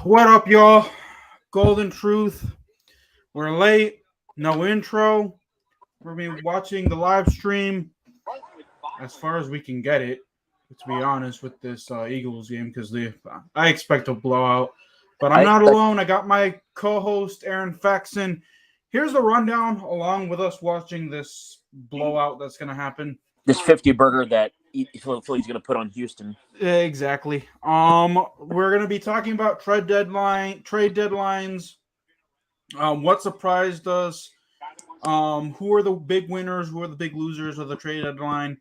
What up, y'all? Golden Truth. We're late. No intro. We're be watching the live stream as far as we can get it. To be honest, with this Eagles game, because I expect a blowout, but I'm not alone. I got my co-host Aaron Faxon. Here's the rundown, along with us watching this blowout that's gonna happen. This 50 burger that Philly's gonna put on Houston. Exactly. We're gonna be talking about trade deadlines. What surprised us? Who are the big winners? Who are the big losers of the trade deadline?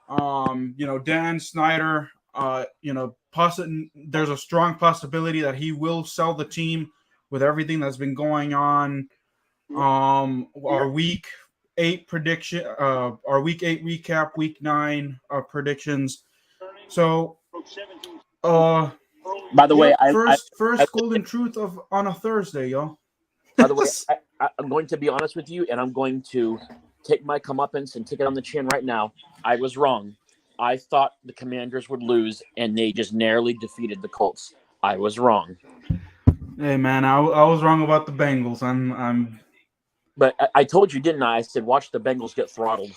Dan Snyder. There's a strong possibility that he will sell the team with everything that's been going on. Our week 8 prediction. Our week 8 recap. Week 9 predictions. So, by the way, first golden truth on a Thursday, y'all. By the way, I'm going to be honest with you, and I'm going to take my comeuppance and take it on the chin right now. I was wrong. I thought the Commanders would lose, and they just narrowly defeated the Colts. I was wrong. Hey man, I was wrong about the Bengals. But I told you, didn't I? I said, watch the Bengals get throttled.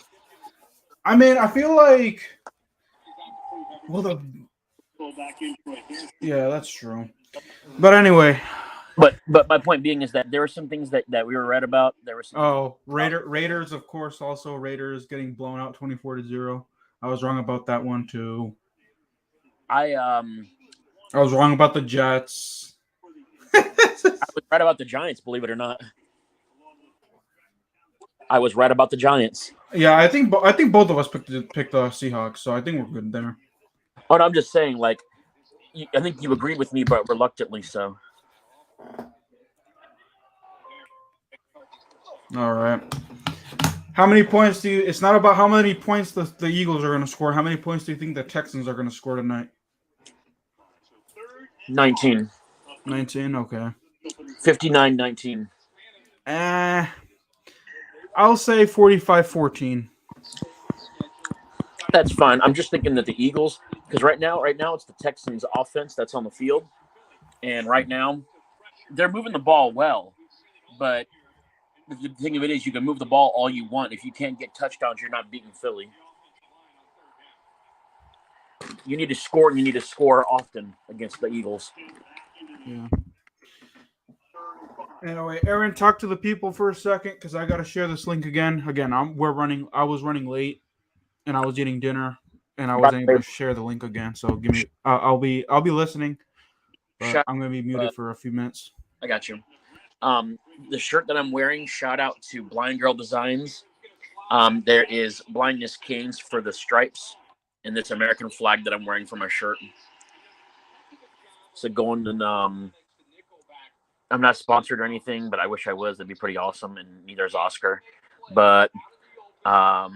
I mean, I feel like, yeah, that's true. But anyway. But my point being is that there were some things that we were right about. There were some Raiders, of course, also Raiders getting blown out 24-0. I was wrong about that one too. I was wrong about the Jets. I was right about the Giants, believe it or not. I was right about the Giants. Yeah, I think both of us picked the Seahawks, so I think we're good there. Oh, no, I'm just saying, like, I think you agreed with me, but reluctantly so. All right. How many points do you? It's not about how many points the Eagles are going to score. How many points do you think the Texans are going to score tonight? 19. 19. Okay. 59-19. I'll say 45-14. That's fine. I'm just thinking that the Eagles, because right now it's the Texans offense that's on the field, and right now they're moving the ball well, but the thing of it is, you can move the ball all you want. If you can't get touchdowns, you're not beating Philly. You need to score, and you need to score often against the Eagles. Yeah. Anyway, Aaron, talk to the people for a second because I got to share this link again. I was running late, and I was eating dinner, and I wasn't able to share the link again. So give me. I'll be listening, but I'm gonna be muted for a few minutes. I got you. The shirt that I'm wearing, shout out to Blind Girl Designs. There is blindness canes for the stripes and this American flag that I'm wearing for my shirt. So going and I'm not sponsored or anything, but I wish I was. That'd be pretty awesome. And neither is Oscar. But a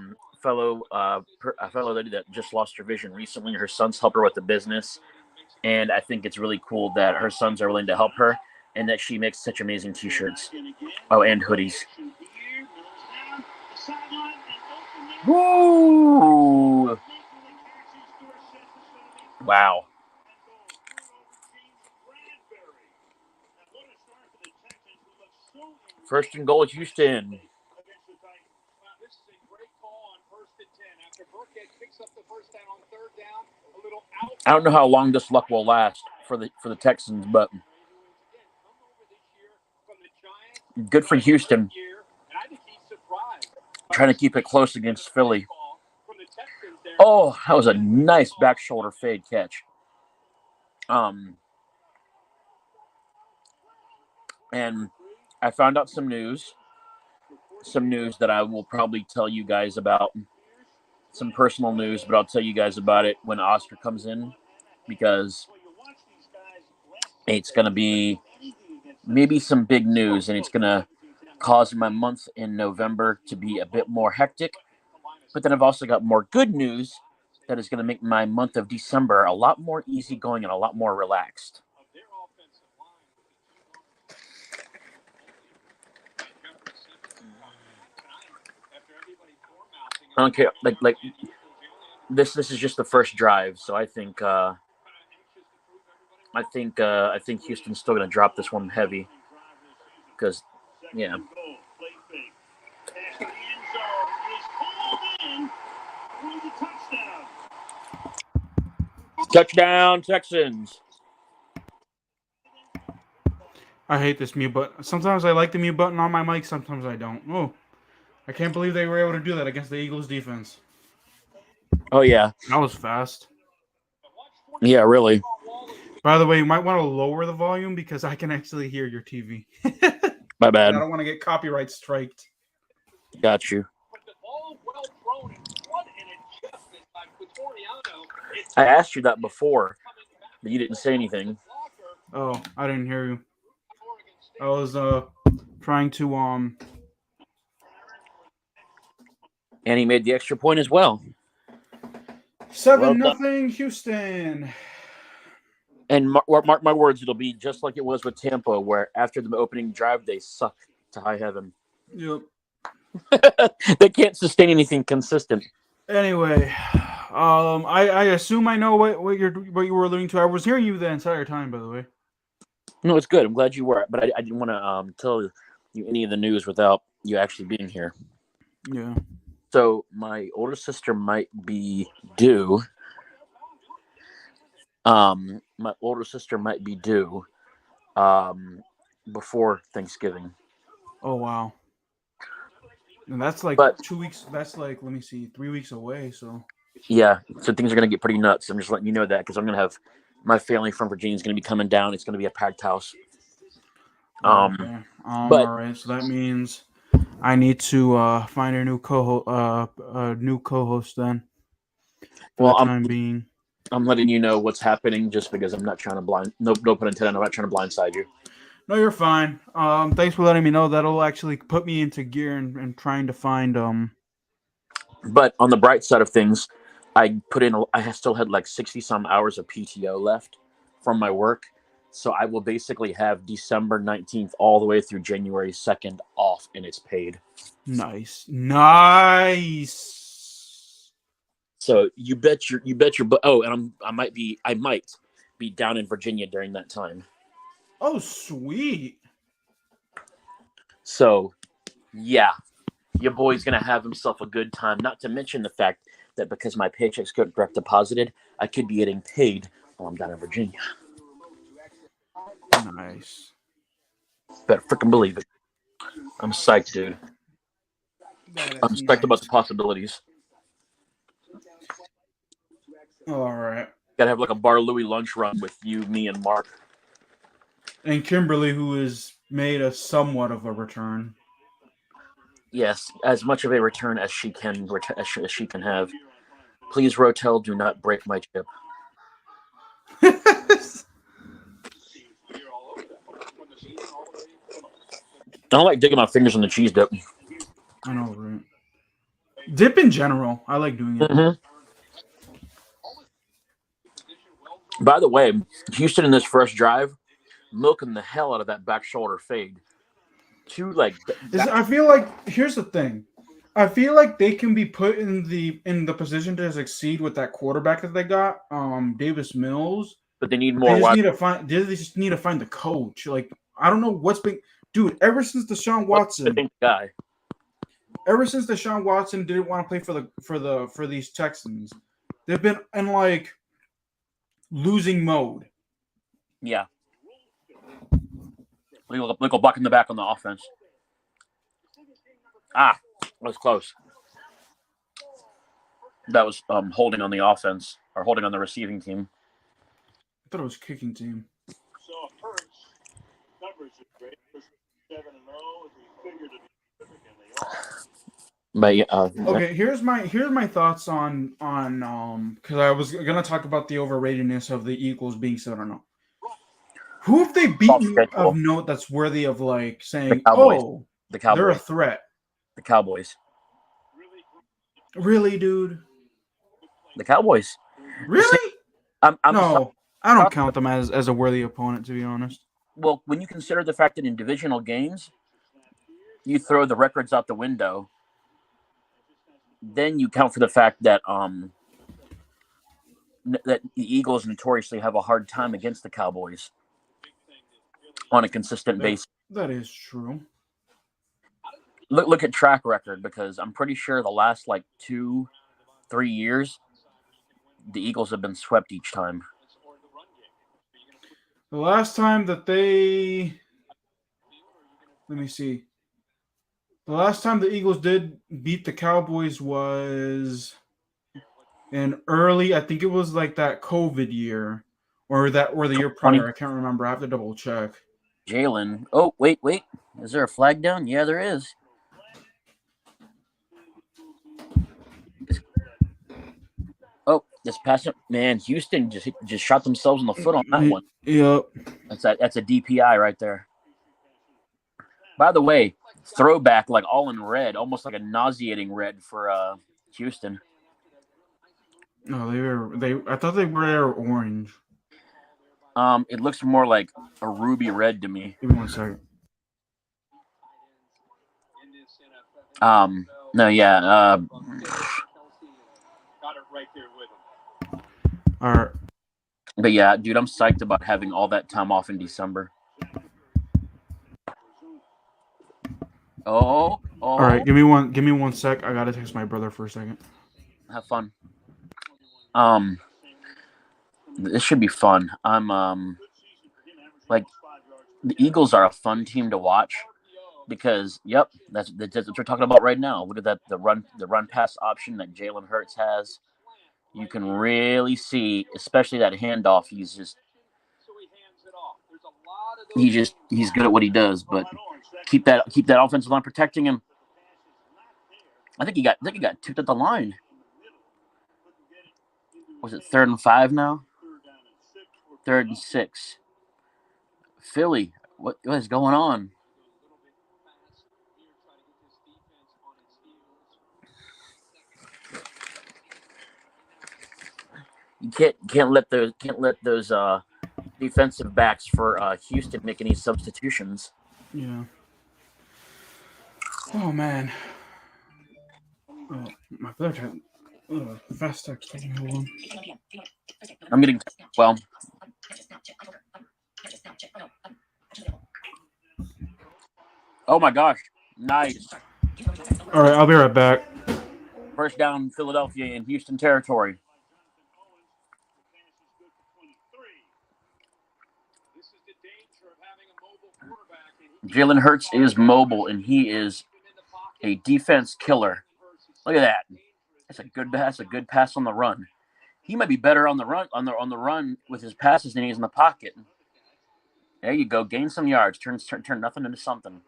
fellow lady that just lost her vision recently, her sons helped her with the business. And I think it's really cool that her sons are willing to help her and that she makes such amazing T-shirts. Oh, and hoodies. Woo! Wow. First and goal, Houston. I don't know how long this luck will last for the Texans, but good for Houston. Trying to keep it close against Philly. Oh, that was a nice back shoulder fade catch. And I found out some news that I will probably tell you guys about. Some personal news, but I'll tell you guys about it when Oscar comes in, because it's going to be maybe some big news, and it's going to cause my month in November to be a bit more hectic. But then I've also got more good news that is going to make my month of December a lot more easygoing and a lot more relaxed. I don't care. Like this is just the first drive, so I think I think Houston's still going to drop this one heavy because, yeah. Touchdown, Texans. I hate this mute button. Sometimes I like the mute button on my mic. Sometimes I don't. Oh, I can't believe they were able to do that against the Eagles defense. Oh, yeah. That was fast. Yeah, really. By the way, you might want to lower the volume because I can actually hear your TV. My And bad. I don't want to get copyright striked. Got you. I asked you that before, but you didn't say anything. Oh, I didn't hear you. I was trying to And he made the extra point as well. 7-0 Houston. And mark my words, it'll be just like it was with Tampa, where after the opening drive, they suck to high heaven. Yep. They can't sustain anything consistent. Anyway, I assume I know what you were alluding to. I was hearing you the entire time, by the way. No, it's good. I'm glad you were, but I didn't want to tell you any of the news without you actually being here. Yeah. So my older sister might be due. My older sister might be due before Thanksgiving. Oh, wow. And that's like 2 weeks. That's like, let me see, 3 weeks away. So yeah, so things are going to get pretty nuts. I'm just letting you know that because I'm going to have my family from Virginia is going to be coming down. It's going to be a packed house. okay. But all right. So that means I need to find a new co-host then. For the time being. I'm letting you know what's happening just because I'm not trying to no pun intended, I'm not trying to blindside you. No, you're fine. Thanks for letting me know. That'll actually put me into gear and trying to find But on the bright side of things, I still had like 60 some hours of PTO left from my work. So I will basically have December 19th all the way through January 2nd off, and it's paid. Nice. So you bet your and I might be down in Virginia during that time. Oh, sweet. So, yeah, your boy's gonna have himself a good time. Not to mention the fact that because my paychecks got direct deposited, I could be getting paid while I'm down in Virginia. Nice. Better freaking believe it. I'm psyched, dude. I'm psyched about the possibilities. All right. Gotta have like a Bar Louie lunch run with you, me, and Mark. And Kimberly, who has made a somewhat of a return. Yes, as much of a return as she can have. Please, Rotel, do not break my chip. I don't like digging my fingers in the cheese dip. I know, right? Dip in general, I like doing it. Mm-hmm. By the way, Houston in this first drive, milking the hell out of that back shoulder fade. I feel like here's the thing. I feel like they can be put in the position to succeed with that quarterback that they got, Davis Mills. But they need more. They just need to find the coach. Like, I don't know what's been, dude. Ever since Deshaun Watson, ever since Deshaun Watson didn't want to play for these Texans, they've been in like losing mode. Yeah. We go back in the back on the offense. That was close. That was holding on the offense or holding on the receiving team. I thought it was kicking team. But yeah, okay, here's my thoughts on because I was gonna talk about the overratedness of the Eagles being 7-0. Who have they beaten of note that's worthy of like saying, the Cowboys. They're a threat? The Cowboys. Really, dude? The Cowboys. Really? I don't count them as a worthy opponent, to be honest. Well, when you consider the fact that in divisional games, you throw the records out the window, then you count for the fact that that the Eagles notoriously have a hard time against the Cowboys on a consistent basis. That is true. Look at track record, because I'm pretty sure the last 2-3 years, the Eagles have been swept each time. The last time that let me see. The last time the Eagles did beat the Cowboys was in early, I think it was that COVID year or the year prior. I can't remember. I have to double check. Jalen. Oh, wait. Is there a flag down? Yeah, there is. Oh, this pass, man, Houston just shot themselves in the foot on that one. Yep. That's a DPI right there. By the way, throwback, all in red, almost like a nauseating red for Houston. No, I thought they were orange. It looks more like a ruby red to me. Give me 1 second. No, yeah. Got it right there with him. All right. But yeah, dude, I'm psyched about having all that time off in December. Oh. All right, give me 1 sec. I gotta text my brother for a second. Have fun. This should be fun. I'm the Eagles are a fun team to watch because that's what we're talking about right now. Look at that, the run pass option that Jalen Hurts has. You can really see, especially that handoff. He's good at what he does, but keep that offensive line protecting him. I think he got tipped at the line. Was it 3rd and 5 now? 3rd and 6. Philly, what is going on? You can't let those defensive backs for Houston make any substitutions. Yeah. Oh man. Oh, my brother. Fast text. Hold on. I'm getting Oh my gosh! Nice. All right, I'll be right back. First down, Philadelphia in Houston territory. Jalen Hurts is mobile, and he is a defense killer. Look at that. That's a good pass on the run. He might be better on the run with his passes than he is in the pocket. There you go. Gain some yards. Turn nothing into something.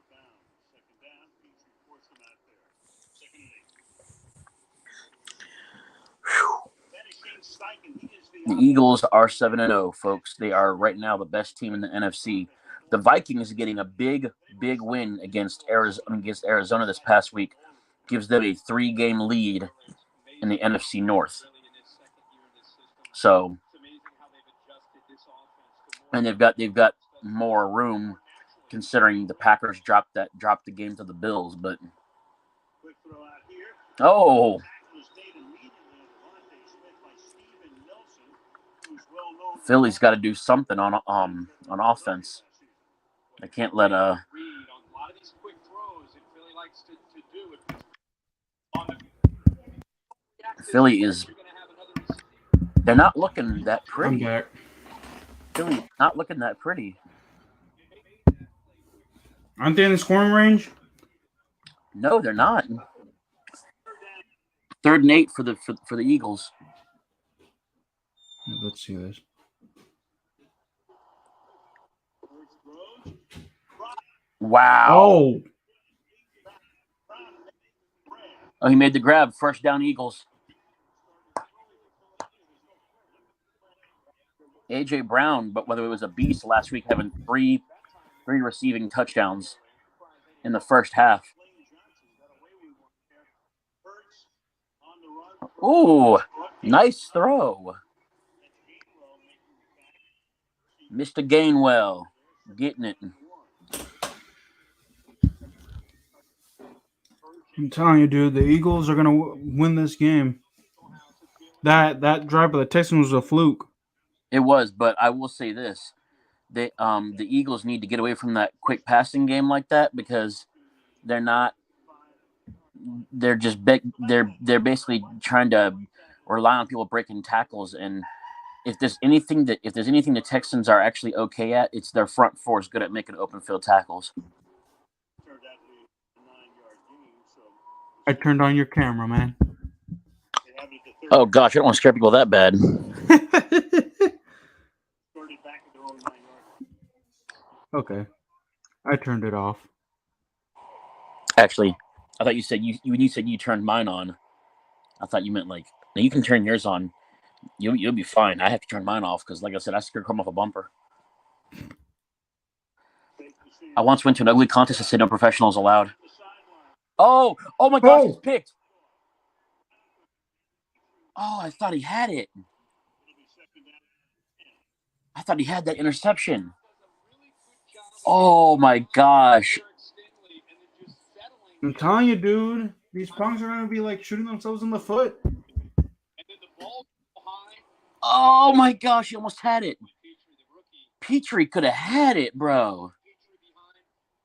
The Eagles are 7-0, folks. They are right now the best team in the NFC. The Vikings getting a big win against Arizona this past week gives them a 3-game lead in the NFC North. So, and they've got more room considering the Packers dropped the game to the Bills, but Philly's got to do something on offense. I can't let Philly is. They're not looking that pretty. I'm back. Philly not looking that pretty. Aren't they in the scoring range? No, they're not. 3rd and 8 for the Eagles. Yeah, let's see this. Wow. Oh, he made the grab. First down, Eagles. A.J. Brown, but whether it was a beast last week, having three receiving touchdowns in the first half. Ooh, nice throw. Mr. Gainwell getting it. I'm telling you, dude, the Eagles are going to win this game. That drive by the Texans was a fluke. It was, but I will say this: the Eagles need to get away from that quick passing game like that because they're not. They're just they're basically trying to rely on people breaking tackles, and if there's anything the Texans are actually okay at, it's their front four is good at making open field tackles. I turned on your camera, man. Oh gosh, I don't want to scare people that bad. Okay, I turned it off. Actually, I thought you said you said you turned mine on. I thought you meant like now you can turn yours on. You'll be fine. I have to turn mine off because, like I said, I scared come off a bumper. I once went to an ugly contest that said no professionals allowed. Oh my gosh, it's picked. Oh, I thought he had it. I thought he had that interception. Oh my gosh. I'm telling you, dude, these punks are gonna be like shooting themselves in the foot. Oh my gosh, he almost had it. Petrie could have had it, bro.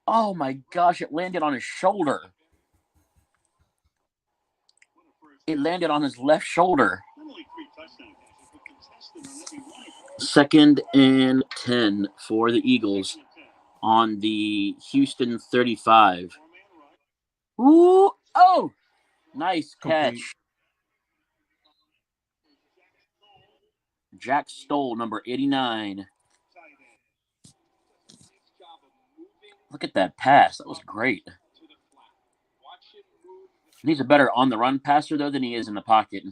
Oh my gosh, it landed on his shoulder. It landed on his left shoulder. 2nd and 10 for the Eagles on the Houston 35. Ooh, oh, nice catch. Jack Stoll, number 89. Look at that pass. That was great. He's a better on-the-run passer, though, than he is in the pocket.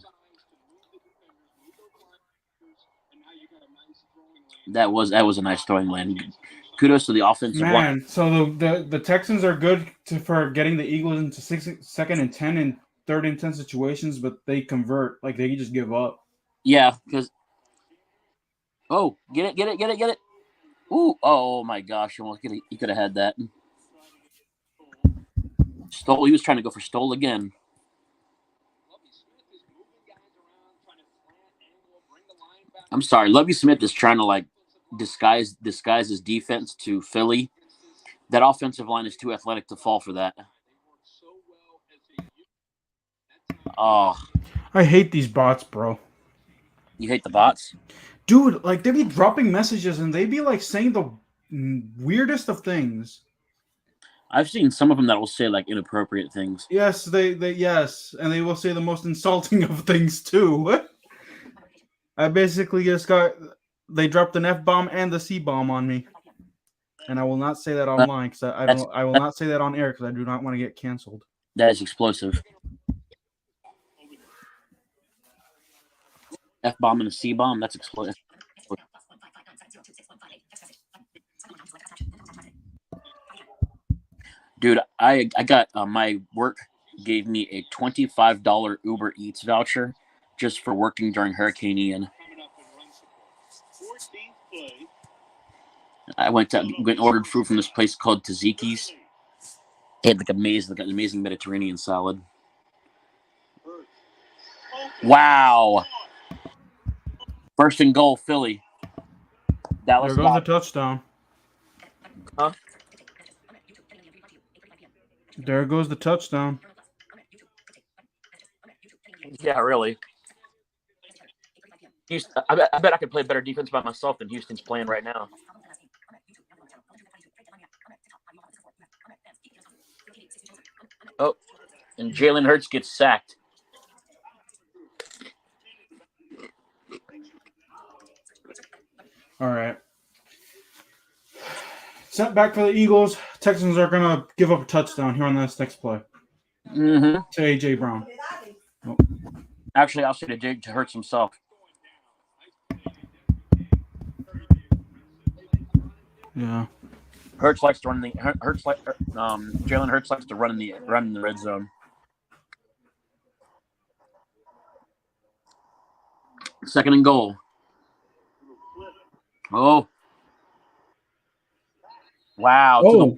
That was a nice throwing lane. Kudos to the offensive line. So the Texans are good for getting the Eagles into 2nd and 10 and 3rd and 10 situations, but they convert. Like, they just give up. Yeah, because... Oh, get it. Ooh, oh my gosh, he could have had that. Stoll, he was trying to go for Stoll again. I'm sorry, Lovie Smith is trying to like disguise his defense to Philly. That offensive line is too athletic to fall for that. Oh, I hate these bots, bro. You hate the bots? Dude, like, they be dropping messages and they be like saying the weirdest of things. I've seen some of them that will say like inappropriate things. Yes, they yes, and they will say the most insulting of things too. I basically just they dropped an F-bomb and the C-bomb on me. And I will not say that online because I will not say that on air because I do not want to get canceled. That is explosive. F-bomb and a C-bomb, that's explosive. Dude, I got my work gave me a $25 Uber Eats voucher just for working during Hurricane Ian. I went and ordered food from this place called Taziki's. They had like an amazing Mediterranean salad. Wow. 1st and goal, Philly. Dallas there goes the touchdown. Huh? There goes the touchdown. Yeah, really. Houston, I bet I could play better defense by myself than Houston's playing right now. Oh, and Jalen Hurts gets sacked. All right. Setback for the Eagles. Texans are going to give up a touchdown here on this next play. Mm-hmm. To A.J. Brown. Oh. Actually, I'll say to Hurts himself. Yeah. Hurts likes to run Jalen Hurts likes to run in the red zone. 2nd and goal. Oh. Wow. Oh.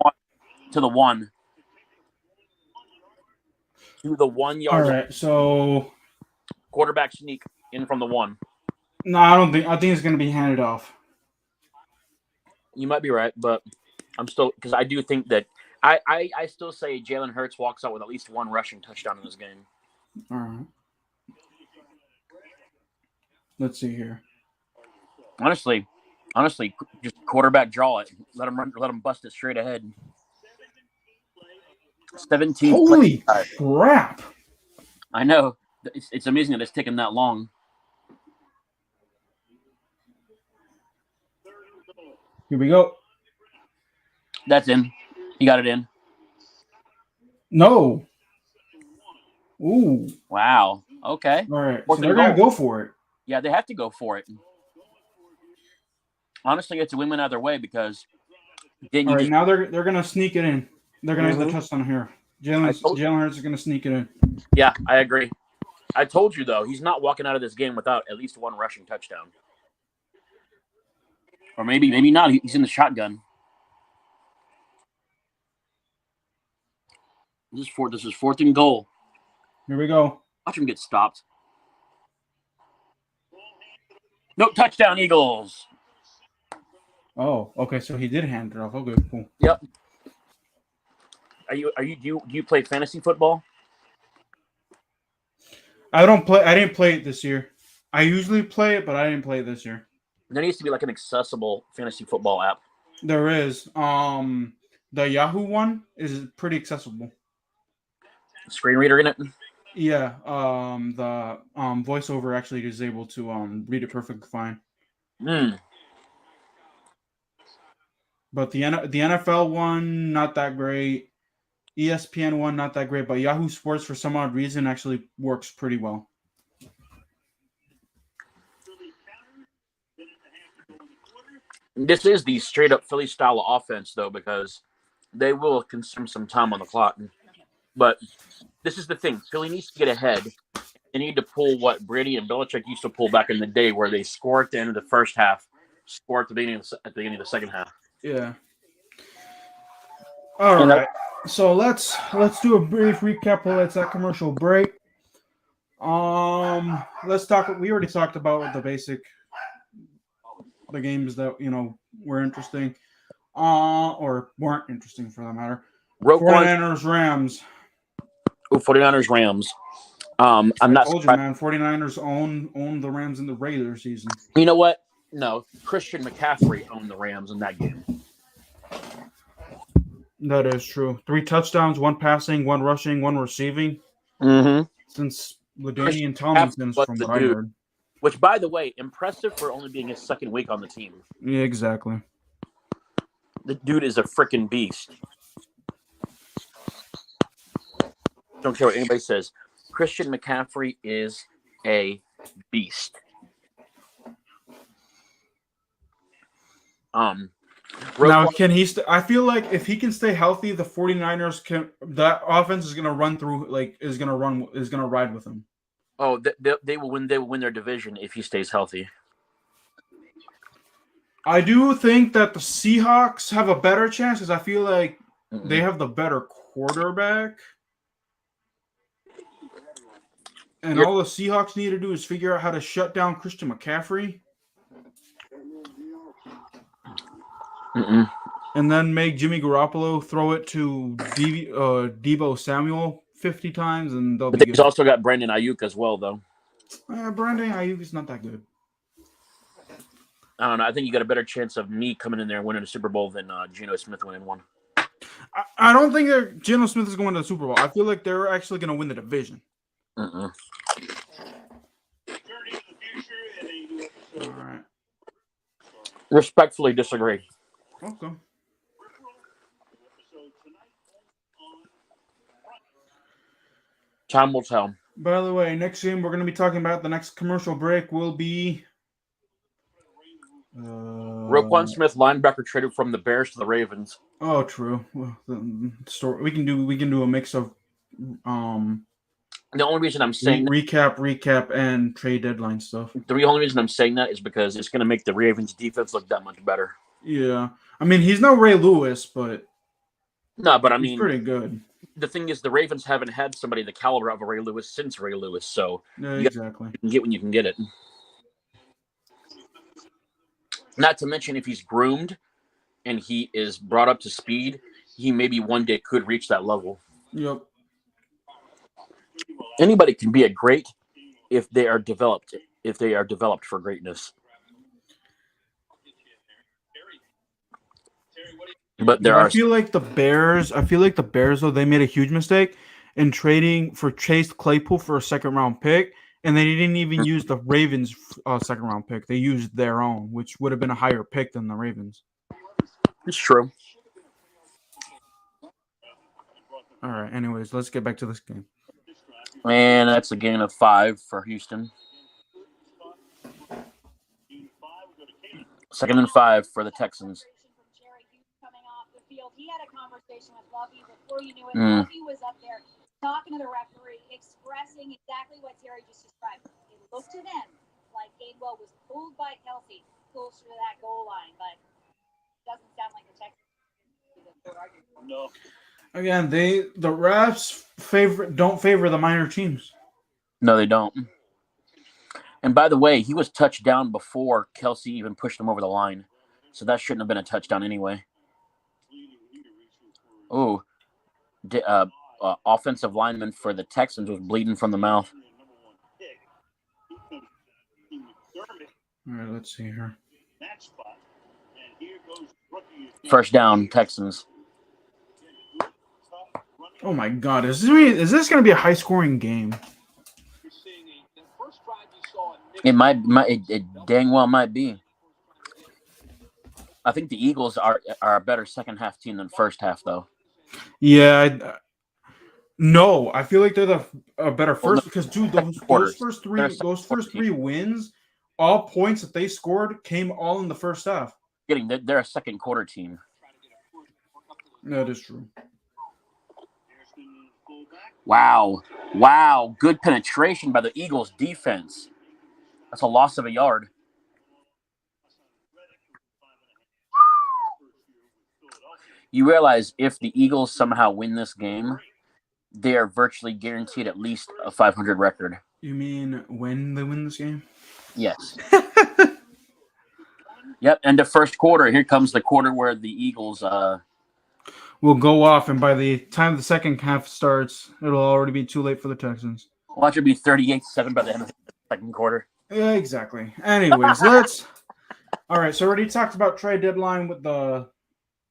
To the 1. To the 1 yard. All right. So quarterback sneak. in from the 1. No, I don't think. I think it's going to be handed off. You might be right, but I'm still because I do think that I still say Jalen Hurts walks out with at least 1 rushing touchdown in this game. All right. Let's see here. Honestly, just quarterback draw it. Let him bust it straight ahead. 17. Holy crap! I know. It's amazing that it's taken that long. Here we go. That's in. He got it in. No. Ooh. Wow. Okay. All right. Fourth So they're and going to goal. go for it. Yeah, they have to go for it. Honestly, it's a win-win either way because All right, now they're going to sneak it in. They're going to have the touchdown here. Jalen Hurts is going to sneak it in. Yeah, I agree. I told you, though, he's not walking out of this game without at least 1 rushing touchdown. Or maybe not. He's in the shotgun. This is 4th and goal. Here we go. Watch him get stopped. No, touchdown, Eagles. Oh, okay. So he did hand it off. Okay, cool. Yep. Do you play fantasy football? I didn't play it this year. I usually play it, but I didn't play it this year. There needs to be like an accessible fantasy football app. There is. The Yahoo one is pretty accessible. Screen reader in it? Yeah. The voiceover actually is able to read it perfectly fine. But the NFL one, not that great. ESPN one, not that great. But Yahoo Sports, for some odd reason, actually works pretty well. This is the straight-up Philly style of offense, though, because they will consume some time on the clock. But this is the thing. Philly needs to get ahead. They need to pull what Brady and Belichick used to pull back in the day, where they score at the end of the first half, score at the beginning of the second half. Yeah. All right. So let's do a brief recap while it's that commercial break. Let's talk. We already talked about the games that were interesting, or weren't interesting for that matter. Roquan, 49ers Rams. Oh, 49ers Rams. I'm not. I told you, man. 49ers own the Rams in the regular season. You know what? No, Christian McCaffrey owned the Rams in that game. That is true. 3 touchdowns, 1 passing, 1 rushing, 1 receiving. Mm-hmm. Since LaDainian Tomlinson's from what I heard. Which, by the way, impressive for only being his second week on the team. Yeah, exactly. The dude is a freaking beast. Don't care what anybody says. Christian McCaffrey is a beast. Now, can he? I feel like if he can stay healthy, the 49ers can. That offense is gonna run through. Is gonna ride with him. Oh, they will win. They will win their division if he stays healthy. I do think that the Seahawks have a better chance because I feel like they have the better quarterback. And all the Seahawks need to do is figure out how to shut down Christian McCaffrey. And then make Jimmy Garoppolo throw it to Deebo Samuel 50 times, and they'll be good. He's also got Brandon Ayuk as well, though. Brandon Ayuk is not that good. I don't know. I think you got a better chance of me coming in there and winning a Super Bowl than Geno Smith winning one. I don't think that Geno Smith is going to the Super Bowl. I feel like they're actually going to win the division. Uh-uh. All right. Respectfully disagree. Okay. Time will tell. By the way, next game we're going to be talking about, the next commercial break will be Roquan Smith, linebacker, traded from the Bears to the Ravens. Oh, true. Well, the story we can do a mix of the only reason I'm saying recap and trade deadline stuff. The only reason I'm saying that is because it's going to make the Ravens defense look that much better. Yeah. I mean, he's no Ray Lewis, but No, but I He's mean, pretty good. the thing is, the Ravens haven't had somebody the caliber of a Ray Lewis since Ray Lewis, so Yeah, you exactly. can get when you can get it. Not to mention, if he's groomed and he is brought up to speed, he maybe one day could reach that level. Yep. Anybody can be a great if they are developed. If they are developed for greatness. But there are. I feel like the Bears, though, they made a huge mistake in trading for Chase Claypool for a second-round pick, and they didn't even use the Ravens' second-round pick. They used their own, which would have been a higher pick than the Ravens. It's true. All right. Anyways, let's get back to this game. And that's a gain of 5 for Houston. 2nd and 5 for the Texans. He had a conversation with Lovey before you knew it. Lovey was up there talking to the referee, expressing exactly what Terry just described. It looked to them like Gainwell was pulled by Kelsey closer to that goal line, but it doesn't sound like the Texans. No. Again, the refs don't favor the minor teams. No, they don't. And by the way, he was touched down before Kelsey even pushed him over the line. So that shouldn't have been a touchdown anyway. Oh, offensive lineman for the Texans was bleeding from the mouth. All right, let's see here. First down, Texans. Oh my God, is this going to be a high-scoring game? It dang well might be. I think the Eagles are a better second half team than first half, though. Yeah, no, I feel like they're a better first because dude, those first three wins, all points that they scored came all in the first half. They're a second quarter team. That is true. Wow, good penetration by the Eagles defense. That's a loss of a yard. You realize if the Eagles somehow win this game, they are virtually guaranteed at least a 500 record. You mean when they win this game? Yes. Yep, end of first quarter. Here comes the quarter where the Eagles will go off, and by the time the second half starts, it'll already be too late for the Texans. Watch it be 38-7 by the end of the second quarter. Yeah, exactly. Anyways, let's. All right, so already talked about trade deadline with the.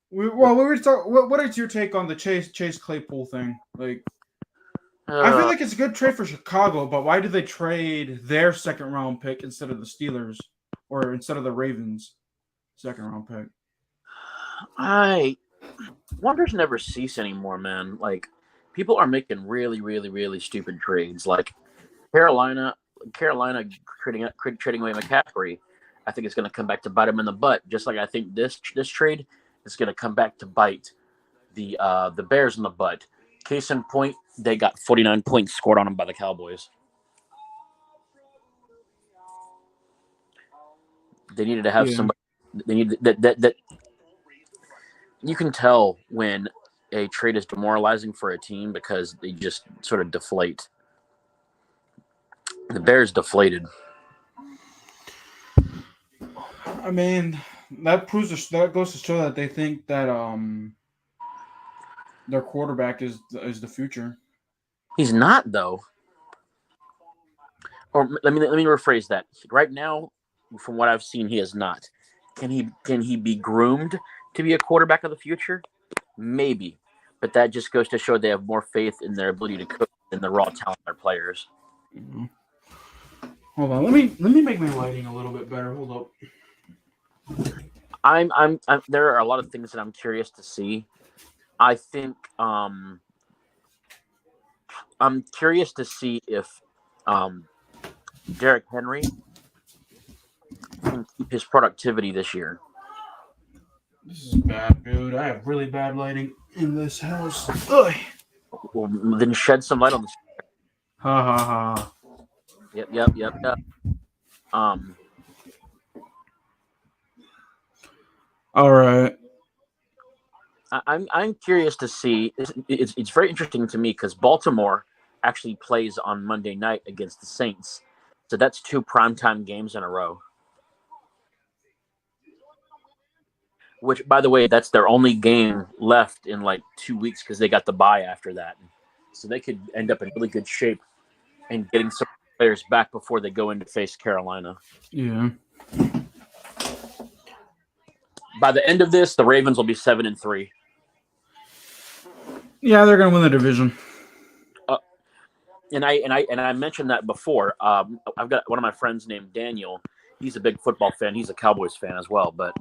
What is your take on the Chase Claypool thing? Like, I feel like it's a good trade for Chicago, but why did they trade their second round pick instead of the Steelers or instead of the Ravens' second round pick? Wonders never cease anymore, man. Like, people are making really, really, really stupid trades. Like Carolina trading away McCaffrey. I think it's going to come back to bite them in the butt. Just like I think this trade is going to come back to bite the Bears in the butt. Case in point, they got 49 points scored on them by the Cowboys. They needed to have somebody. They need that. You can tell when a trade is demoralizing for a team because they just sort of deflate. The Bears deflated. I mean, that goes to show that they think that their quarterback is the future. He's not, though. Or let me rephrase that. Right now, from what I've seen, he is not. Can he be groomed to be a quarterback of the future? Maybe, but that just goes to show they have more faith in their ability to coach than the raw talent of their players. Mm-hmm. Hold on, let me make my lighting a little bit better. Hold up. I'm there are a lot of things that I'm curious to see. I think I'm curious to see if Derrick Henry can keep his productivity this year. This is bad, dude. I have really bad lighting in this house. Ugh. Well, then shed some light on this. Ha ha ha. Yep. All right. I'm curious to see. It's very interesting to me because Baltimore actually plays on Monday night against the Saints, so that's 2 primetime games in a row. Which, by the way, that's their only game left in like 2 weeks because they got the bye after that, so they could end up in really good shape and getting some players back before they go in to face Carolina. Yeah. By the end of this, the Ravens will be 7-3. Yeah, they're gonna win the division. And I mentioned that before. I've got one of my friends named Daniel. He's a big football fan. He's a Cowboys fan as well. But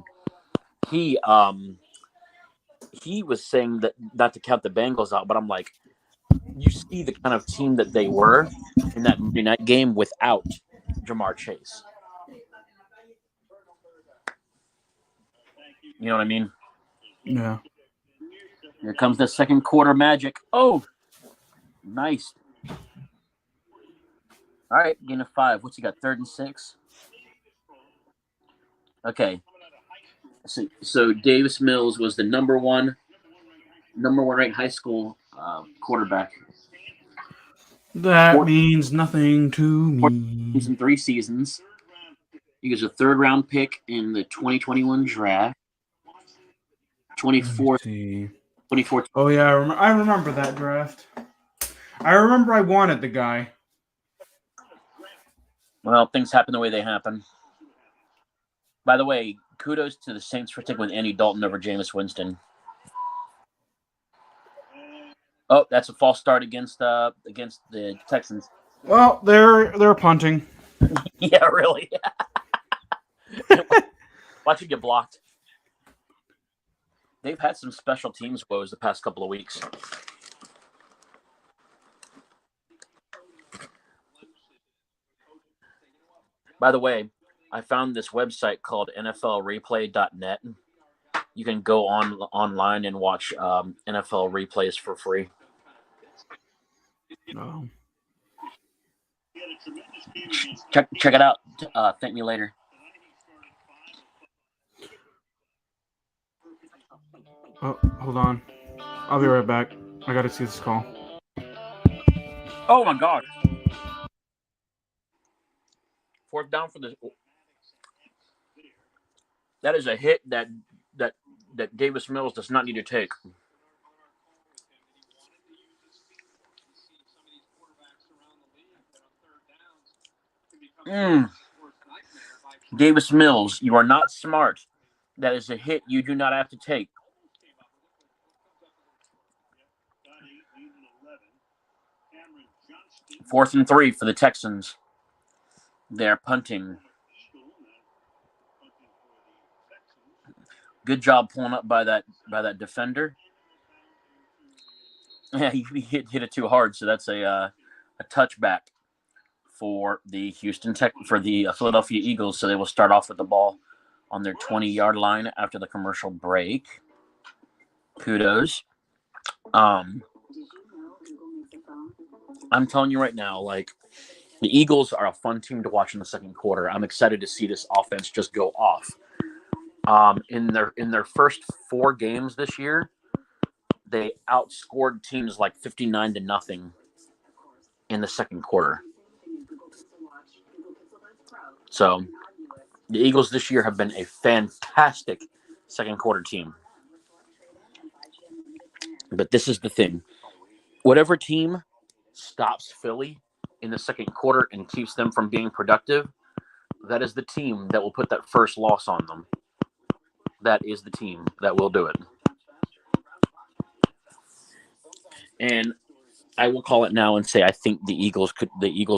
he was saying that not to count the Bengals out. But I'm like, you see the kind of team that they were in that Monday night game without Jamar Chase. You know what I mean? Yeah. Here comes the second quarter magic. Oh, nice. All right, gain of 5. What's he got? 3rd and 6. Okay. So Davis Mills was the number one ranked high school quarterback. That means nothing to me. In 3 seasons. He was a 3rd round pick in the 2021 draft. 24. Oh yeah, I remember that draft. I remember I wanted the guy. Well, things happen the way they happen. By the way, kudos to the Saints for taking with Andy Dalton over Jameis Winston. Oh, that's a false start against the Texans. Well, they're punting. Yeah, really. Watch it get blocked. They've had some special teams woes the past couple of weeks. By the way, I found this website called NFLreplay.net. You can go online and watch NFL replays for free. Oh. Check it out. Thank me later. Oh, hold on. I'll be right back. I gotta see this call. Oh my God. 4th down for the. That is a hit that Davis Mills does not need to take. Davis Mills, you are not smart. That is a hit you do not have to take. Fourth and 3 for the Texans. They're punting. Good job pulling up by that defender. Yeah, he hit it too hard, so that's a touchback for the Philadelphia Eagles. So they will start off with the ball on their 20-yard line after the commercial break. Kudos. I'm telling you right now, like, the Eagles are a fun team to watch in the second quarter. I'm excited to see this offense just go off. In their first 4 games this year, they outscored teams like 59-0 in the second quarter. So the Eagles this year have been a fantastic second quarter team. But this is the thing. Whatever team stops Philly in the second quarter and keeps them from being productive, that is the team that will put that first loss on them. That is the team that will do it. And I will call it now and say I think the Eagles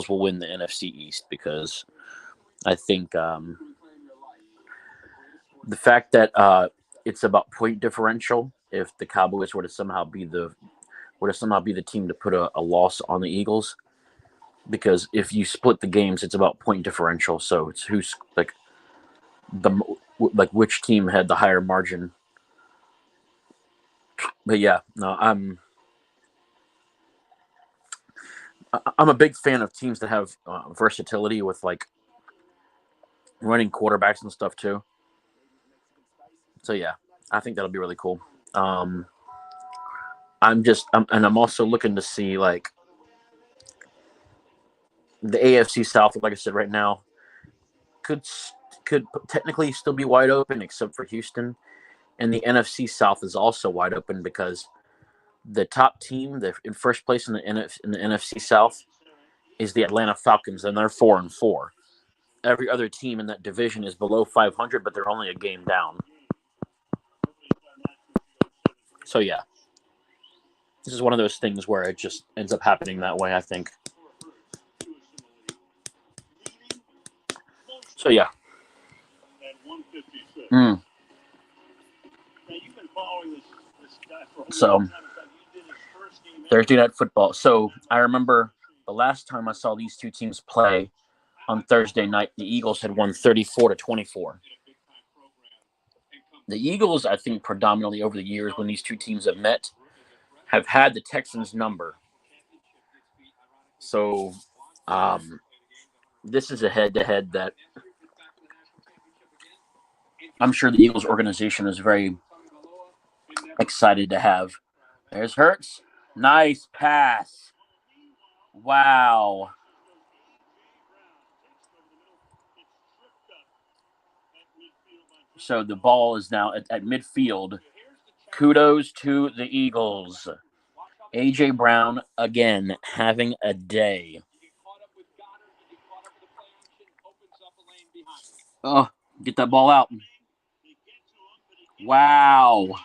will win the NFC East, because I think the fact that it's about point differential, if the Cowboys were to somehow be the team to put a loss on the Eagles, because if you split the games, it's about point differential. So it's who's which team had the higher margin. But yeah, no, I'm a big fan of teams that have versatility with like running quarterbacks and stuff too. So yeah, I think that'll be really cool. I'm also looking to see like the AFC South. Like I said, right now could technically still be wide open, except for Houston, and the NFC South is also wide open because the top team, in first place in the NFC South, is the Atlanta Falcons, and they're 4-4. Every other team in that division is below 500, but they're only a game down. So yeah, this is one of those things where it just ends up happening that way, I think. So yeah. So Thursday Night Football. So I remember the last time I saw these two teams play on Thursday night, the Eagles had won 34-24. The Eagles, I think, predominantly over the years when these two teams have met, have had the Texans' number. So this is a head-to-head that I'm sure the Eagles organization is very excited to have. There's Hurts. Nice pass. Wow. So the ball is now at midfield. Kudos to the Eagles. A.J. Brown, again, having a day. Oh, get that ball out. Wow.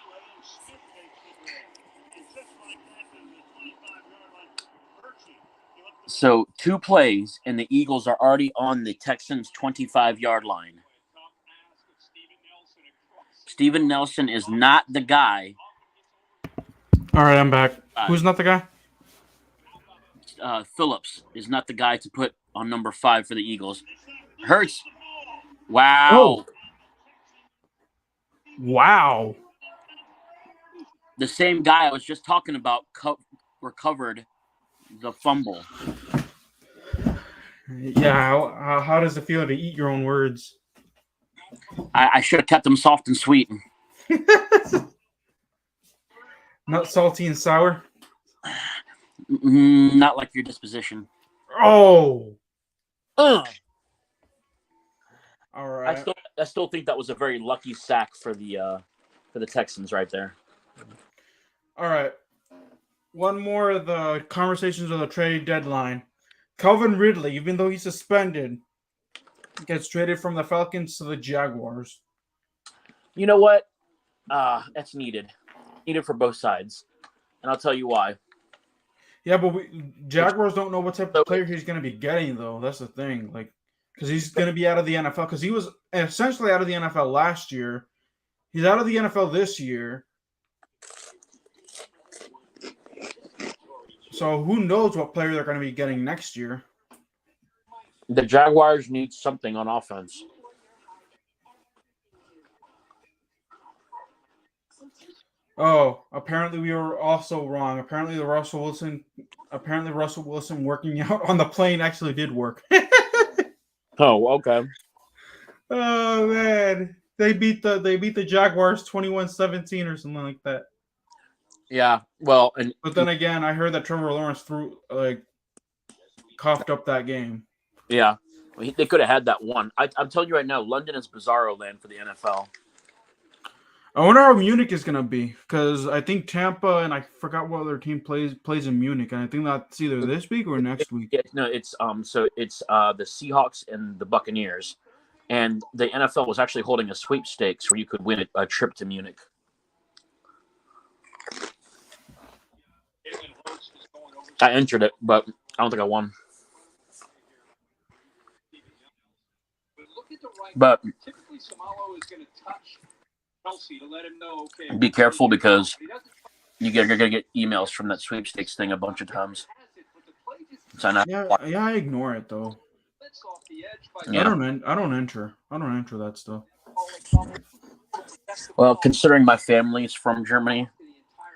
So 2 plays, and the Eagles are already on the Texans' 25-yard line. Steven Nelson is not the guy. All right, I'm back. Who's not the guy? Phillips is not the guy to put on number 5 for the Eagles. Hurts. Wow. Oh. Wow. The same guy I was just talking about recovered the fumble. Yeah, how does it feel to eat your own words? I should have kept them soft and sweet. Not salty and sour? Not like your disposition. Oh. All right. I still think that was a very lucky sack for the Texans right there. All right. One more of the conversations of the trade deadline. Calvin Ridley, even though he's suspended, gets traded from the Falcons to the Jaguars. You know what? That's needed. Needed for both sides. And I'll tell you why. Yeah, but Jaguars don't know what type of player he's going to be getting, though. That's the thing. Like, because he's going to be out of the NFL. Because he was essentially out of the NFL last year. He's out of the NFL this year. So who knows what player they're going to be getting next year? The Jaguars need something on offense. Oh, apparently we were also wrong. Apparently Russell Wilson working out on the plane actually did work. Oh, okay. Oh man, they beat the Jaguars 21-17 or something like that. Yeah, well, but then again, I heard that Trevor Lawrence coughed up that game. Yeah, they could have had that one. I'm telling you right now, London is bizarro land for the NFL. I wonder how Munich is going to be, because I think Tampa and I forgot what other team plays in Munich, and I think that's either this week or next week. It's the Seahawks and the Buccaneers, and the NFL was actually holding a sweepstakes where you could win a trip to Munich. I entered it, but I don't think I won. But be careful because you're going to get emails from that sweepstakes thing a bunch of times. So I ignore it though. Yeah. I don't enter that stuff. Well, considering my family is from Germany,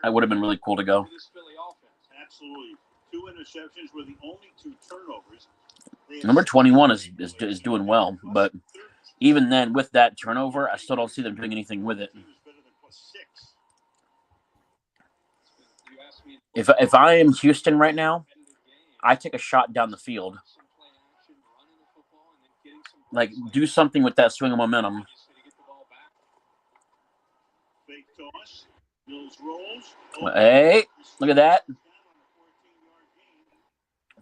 that would have been really cool to go. Absolutely. 2 interceptions were the only 2 turnovers. Number 21 is doing well, but even then, with that turnover, I still don't see them doing anything with it. If I am Houston right now, I take a shot down the field. Like, do something with that swing of momentum. Hey, look at that.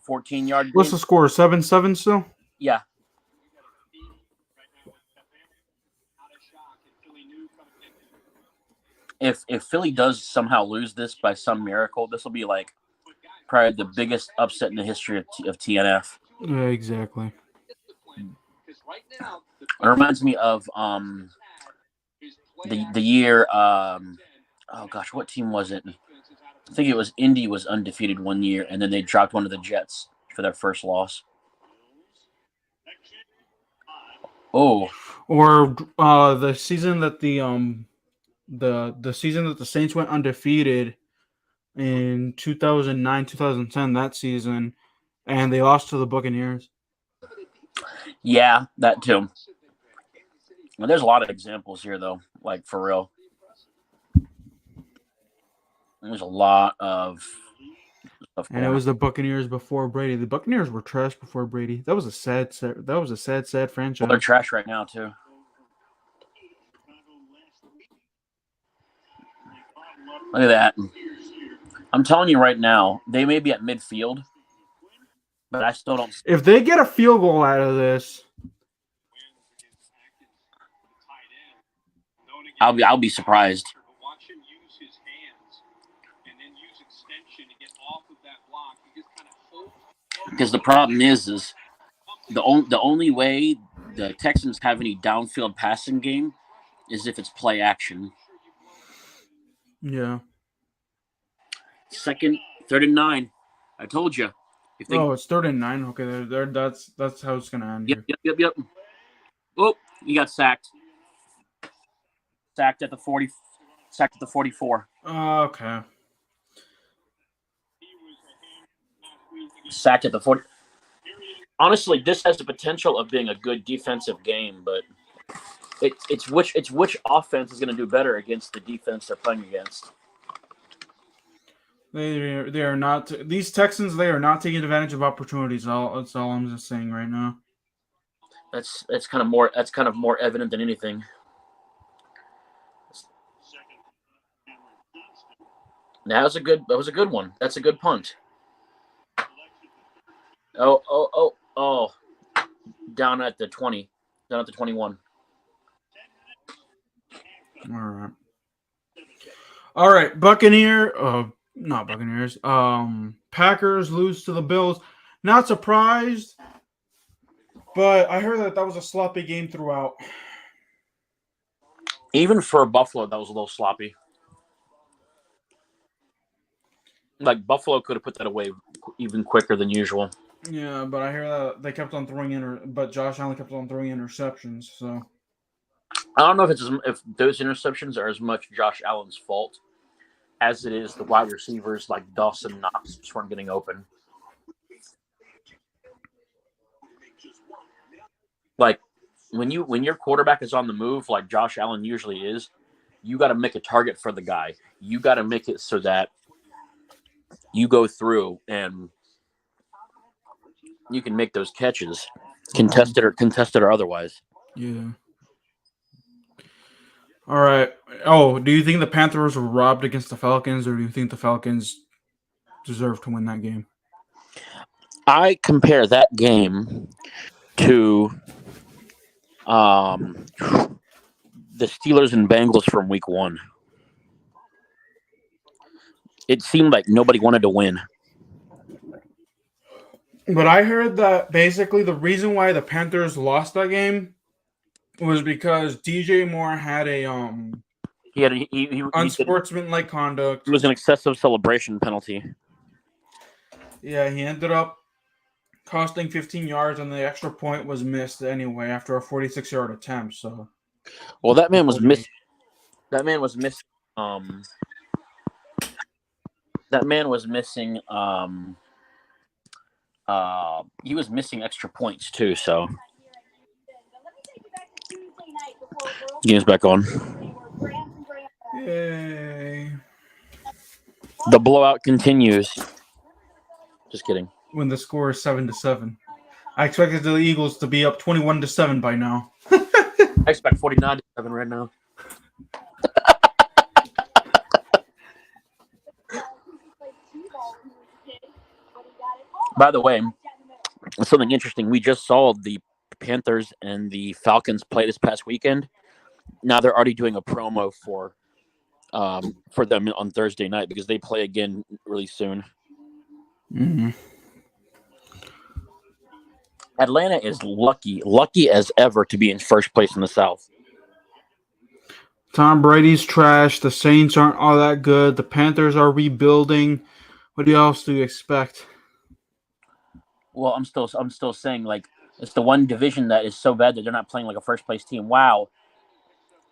14-yard. What's the score? 7-7 still? Yeah. If Philly does somehow lose this by some miracle, this will be like probably the biggest upset in the history of TNF. Yeah, exactly. It reminds me of the year. Oh gosh, what team was it? I think it was Indy was undefeated one year, and then they dropped one of the Jets for their first loss. Oh, or the season that the season that the Saints went undefeated in 2009, 2010, that season, and they lost to the Buccaneers. Yeah, that too. Well, there's a lot of examples here, though. Like, for real. There's a lot of stuff. And it was the Buccaneers before Brady. The Buccaneers were trash before Brady. That was a sad franchise. Well, they're trash right now, too. Look at that. I'm telling you right now, they may be at midfield, but I still don't. If they get a field goal out of this, I'll be surprised. Because the problem is the only way the Texans have any downfield passing game is if it's play action. Yeah. Second, 3rd and 9. I told you. It's 3rd and 9. Okay, that's how it's gonna end. Yep. Oh, you got sacked. Sacked at the 40. Sacked at the 44. Okay. Sacked at the 40. Honestly, this has the potential of being a good defensive game, but it's which offense is going to do better against the defense they're playing against. They are not these Texans. They are not taking advantage of opportunities. That's all I'm just saying right now. That's kind of more evident than anything. That was a good one. That's a good punt. Oh. Down at the 20. Down at the 21. All right. Not Buccaneers. Packers lose to the Bills. Not surprised, but I heard that was a sloppy game throughout. Even for Buffalo, that was a little sloppy. Like, Buffalo could have put that away even quicker than usual. Yeah, but I hear that they kept on throwing but Josh Allen kept on throwing interceptions. So I don't know if those interceptions are as much Josh Allen's fault as it is the wide receivers like Dawson Knox just weren't getting open. Like, when your quarterback is on the move, like Josh Allen usually is, you got to make a target for the guy. You got to make it so that you go through and you can make those catches, contested or otherwise. Yeah. All right. Oh, do you think the Panthers were robbed against the Falcons, or do you think the Falcons deserve to win that game? I compare that game to the Steelers and Bengals from week 1. It seemed like nobody wanted to win. But I heard that basically the reason why the Panthers lost that game was because DJ Moore had a he unsportsmanlike conduct. It was an excessive celebration penalty. Yeah, he ended up costing 15 yards, and the extra point was missed anyway after a 46-yard attempt. So, well, that man was missing. That man was missing. He was missing extra points too. So, game's back on. Yay! The blowout continues. Just kidding. When the score is 7-7. I expected the Eagles to be up 21-7 by now. I expect 49-7 right now. By the way, something interesting. We just saw the Panthers and the Falcons play this past weekend. Now they're already doing a promo for them on Thursday night because they play again really soon. Mm-hmm. Atlanta is lucky as ever to be in first place in the South. Tom Brady's trash. The Saints aren't all that good. The Panthers are rebuilding. What else do you expect? Well, I'm still saying, like, it's the one division that is so bad that they're not playing like a first place team. Wow.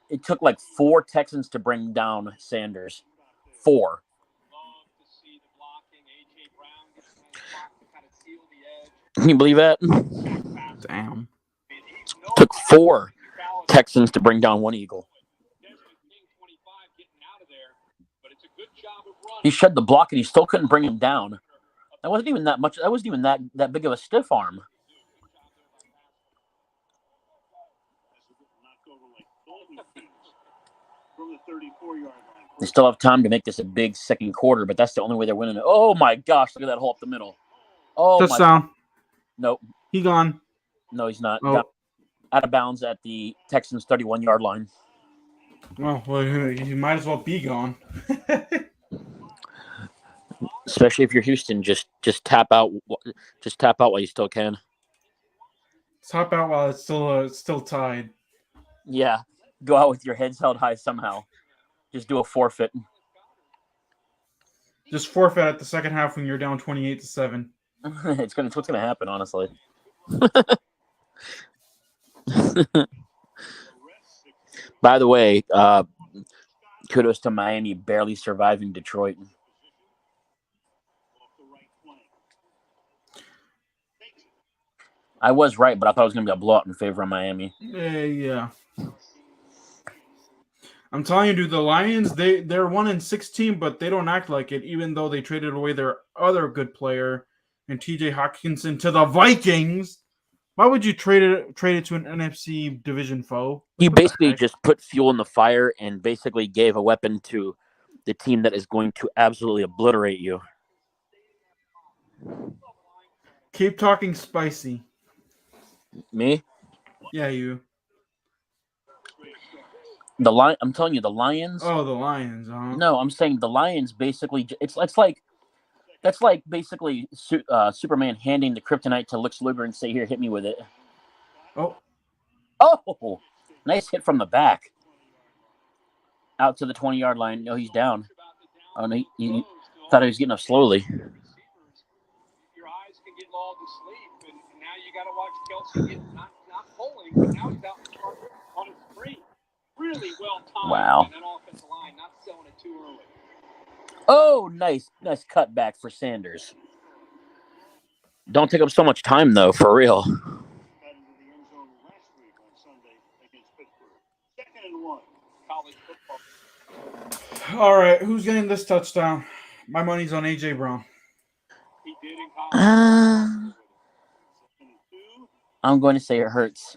It took like 4 Texans to bring down Sanders. 4. Can you believe that? Damn. It took 4 Texans to bring down 1 Eagle. He shed the block and he still couldn't bring him down. That wasn't even that much. That wasn't even that big of a stiff arm. They still have time to make this a big second quarter, but that's the only way they're winning it. Oh my gosh, look at that hole up the middle. Oh, touchdown. Nope. He gone. No, he's not. Oh. Out of bounds at the Texans' 31-yard line. Well, he might as well be gone. Especially if you're Houston, just tap out. Just tap out while you still can. Top out while it's still tied. Yeah, go out with your heads held high somehow. Just do a forfeit. Just forfeit at the second half when you're down 28-7. It's what's gonna happen, honestly. By the way, kudos to Miami barely surviving Detroit. I was right, but I thought it was going to be a blowout in favor of Miami. Yeah. I'm telling you, dude, the Lions, they're 1-16, but they don't act like it, even though they traded away their other good player and TJ Hawkinson to the Vikings. Why would you trade it to an NFC division foe? You basically just put fuel in the fire and basically gave a weapon to the team that is going to absolutely obliterate you. Keep talking spicy. Me? Yeah, you. I'm telling you, the Lions. Oh, the Lions, huh? No, I'm saying the Lions basically. It's like that's like basically Superman handing the kryptonite to Lex Luger and say, "Here, hit me with it." Oh, nice hit from the back. Out to the 20-yard line. No, he's down. Oh no, he thought he was getting up slowly. Your eyes can get lulled to sleep, and now you got to watch Kelsey get not pulling, but now he's out on his free. Really well timed. Wow. And that offensive line not selling it too early. Oh, nice cutback for Sanders. Don't take up so much time though, for real. All right, who's getting this touchdown? My money's on AJ Brown. He did in college. I'm going to say it hurts.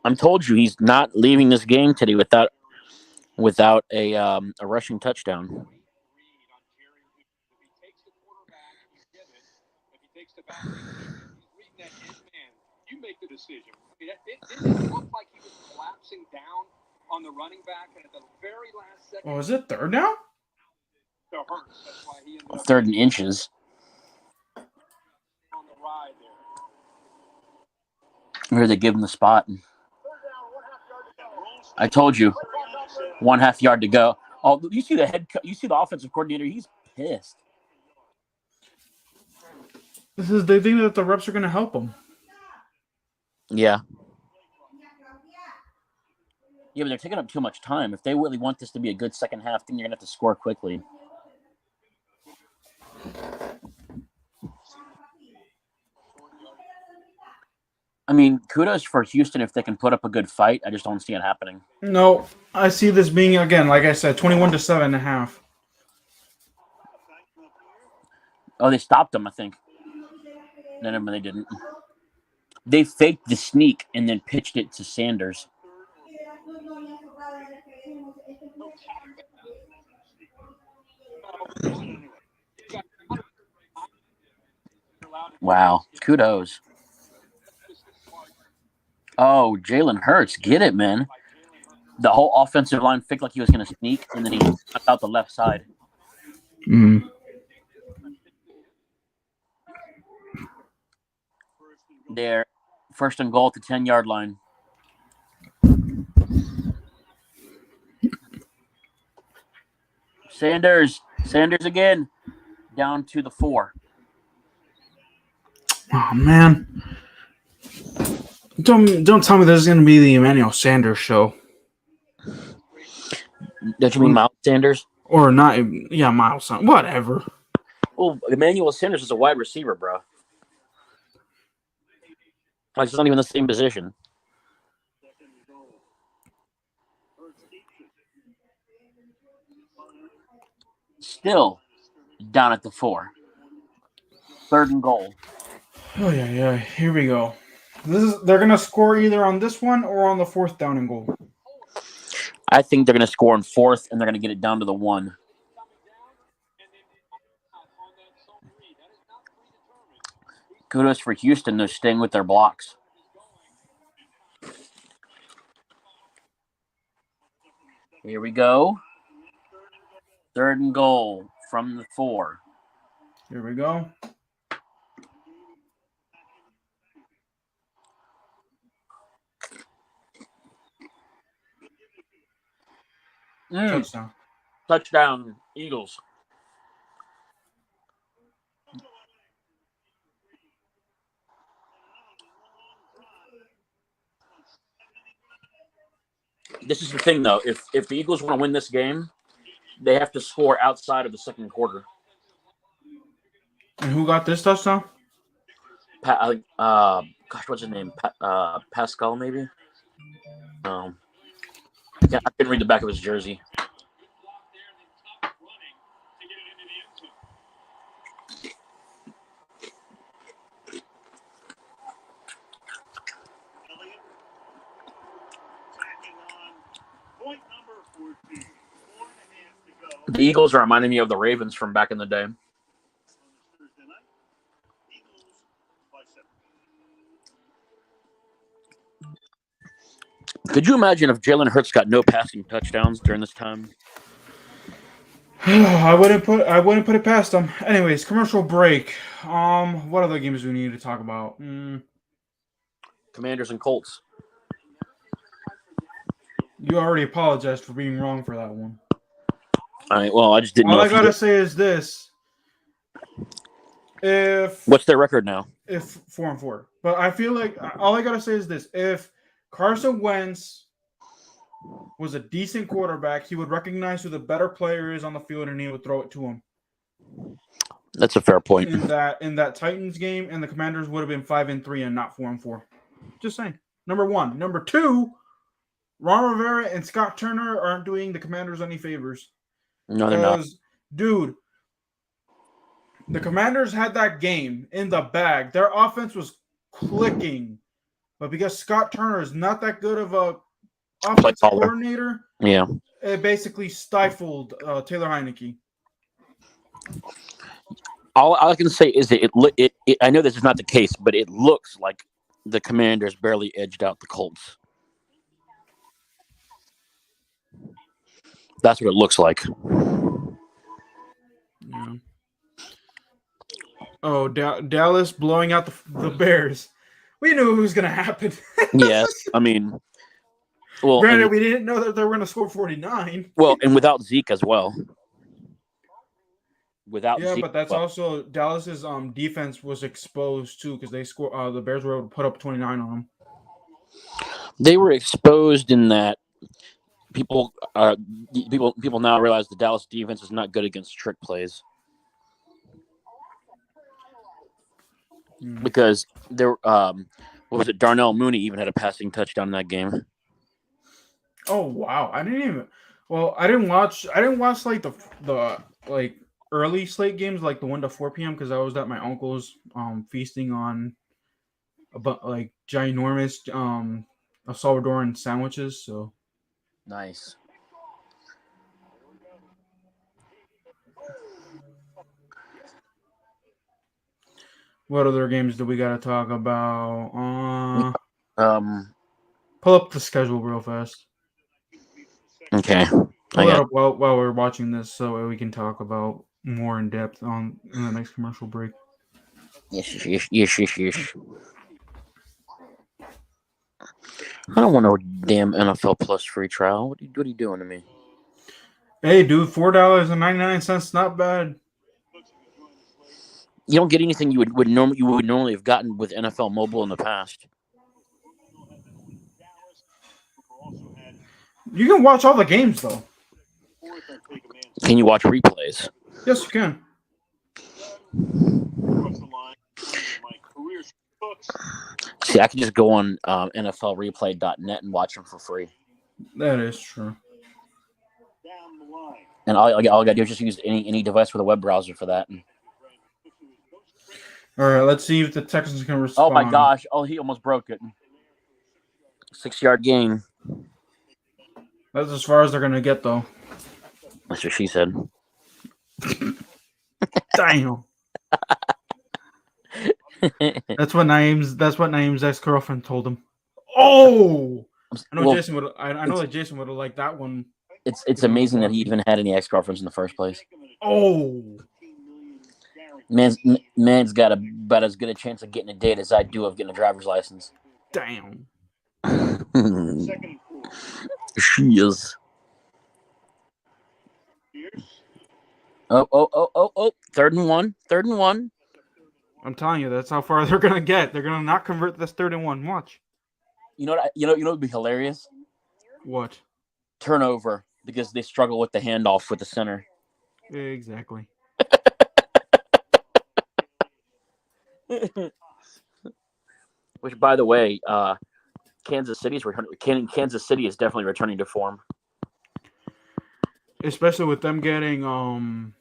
I'm told you he's not leaving this game today without a rushing touchdown. You make the decision. It didn't look like he was collapsing down on the running back, and at the very last second. Oh, is it third now? To Hurts. That's why he ended up 3rd and inches. on the ride there. Where they give him the spot. I told you, 1/2 yard to go. Oh, you see the offensive coordinator. He's pissed. They think that the reps are going to help them. Yeah. Yeah, but they're taking up too much time. If they really want this to be a good second half, then you're going to have to score quickly. I mean, kudos for Houston if they can put up a good fight. I just don't see it happening. No, I see this being, again, like I said, 21-7.5. Oh, they stopped them, I think. No, they didn't. They faked the sneak and then pitched it to Sanders. Wow. Kudos. Oh, Jalen Hurts. Get it, man. The whole offensive line faked like he was going to sneak, and then he cut out the left side. They're first and goal at the 10-yard line. Sanders again. Down to the 4. Oh, man. Don't tell me this is going to be the Emmanuel Sanders show. Don't you mean Miles Sanders? Or not. Yeah, Miles Sanders. Whatever. Well, Emmanuel Sanders is a wide receiver, bro. Like, it's not even the same position. Still down at the 4. 3rd and goal. Oh, yeah. Here we go. They're going to score either on this one or on the 4th down and goal. I think they're going to score in 4th, and they're going to get it down to the 1. Kudos for Houston. They're staying with their blocks. Here we go. 3rd and goal from the 4. Here we go. Touchdown. Touchdown, Eagles. This is the thing, though. If the Eagles want to win this game, they have to score outside of the 2nd quarter. And who got this touchdown? What's his name? Pascal, maybe? Yeah, I couldn't read the back of his jersey. The Eagles are reminding me of the Ravens from back in the day. Could you imagine if Jalen Hurts got no passing touchdowns during this time? I wouldn't put it past them. Anyways, commercial break. What other games do we need to talk about? Commanders and Colts. You already apologized for being wrong for that one. All right. Well, I just didn't know. All I gotta say is this: what's their record now? If 4-4, but I feel like all I gotta say is this: if Carson Wentz was a decent quarterback, he would recognize who the better player is on the field, and he would throw it to him. That's a fair point. In that Titans game, and the Commanders would have been 5-3 and not 4-4. Just saying. Number one. Number two, Ron Rivera and Scott Turner aren't doing the Commanders any favors. No, they're not. Dude, the Commanders had that game in the bag. Their offense was clicking. But because Scott Turner is not that good of a offensive coordinator, yeah, it basically stifled Taylor Heineke. All I can say is that it I know this is not the case, but it looks like the Commanders barely edged out the Colts. That's what it looks like. Yeah. Oh, Dallas blowing out the Bears. We knew it was going to happen. Yes, I mean, well, granted, we didn't know that they were going to score 49. Well, and without Zeke as well. Zeke, but that's also Dallas's defense was exposed too because they score. The Bears were able to put up 29 on them. They were exposed in that people now realize the Dallas defense is not good against trick plays. Because What was it? Darnell Mooney even had a passing touchdown in that game. Oh wow! I didn't even. Well, I didn't watch like the like early slate games, like the 1 to 4 p.m. because I was at my uncle's feasting on like ginormous Salvadoran sandwiches. So Nice. what other games do we got to talk about? Pull up the schedule real fast. Okay. Pull it up while we're watching this, so we can talk about more in depth in the next commercial break. Yes. I don't want no damn NFL Plus free trial. What are you doing to me? Hey, dude, $4.99, not bad. You don't get anything you would normally have gotten with NFL Mobile in the past. You can watch all the games though. Can you watch replays? Yes, you can. See, I can just go on NFLreplay.net and watch them for free. That is true. And all I gotta do is just use any device with a web browser for that. All right, let's see if the Texans can respond. Oh my gosh! Oh, he almost broke it. 6-yard gain. That's as far as they're gonna get, though. That's what she said. Damn. That's what Naeem's ex-girlfriend told him. Oh, I know Jason would. I know that Jason would have liked that one. It's amazing that he even had any ex-girlfriends in the first place. Oh, man's got about as good a chance of getting a date as I do of getting a driver's license. Damn. She is. Oh. 3rd and 1. I'm telling you, that's how far they're gonna get. They're gonna not convert this 3rd and 1. Watch. You know what would be hilarious? What? Turnover, because they struggle with the handoff with the center. Exactly. Which, by the way, Kansas City is definitely returning to form. Especially with them getting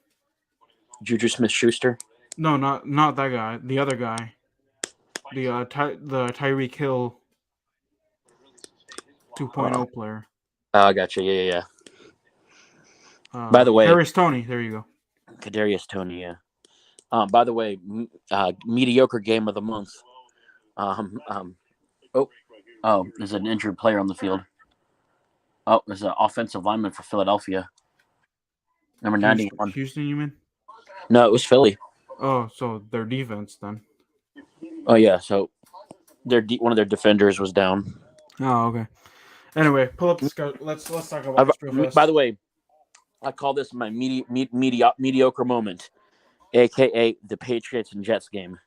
Juju Smith-Schuster. No, not that guy. The other guy. The Tyreek Hill 2.0 player. Oh, I gotcha. Yeah. By the way, Kadarius Toney. There you go. Kadarius Toney. Yeah. By the way, mediocre game of the month. There's an injured player on the field. Oh, there's an offensive lineman for Philadelphia. Number 91. Houston, you mean? No, it was Philly. Oh, so their defense then. Oh yeah, so one of their defenders was down. Oh, okay. Anyway, pull up the schedule. Let's talk about this real fast. By the way, I call this my mediocre moment, aka the Patriots and Jets game.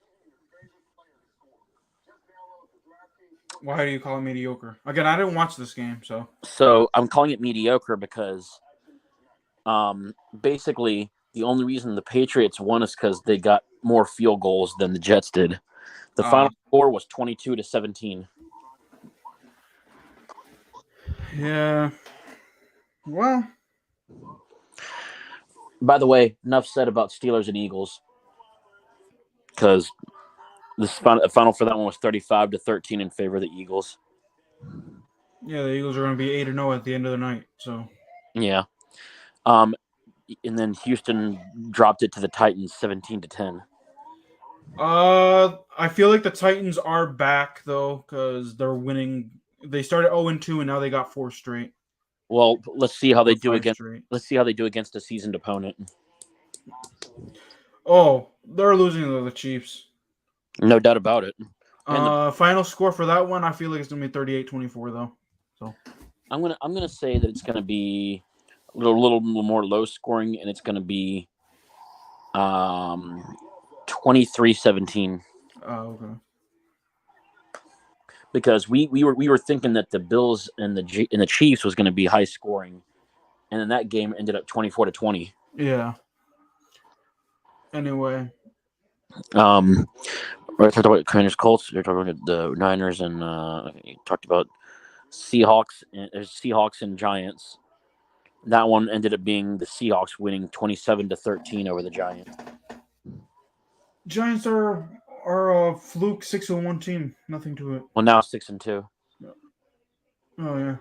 Why do you call it mediocre? Again, I didn't watch this game, so. So I'm calling it mediocre because, basically the only reason the Patriots won is because they got more field goals than the Jets did. The final score was 22-17. Yeah. Well. By the way, enough said about Steelers and Eagles, because the final for that one was 35-13 in favor of the Eagles. Yeah, the Eagles are going to be 8-0 at the end of the night. So. Yeah. And then Houston dropped it to the Titans 17-10. I feel like the Titans are back though, because they're winning. They started 0-2 and now they got 4 straight. Well, let's see how they do against. Straight. Let's see how they do against a seasoned opponent. Oh, they're losing to the Chiefs. No doubt about it. Final score for that one, I feel like it's gonna be 38-24 though. So I'm gonna say that it's gonna be a little more low scoring, and it's gonna be 23-17. Oh, okay. Because we were thinking that the Bills and the Chiefs was going to be high scoring, and then that game ended up 24-20. Yeah. Anyway. talked about Commanders Colts. You're talking about the Niners, and you talked about Seahawks. Seahawks and Giants. That one ended up being the Seahawks winning 27-13 over the Giants. Giants are a fluke 6-1 team. Nothing to it. Well, now 6-2. Oh yeah.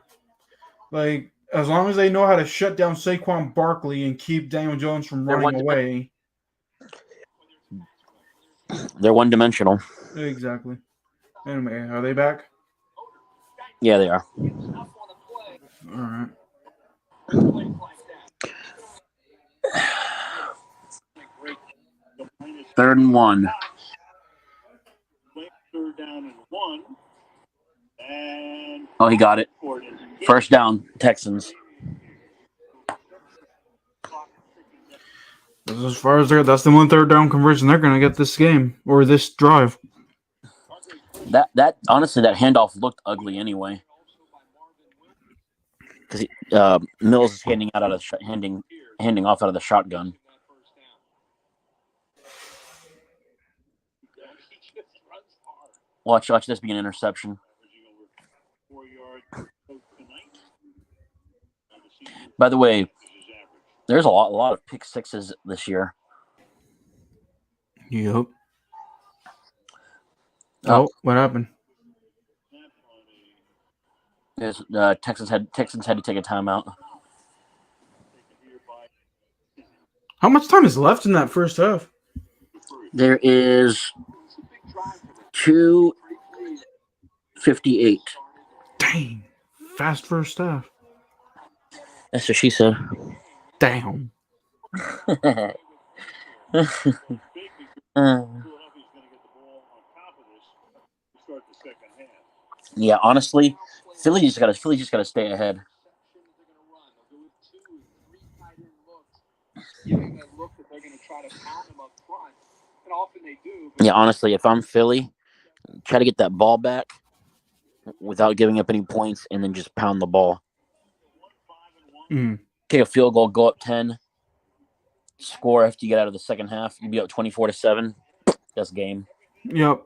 Like as long as they know how to shut down Saquon Barkley and keep Daniel Jones from running away. They're one-dimensional. Exactly. Anyway, are they back? Yeah, they are. All right. 3rd and 1. Third down and 1. And Oh, he got it. First down, Texans. As far as that's the one 3rd down conversion they're going to get this game or this drive. That honestly, that handoff looked ugly anyway. Because Mills is handing off out of the shotgun. Watch this be an interception. By the way, there's a lot of pick sixes this year. Yep. Oh, what happened? Texans had to take a timeout. How much time is left in that first half? There is 2:58. Dang. Fast first half. That's what she said. Damn. Yeah, honestly, Philly just got to stay ahead. Yeah, honestly, if I'm Philly, try to get that ball back without giving up any points, and then just pound the ball. Take a field goal, go up 10, score after you get out of the second half. You'd be up 24-7. That's game. Yep.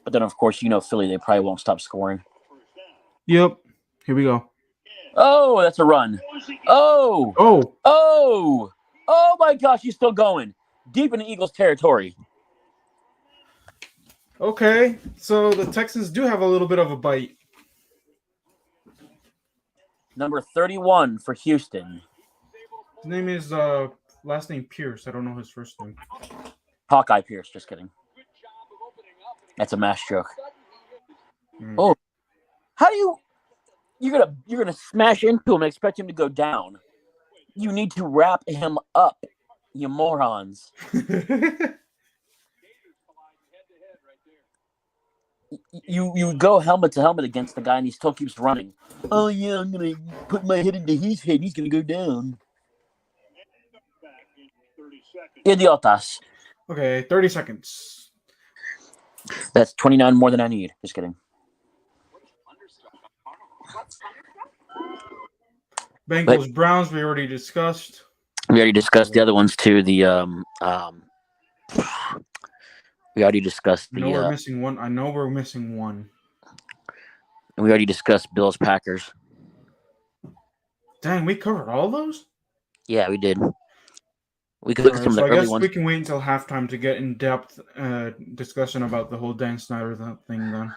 But then, of course, Philly, they probably won't stop scoring. Yep. Here we go. Oh, that's a run. Oh, my gosh, he's still going. Deep in the Eagles' territory. Okay, so the Texans do have a little bit of a bite. Number 31 for Houston. His name is last name Pierce. I don't know his first name. Hawkeye Pierce, just kidding. That's a mass joke. Oh, how do you're gonna smash into him and expect him to go down? You need to wrap him up, you morons. You go helmet to helmet against the guy and he still keeps running. Oh yeah, I'm gonna put my head into his head. He's gonna go down. Idiotas. Okay, 30 seconds. That's 29 more than I need. Just kidding. Bengals, Browns, we already discussed. We already discussed the other ones too. We already discussed the. We're missing one. I know we're missing one. And we already discussed Bills Packers. Dang, we covered all those? Yeah, we did. We could look at some of the early ones. We can wait until halftime to get in depth discussion about the whole Dan Snyder thing. Then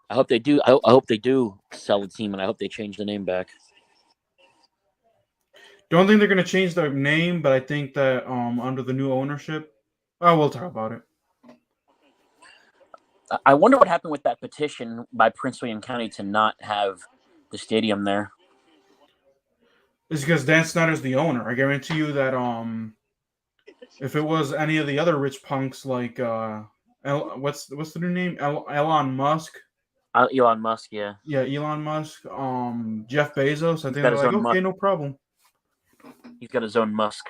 I hope they do. I hope they do sell the team, and I hope they change the name back. Don't think they're going to change their name, but I think that under the new ownership, we'll talk about it. I wonder what happened with that petition by Prince William County to not have the stadium there. It's because Dan Snyder's the owner. I guarantee you that if it was any of the other rich punks like what's the new name? Elon Musk. Elon Musk, yeah. Yeah, Elon Musk. Jeff Bezos. I think they're like, okay, no problem. He's got his own Musk.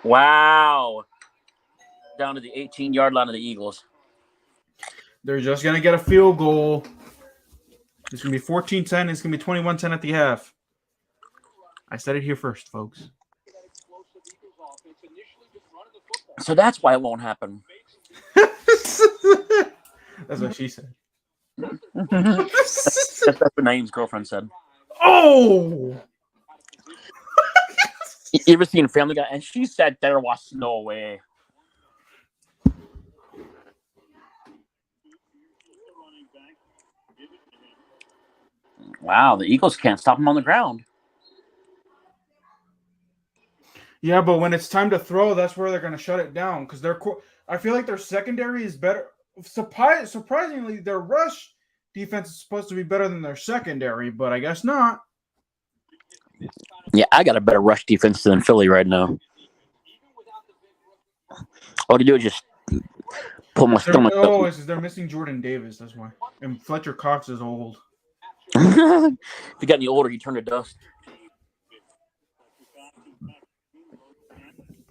Wow. Down to the 18-yard line of the Eagles. They're just going to get a field goal. It's going to be 14-10. It's going to be 21-10 at the half. I said it here first, folks. So that's why it won't happen. That's what she said. That's what Naeem's girlfriend said. Oh! You ever seen Family Guy? And she said there was no way. Wow, the Eagles can't stop him on the ground. Yeah, but when it's time to throw, that's where they're going to shut it down because I feel like their secondary is better. Surprisingly, their rush defense is supposed to be better than their secondary, but I guess not. Yeah, I got a better rush defense than Philly right now. All you do is just pull my stomach up. They're missing Jordan Davis. That's why. And Fletcher Cox is old. If you got any older, you turn to dust.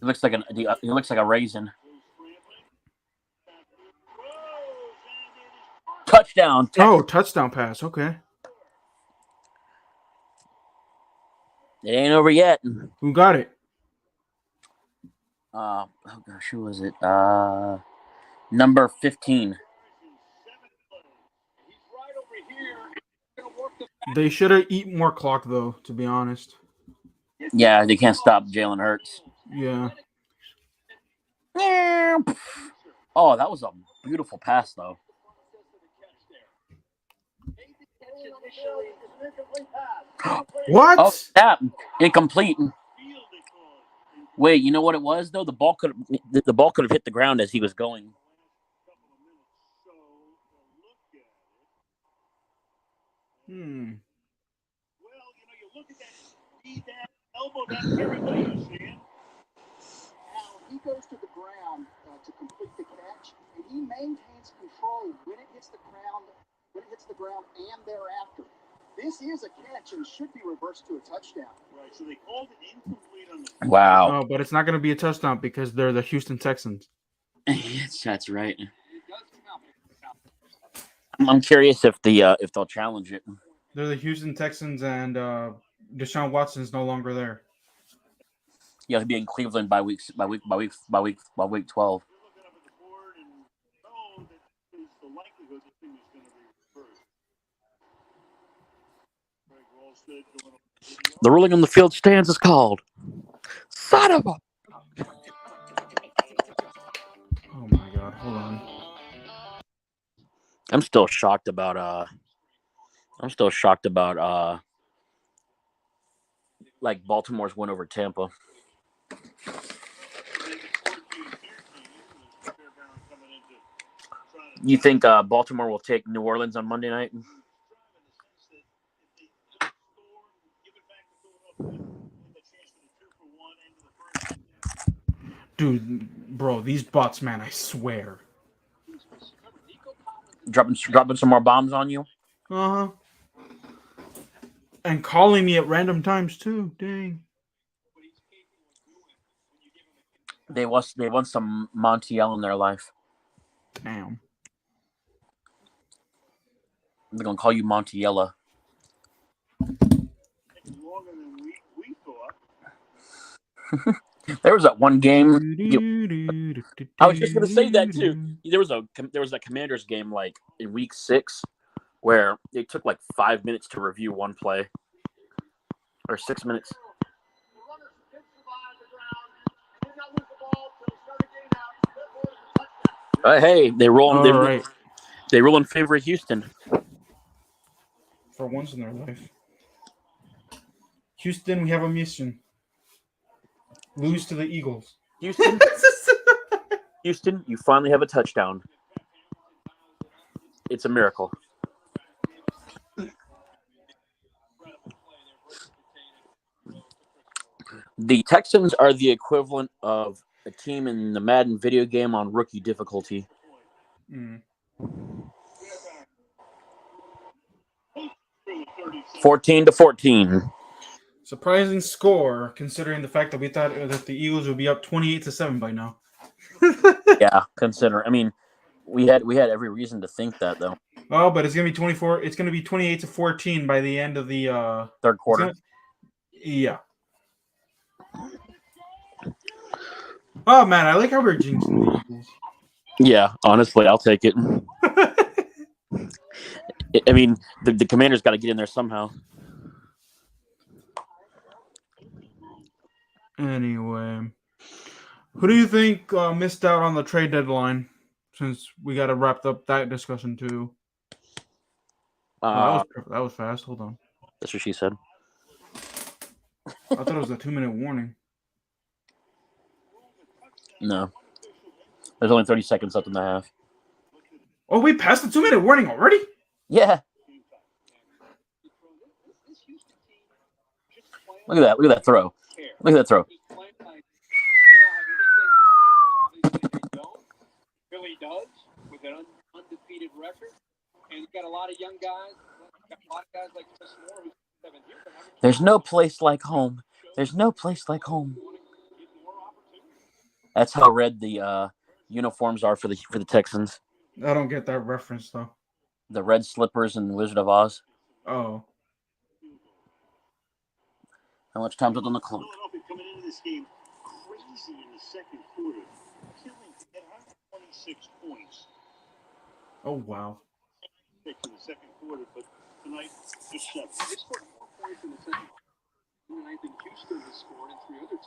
He looks like a raisin. Touchdown. Oh, touchdown pass. Okay. It ain't over yet. Who got it? Oh gosh, who was it? Number 15. They should have eaten more clock, though, to be honest. Yeah, they can't stop Jalen Hurts. Yeah. Oh, that was a beautiful pass, though. What? Oh, yeah, incomplete. Wait, you know what it was though? The ball could have hit the ground as he was going. Well, you look at that speed, that elbow, that everybody is seeing. Now he goes to the ground to complete the catch, and he maintains control when it hits the ground, and thereafter. This is a catch and should be reversed to a touchdown. Right, so they called it incomplete on the. Wow. Oh, but it's not going to be a touchdown because they're the Houston Texans. That's right. I'm curious if they'll challenge it. They're the Houston Texans, and Deshaun Watson's no longer there. Yeah, he'll be in Cleveland by week 12. Looking up at the board and know that there's the likelihood this thing is going to be reversed. Greg Rolstead going up. The ruling on the field stands is called. Son of a. Oh my God! Hold on. I'm still shocked about like Baltimore's win over Tampa. You think Baltimore will take New Orleans on Monday night? Dude, bro, these bots, man, I swear. Dropping some more bombs on you? Uh-huh. And calling me at random times, too. Dang. They want some Montiel in their life. Damn. They're going to call you Montiella. Longer than we thought. There was that one game. I was just going to say that too. There was that Commanders game like in week 6 where it took like 5 minutes to review one play, or 6 minutes. Hey, they roll in favor of Houston. For once in their life. Houston, we have a mission. Lose to the Eagles. Houston, you finally have a touchdown. It's a miracle. The Texans are the equivalent of a team in the Madden video game on rookie difficulty. 14-14. Surprising score, considering the fact that we thought that the Eagles would be up 28-7 by now. Yeah, consider. I mean, we had every reason to think that though. Oh, but it's gonna be 24. It's gonna be 28-14 by the end of the third quarter. Yeah. Oh man, I like how we're jinxing the Eagles. Yeah, honestly, I'll take it. I mean, the Commanders got to get in there somehow. Anyway, who do you think missed out on the trade deadline? Since we got to wrap up that discussion too. That was fast. Hold on. That's what she said. I thought it was a 2-minute warning. No. There's only 30 seconds left in the half. Oh, we passed the 2-minute warning already? Yeah. Look at that. Look at that throw. Look at that throw. Philly does with an undefeated record, and you've got a lot of young guys. Got a lot of guys like Chris Moore, who's 7 years. There's no place like home. There's no place like home. That's how red the uniforms are for the Texans. I don't get that reference though. The red slippers in Wizard of Oz. Oh. How much time's left on the clock? Philadelphia coming into this game crazy in the second quarter, killing at 126 points. Oh wow. In the second quarter, but tonight just 7. They scored 4 points in the second quarter. And I think Houston has scored and 3 other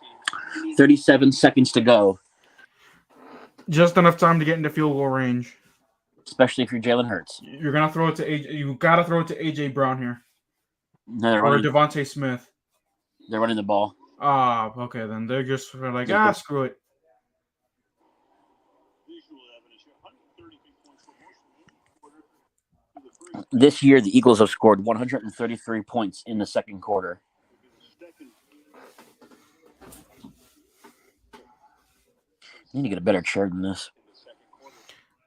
teams. 37 seconds to go. Just enough time to get into field goal range. Especially if you're Jalen Hurts. You're gonna throw it to AJ. You gotta throw it to AJ Brown here. No, Or Devontae Smith. They're running the ball. Ah, okay, then they're just like, screw it. This year, the Eagles have scored 133 points in the second quarter. You need to get a better chair than this.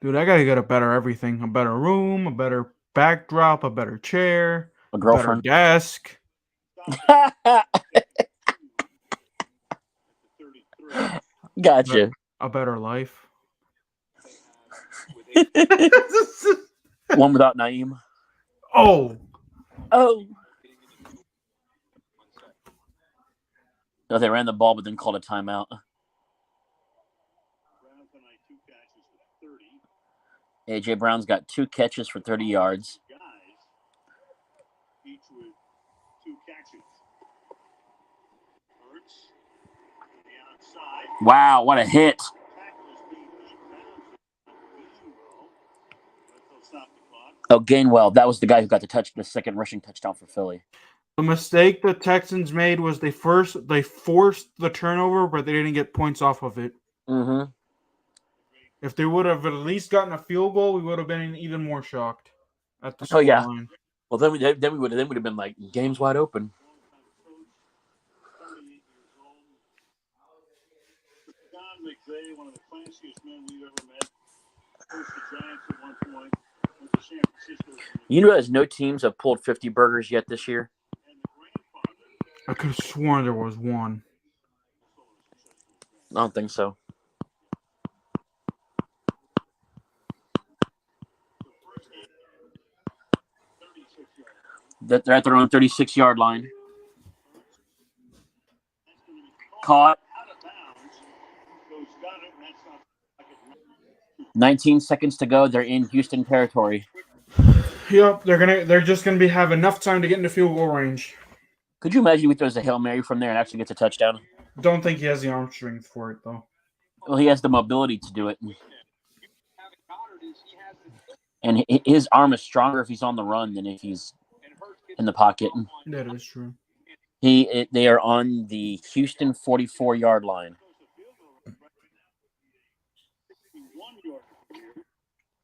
Dude, I gotta get a better everything. A better room, a better backdrop, a better chair, A girlfriend. better desk. Gotcha. A better life. One without Naeem. Oh. No, they ran the ball but then called a timeout. AJ Brown's got 2 catches for 30 yards. Each with 2 catches. Hurts to the outside. Wow, what a hit. Oh, Gainwell. That was the guy who got the second rushing touchdown for Philly. The mistake the Texans made was they forced the turnover, but they didn't get points off of it. Mm-hmm. If they would have at least gotten a field goal, we would have been even more shocked at the Oh, yeah. line. Well, then we would have been like, game's wide open. Don McVay, one of the classiest men we've ever met. Coached the Giants at one point. Went to San Francisco. You know, there's no teams have pulled 50 burgers yet this year. I could have sworn there was one. I don't think so. They're at their own 36-yard line. Caught. 19 seconds to go. They're in Houston territory. Yep, they're just gonna have enough time to get into field goal range. Could you imagine if he throws a Hail Mary from there and actually gets a touchdown? Don't think he has the arm strength for it though. Well, he has the mobility to do it. And his arm is stronger if he's on the run than if he's in the pocket. That is true. They are on the Houston 44-yard line.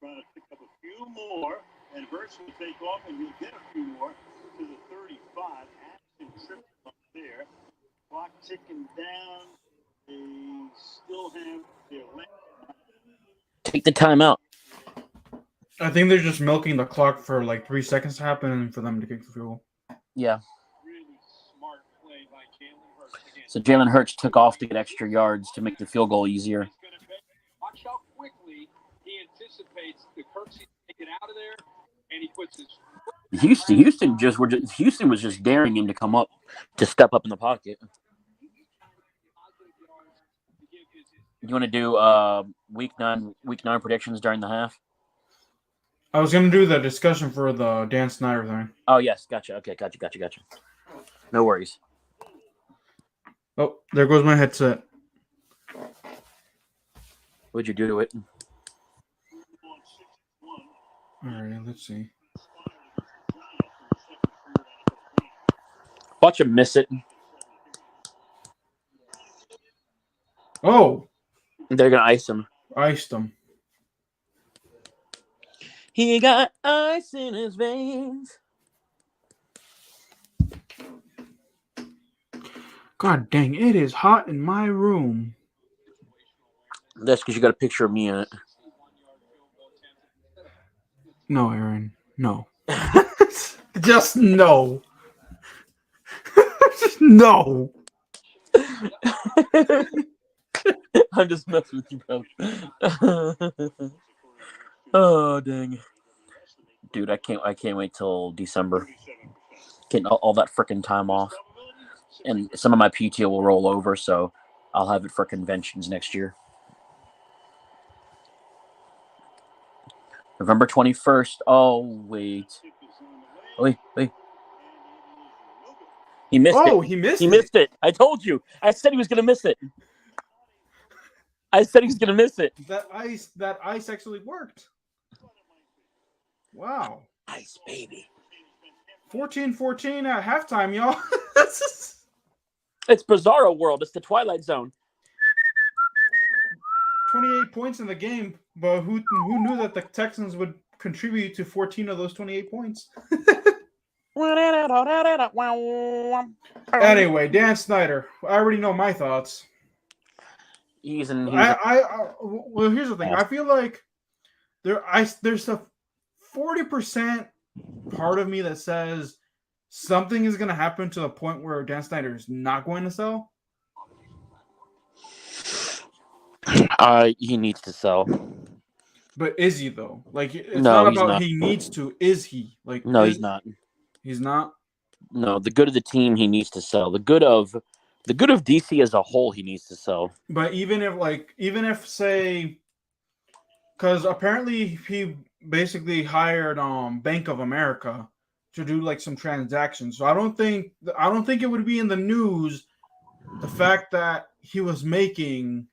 Trying to pick up a few more, and Hurts will take off, and he'll get a few more to the 35. Ashton tripped up there. Clock ticking down. They still have their left. Take the timeout. I think they're just milking the clock for like 3 seconds to happen and for them to kick the field goal. Yeah. Really smart play by Jalen Hurts. So Jalen Hurts took off to get extra yards to make the field goal easier. Watch how quickly he anticipates the Kirksey to get out of there, and he puts his Houston was just daring him to come up, to step up in the pocket. You want to do week nine predictions during the half? I was going to do the discussion for the Dan Snyder thing. Oh, yes. Gotcha. Okay. Gotcha. No worries. Oh, there goes my headset. What'd you do to it? All right, let's see. Watch him miss it. Oh, They're going to ice him. iced him. He got ice in his veins. God dang, it is hot in my room. That's because you got a picture of me in it. No, Aaron. No. Just no. Just no. I'm just messing with you, bro. Oh, dang. Dude, I can't wait till December. Getting all that freaking time off. And some of my PTO will roll over, so I'll have it for conventions next year. November 21st. Oh, wait. He missed it. Oh, he missed He it. missed it. I told you. I said he was going to miss it. That ice actually worked. Wow. Ice, baby. 14-14 at halftime, y'all. It's Bizarro World. It's the Twilight Zone. 28 points in the game, but who knew that the Texans would contribute to 14 of those 28 points? Anyway, Dan Snyder. I already know my thoughts. Here's Well, here's the thing. I feel like there's a 40% part of me that says something is going to happen to the point where Dan Snyder is not going to sell. He needs to sell. But is he though? Like, it's No, not he's about not. he needs to. Is he? Like, No, he's not. He's not. No, the good of the team he needs to sell. The good of DC as a whole he needs to sell. But even if say, because apparently he basically hired Bank of America to do like some transactions. So I don't think it would be in the news the fact that he was making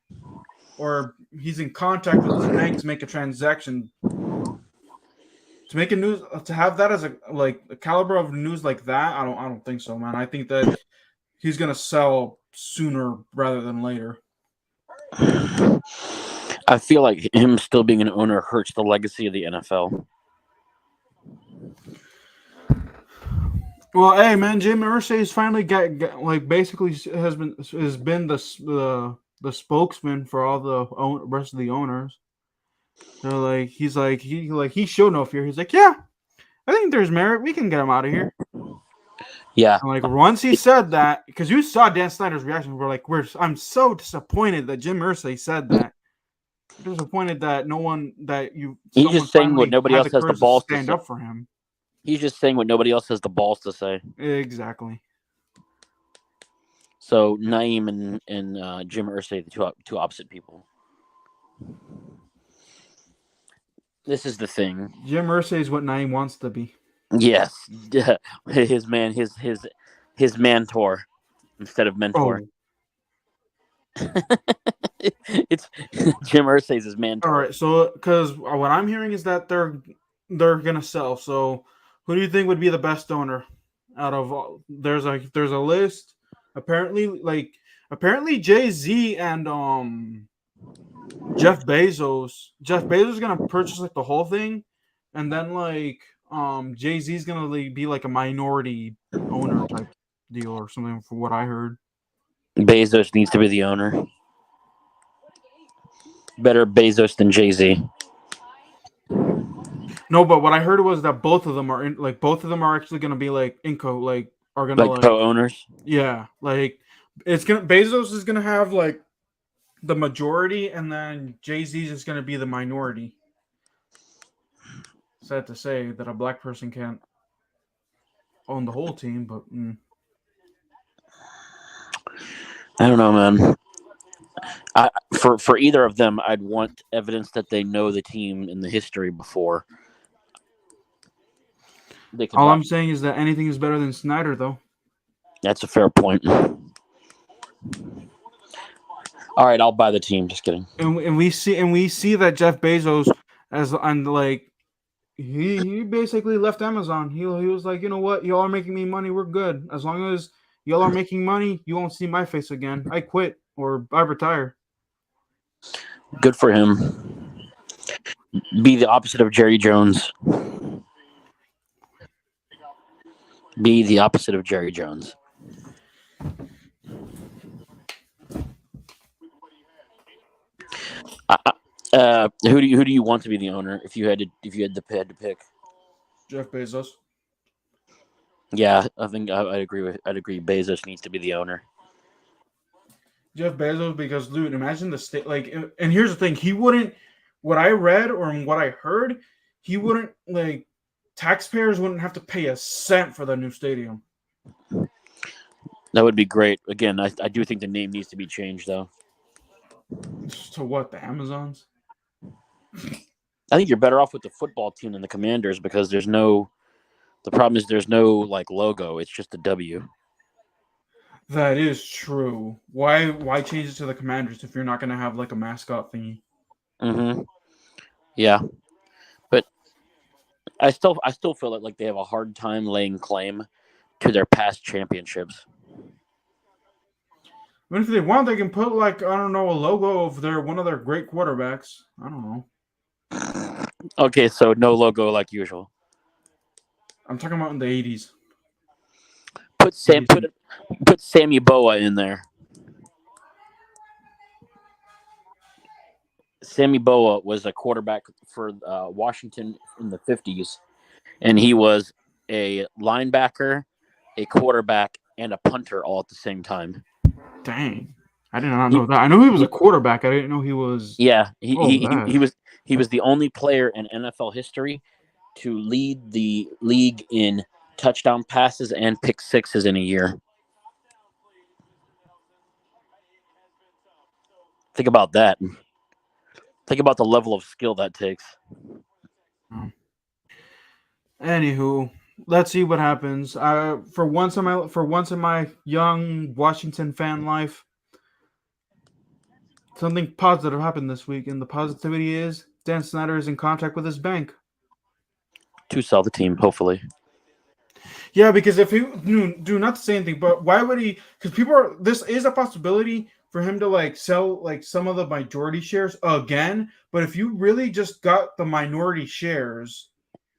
or he's in contact with his bank to make a transaction. To make a news, to have that as a caliber of news like that, I don't think so, man. I think that he's gonna sell sooner rather than later. I feel like him still being an owner hurts the legacy of the NFL. Well, hey, man, Jim Irsay's finally basically has been the spokesman for all the rest of the owners. So he showed no fear. He's like, yeah, I think there's merit. We can get him out of here. Yeah. And like once he said that, because you saw Dan Snyder's reaction, I'm so disappointed that Jim Irsay said that. I'm disappointed that He's just saying what nobody else has the balls to stand say. up for him. He's just saying what nobody else has the balls to say. Exactly. So Naeem and Jim Irsay, the two opposite people. This is the thing. Jim Irsay is what Naeem wants to be. Yes, his mentor instead of mentor. Oh. It's Jim Irsay's his mentor. All right, so because what I'm hearing is that they're gonna sell. So who do you think would be the best owner out of all? There's a list. Apparently Jay-Z and Jeff Bezos. Jeff Bezos is gonna purchase like the whole thing, and then Jay-Z is gonna be like a minority owner type deal or something, from what I heard. Bezos needs to be the owner. Better Bezos than Jay-Z. No, but what I heard was that both of them are actually gonna be are gonna co-owners. Yeah, Bezos is gonna have the majority, and then Jay-Z is gonna be the minority. Sad to say that a black person can't own the whole team, but I don't know, man. For either of them, I'd want evidence that they know the team and the history before they can. All I'm saying is that anything is better than Snyder, though. That's a fair point. All right, I'll buy the team. Just kidding. And we see that Jeff Bezos he basically left Amazon. He was like, you know what, y'all are making me money, we're good. As long as y'all are making money, you won't see my face again. I quit or I retire. Good for him. Be the opposite of Jerry Jones. Be the opposite of Jerry Jones. Who do you want to be the owner if you had to pick? Jeff Bezos. Yeah, I think I'd agree. Bezos needs to be the owner. Jeff Bezos, because dude, imagine the state. Like, and here's the thing: he wouldn't. What I read or what I heard, he wouldn't like. Taxpayers wouldn't have to pay a cent for the new stadium. That would be great. Again, I do think the name needs to be changed, though. To what? The Amazons? I think you're better off with the football team than the Commanders because the problem is there's no like logo. It's just a W. That is true. Why change it to the Commanders if you're not going to have like a mascot thingy? Mm-hmm. Yeah. But I still feel like they have a hard time laying claim to their past championships. I mean, if they want, they can put like, I don't know, a logo of one of their great quarterbacks. I don't know. Okay, so no logo like usual. I'm talking about in the 80s. Put Sammy Boa in there. Sammy Boa was a quarterback for Washington in the 50s, and he was a linebacker, a quarterback, and a punter all at the same time. Dang. I did not know that. I knew he was a quarterback. I didn't know he was. Yeah, he was the only player in NFL history to lead the league in touchdown passes and pick sixes in a year. Think about that. Think about the level of skill that takes. Anywho, let's see what happens. For once in my young Washington fan life, something positive happened this week, and the positivity is Dan Snyder is in contact with his bank to sell the team, hopefully. Yeah, because if he do not to say anything, but why would he? Because this is a possibility for him to like sell like some of the majority shares again. But if you really just got the minority shares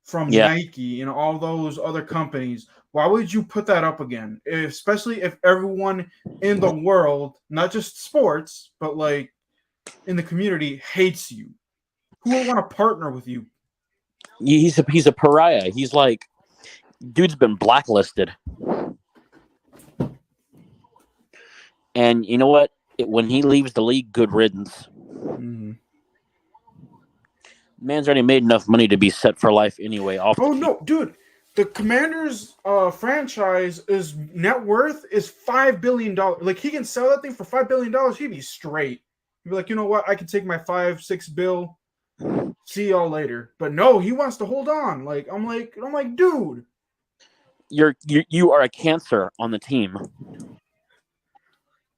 from Nike and all those other companies, why would you put that up again? Especially if everyone in the world, not just sports, but like in the community, hates you. Who would want to partner with you? He's a pariah. He's like, dude's been blacklisted. And you know what? When he leaves the league, good riddance. Mm-hmm. Man's already made enough money to be set for life anyway. No, dude. The Commanders franchise is net worth is $5 billion. Like, he can sell that thing for $5 billion. He'd be straight. He'd be like, you know what? I can take my $5-6 bill. See y'all later. But no, he wants to hold on. Like, I'm like, dude. You are a cancer on the team.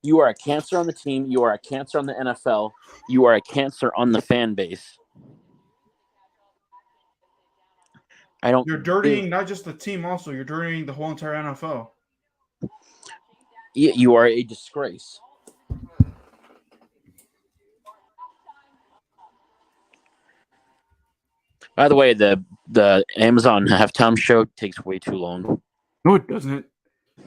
You are a cancer on the team. You are a cancer on the NFL. You are a cancer on the fan base. You're dirtying not just the team, also you're dirtying the whole entire NFL. You are a disgrace. By the way, the Amazon halftime show takes way too long. No, it doesn't,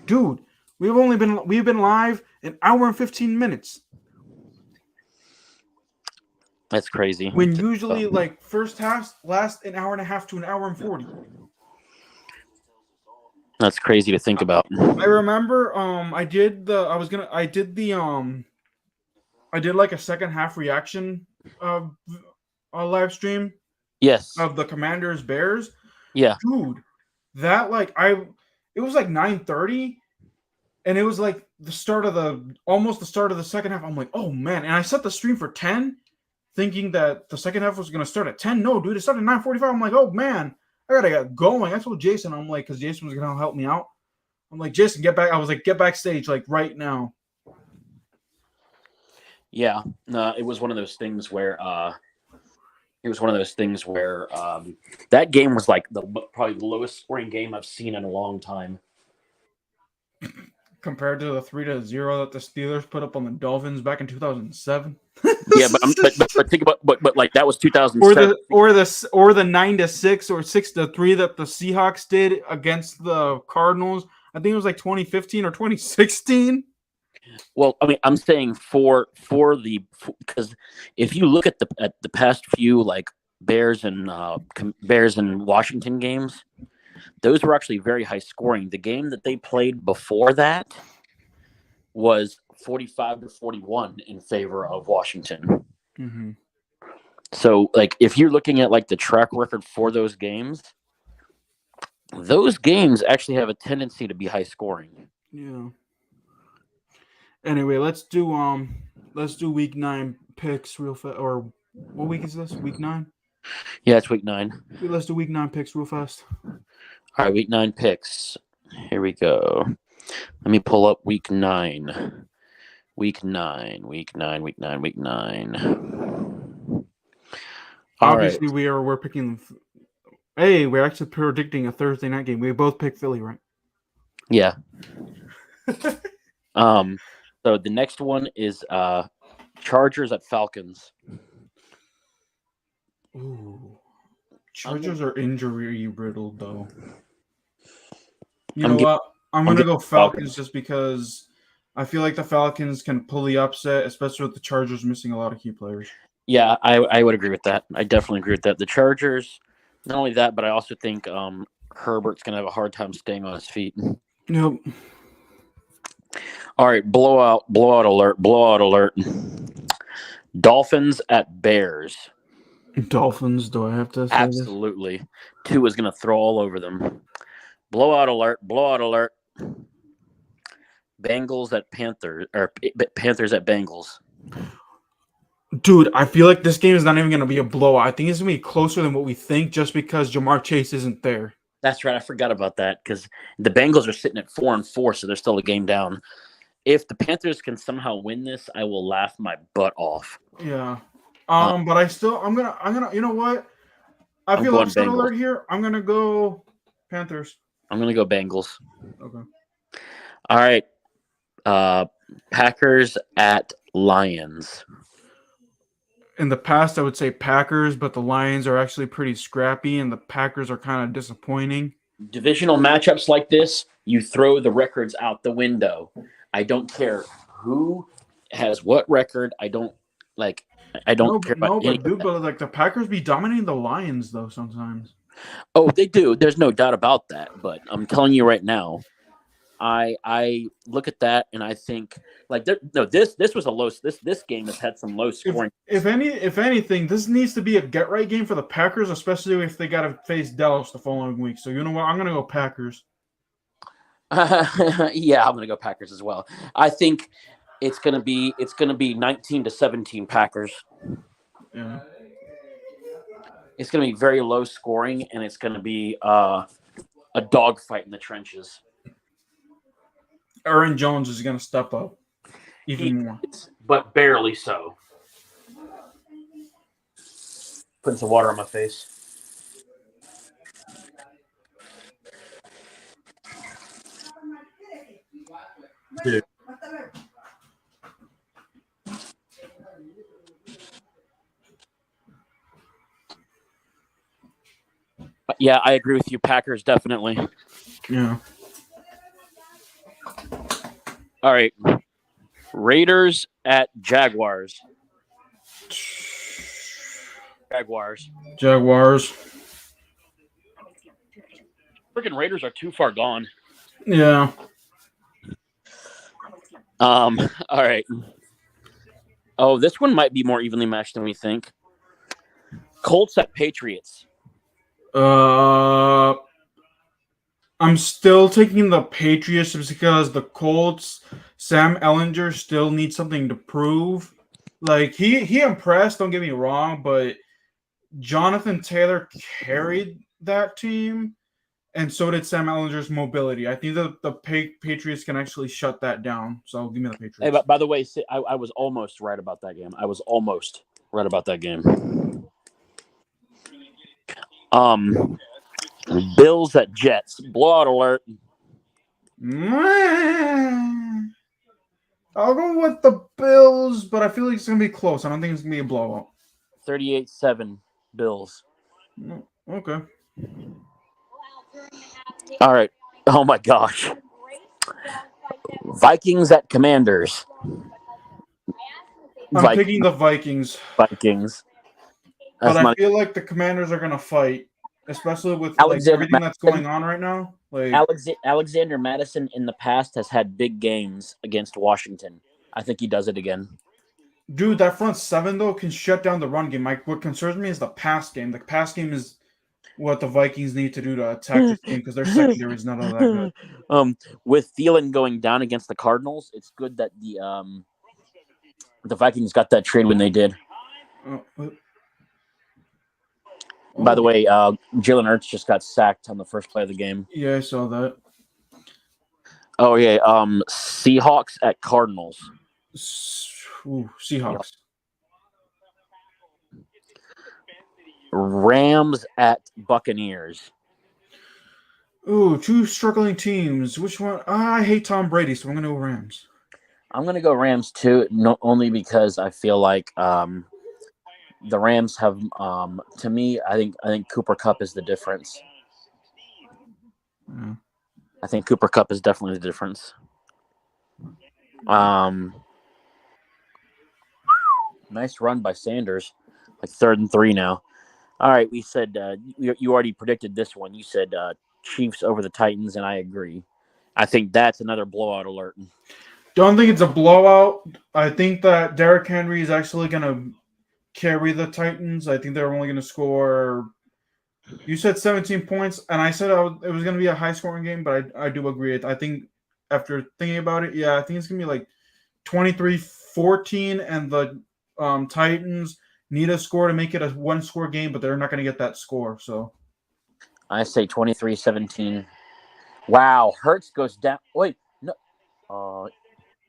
dude. We've been live an hour and 15 minutes. That's crazy. When usually like first half last an hour and a half to an hour and 40. That's crazy to think about. I remember I did like a second half reaction of a live stream. Yes. Of the Commanders Bears. Yeah. Dude, that like it was like 9:30 and it was like the start of the second half, I'm like, oh man! And I set the stream for 10, thinking that the second half was gonna start at 10. No, dude, it started at 9:45. I'm like, oh man, I gotta get going. I told Jason, I'm like, because Jason was gonna help me out. I'm like, Jason, get back. I was like, get backstage, like right now. Yeah, no, it was one of those things where that game was like probably the lowest scoring game I've seen in a long time. Compared to the 3-0 that the Steelers put up on the Dolphins back in 2007. Yeah, but think about but like that was 2007. Or the 9-6 or 6-3 that the Seahawks did against the Cardinals. I think it was like 2015 or 2016. Well, I mean, I'm saying because if you look at the past few like Bears and Washington games, those were actually very high scoring. The game that they played before that was 45-41 in favor of Washington. Mm-hmm. So, like, if you're looking at like the track record for those games actually have a tendency to be high scoring. Yeah. Anyway, let's do week 9 picks real fast. Or what week is this? Week 9? Yeah, it's week 9. Let's do week 9 picks real fast. All right, week 9 picks. Here we go. Let me pull up week 9. Week 9. Obviously, we're picking. Hey, we're actually predicting a Thursday night game. We both picked Philly, right? Yeah. So the next one is Chargers at Falcons. Ooh. Chargers are injury riddled though. You know what? I'm gonna go Falcons just because I feel like the Falcons can pull the upset, especially with the Chargers missing a lot of key players. Yeah, I would agree with that. I definitely agree with that. The Chargers, not only that, but I also think Herbert's gonna have a hard time staying on his feet. Yep. All right, blowout alert. Dolphins at Bears. Dolphins, do I have to say Absolutely. Tua is going to throw all over them. Blowout alert. Bengals at Panthers, or Panthers at Bengals. Dude, I feel like this game is not even going to be a blowout. I think it's going to be closer than what we think just because Jamar Chase isn't there. That's right. I forgot about that because the Bengals are sitting at 4-4, so they're still a game down. If the Panthers can somehow win this, I will laugh my butt off. Yeah. But I'm gonna. You know what? I feel upset alert here. I'm gonna go Panthers. I'm gonna go Bengals. Okay. All right. Packers at Lions. In the past, I would say Packers, but the Lions are actually pretty scrappy, and the Packers are kind of disappointing. Divisional matchups like this, you throw the records out the window. I don't care who has what record. I don't care about any. But like the Packers be dominating the Lions though sometimes. Oh, they do. There's no doubt about that. But I'm telling you right now, I look at that and I think like this was a low. This game has had some low scoring. If anything, this needs to be a get right game for the Packers, especially if they got to face Dallas the following week. So you know what? I'm gonna go Packers. Yeah, I'm gonna go Packers as well. I think it's gonna be 19-17 Packers. Yeah. It's gonna be very low scoring, and it's gonna be a dogfight in the trenches. Aaron Jones is gonna step up even more, but barely so. Putting some water on my face. Dude. Yeah, I agree with you. Packers, definitely. Yeah. All right. Raiders at Jaguars. Jaguars. Freaking Raiders are too far gone. Yeah. All right. Oh, this one might be more evenly matched than we think. Colts at Patriots. I'm still taking the Patriots just because the Colts Sam Ellinger still needs something to prove. Like he impressed, don't get me wrong, but Jonathan Taylor carried that team, and so did Sam Ellinger's mobility. I think the Patriots can actually shut that down. So give me the Patriots. Hey, but by the way, I was almost right about that game. Bills at Jets. Blowout alert. I'll go with the Bills, but I feel like it's going to be close. I don't think it's going to be a blowout. 38-7 Bills. Okay. All right. Oh, my gosh. Vikings at Commanders. I'm picking the Vikings. Vikings. But I feel like the Commanders are going to fight, especially with everything that's going on right now. Alexander Madison in the past has had big games against Washington. I think he does it again. Dude, that front seven, though, can shut down the run game. What concerns me is the pass game. The pass game is what the Vikings need to do to attack this game because their secondary is not all that good. With Thielen going down against the Cardinals, it's good that the Vikings got that trade when they did. By the way, Jalen Hurts just got sacked on the first play of the game. Yeah, I saw that. Oh, yeah. Seahawks at Cardinals. Seahawks. Rams at Buccaneers. Ooh, two struggling teams. Which one? I hate Tom Brady, so I'm going to go Rams. I'm going to go Rams, too, only because I feel like the Rams have, to me, I think Cooper Kupp is the difference. Yeah. I think Cooper Kupp is definitely the difference. Nice run by Sanders, like 3rd and 3 now. All right, we said you already predicted this one. You said Chiefs over the Titans, and I agree. I think that's another blowout alert. Don't think it's a blowout. I think that Derrick Henry is actually going to carry the Titans. I think they're only going to score. You said 17 points, and I said it was going to be a high-scoring game, but I do agree. I think after thinking about it, I think it's going to be like 23-14, and the Titans need a score to make it a one-score game, but they're not going to get that score. So I say 23-17. Wow, Hurts goes down. Wait, no.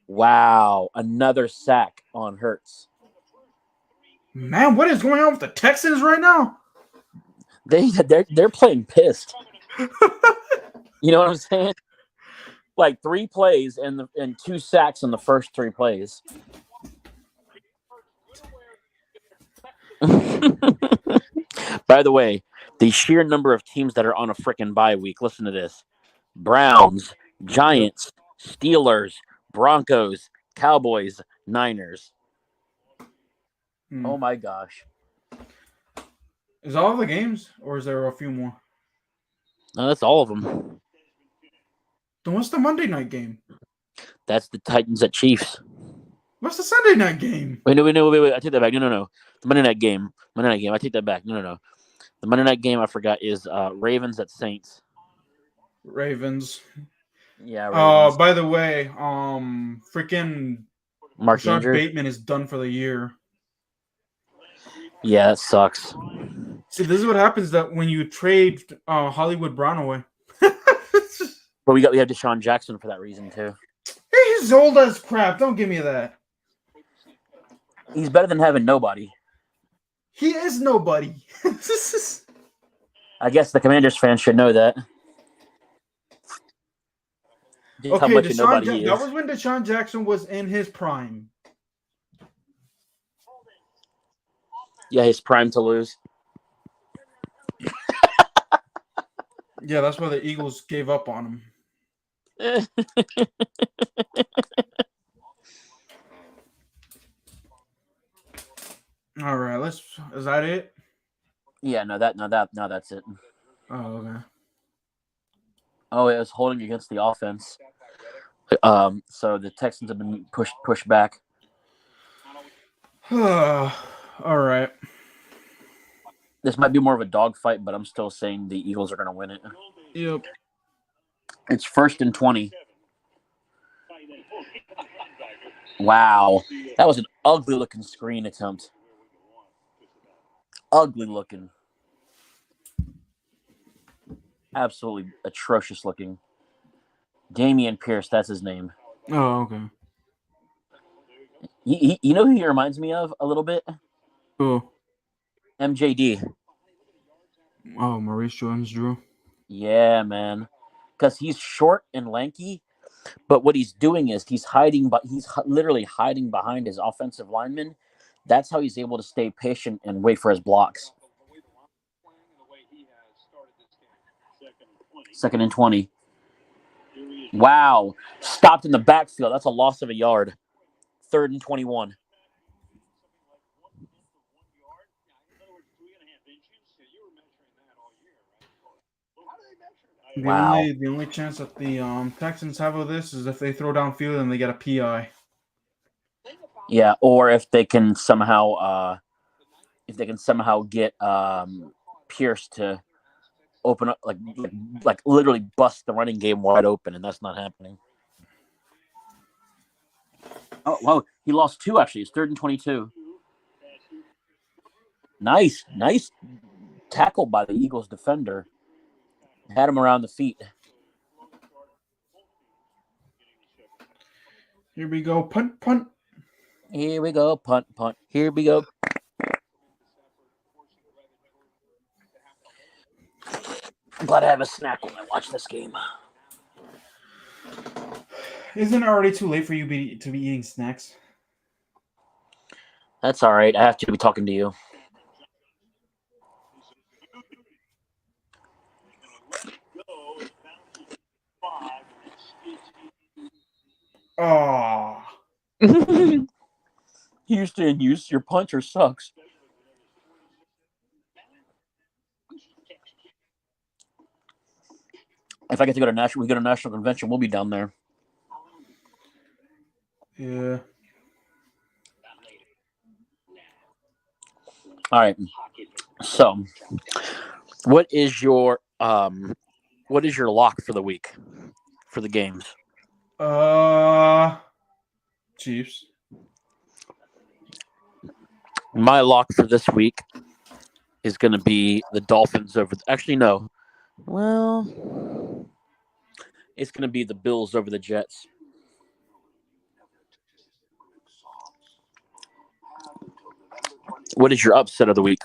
Wow, another sack on Hurts. Man, what is going on with the Texans right now? They're playing pissed. You know what I'm saying? Like 3 plays and 2 sacks in the first 3 plays. By the way, the sheer number of teams that are on a freaking bye week. Listen to this: Browns, Giants, Steelers, Broncos, Cowboys, Niners. Oh my gosh! Is all the games, or is there a few more? No, that's all of them. Then what's the Monday night game? That's the Titans at Chiefs. What's the Sunday night game? Wait. I take that back. No. The Monday night game. I take that back. No. The Monday night game I forgot is Ravens at Saints. Ravens. Yeah. Ravens. By the way, freaking Mark Rashad Andrews. Bateman is done for the year. Yeah, that sucks. See, this is what happens that when you trade Hollywood Brown away. But we have Deshaun Jackson for that reason too. He's old as crap. Don't give me that. He's better than having nobody. He is nobody. I guess the Commanders fans should know that. Just how much of nobody he is. That was when Deshaun Jackson was in his prime. Yeah, his prime to lose. Yeah, that's why the Eagles gave up on him. All right, is that it? Yeah, that's it. Oh, okay. Oh, it was holding against the offense. So the Texans have been pushed back. All right. This might be more of a dogfight, but I'm still saying the Eagles are going to win it. Yep. It's 1st and 20. Wow. That was an ugly-looking screen attempt. Ugly looking. Absolutely atrocious looking. Damian Pierce, that's his name. Oh, okay. You know who he reminds me of a little bit? Who? MJD. Oh, Maurice Jones-Drew. Yeah, man. Because he's short and lanky, but what he's doing is he's literally hiding behind his offensive lineman. That's how he's able to stay patient and wait for his blocks. 2nd and 20. Wow. Stopped in the backfield. That's a loss of a yard. 3rd and 21. Wow. The only chance that the Texans have of this is if they throw downfield and they get a PI. Yeah, or if they can somehow get Pierce to open up, like literally bust the running game wide open, and that's not happening. Oh, wow. He lost 2, actually. It's 3rd and 22. Nice tackle by the Eagles defender. Had him around the feet. Here we go. Punt. Here we go. Punt. Here we go. I'm glad I have a snack when I watch this game. Isn't it already too late for you to be eating snacks? That's all right. I have to be talking to you. Oh. Houston, your puncher sucks. If I get to go to national convention, we'll be down there. Yeah. All right. So, what is your lock for the week for the games? Chiefs. My lock for this week is going to be the Dolphins over. Actually, no. Well, it's going to be the Bills over the Jets. What is your upset of the week?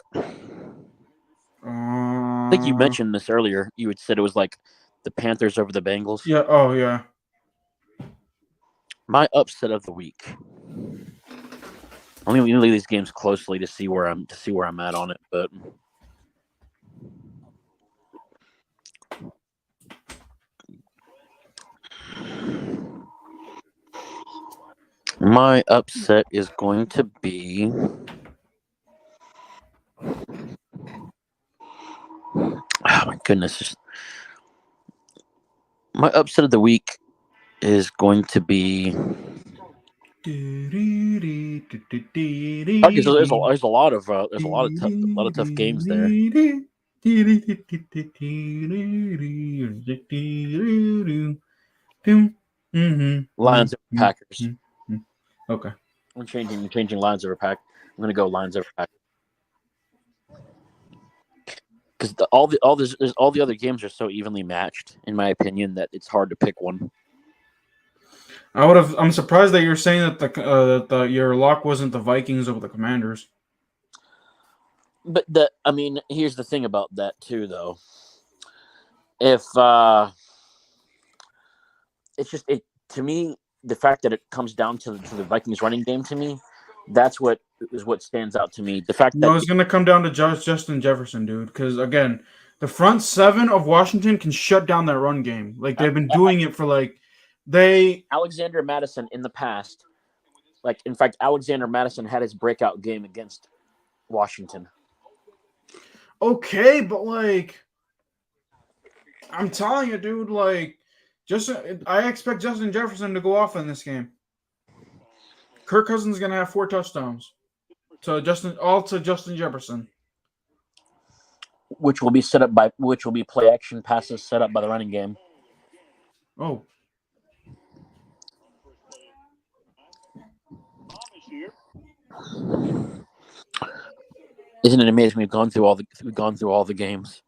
I think you mentioned this earlier. You had said it was like the Panthers over the Bengals. Yeah. Oh, yeah. My upset of the week. I'm going to leave these games closely to see where I'm at on it, but my upset is going to be oh my goodness. My upset of the week is going to be there's a lot of tough games there. Lions over Packers. Okay. I'm changing Lions over Pack. I'm going to go Lions over Pack. Because all the other games are so evenly matched, in my opinion, that it's hard to pick one. I'm surprised that you're saying that your lock wasn't the Vikings over the Commanders. But here's the thing about that too, though. If to me, the fact that it comes down to the Vikings running game, to me, that's what stands out to me. The fact that it's going to come down to Justin Jefferson, dude. Because again, the front seven of Washington can shut down that run game. Like they've been doing it for Alexander Madison in the past. Like in fact, Alexander Madison had his breakout game against Washington. Okay, but I'm telling you, dude, I expect Justin Jefferson to go off in this game. Kirk Cousins is gonna have 4 touchdowns. To Justin Jefferson. Which will be play action passes set up by the running game. Oh. Isn't it amazing we've gone through all the games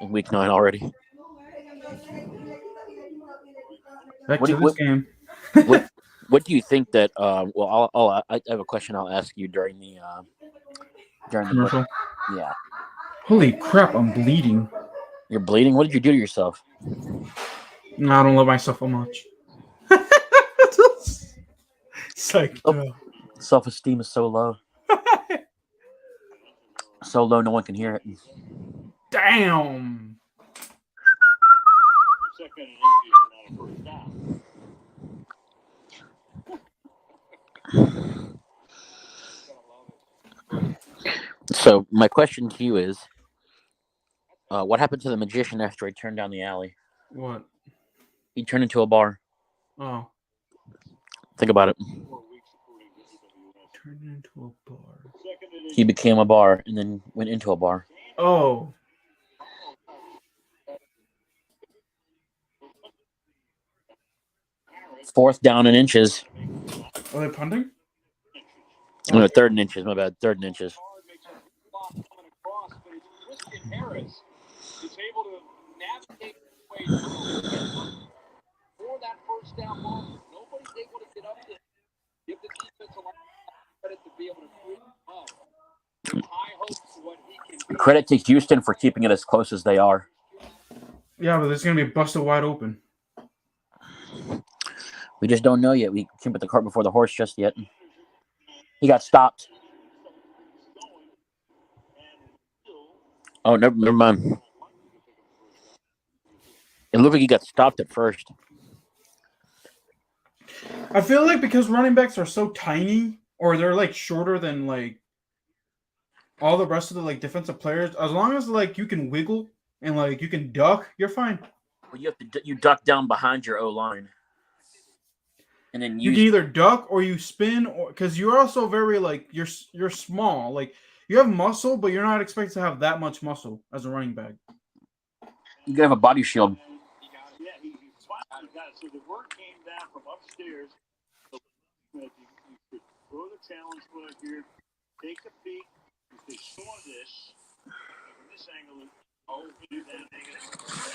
in week 9 already? Back What to do this you, game. what do you think that? I have a question I'll ask you during the Commercial. Yeah, Holy crap! I'm bleeding. you're bleeding. What did you do to yourself? No, I don't love myself so much. Psyched out. Self-esteem is so low, so low no one can hear it. Damn. Second and inches, not a first down. So my question to you is, what happened to the magician after he turned down the alley? What? He turned into a bar. Oh. Think about it. Turned into a bar. He became a bar and then went into a bar. Oh. Fourth down and inches. Are they punting? No, 3rd and inches. My bad. 3rd and inches. Harris is able to navigate his way through for that first down moment. Nobody's able to get up there. Give the defense a lot of credit to be able to create up. With high hopes for what he can do. Credit to Houston for keeping it as close as they are. Yeah, but it's gonna be busted wide open. We just don't know yet. We can't put the cart before the horse just yet. He got stopped. Oh, never mind. It looked like he got stopped at first. I feel like because running backs are so tiny, or they're like shorter than like all the rest of the like defensive players, as long as like you can wiggle and like you can duck, you're fine. Well, you duck down behind your O line, and then You can either duck or you spin, or because you're also very like you're small, like you have muscle, but you're not expected to have that much muscle as a running back. You can have a body shield. Yeah, he finally got it. So the word came down from upstairs. So you could throw the challenge flag here, take a peek. If they saw this, from this angle,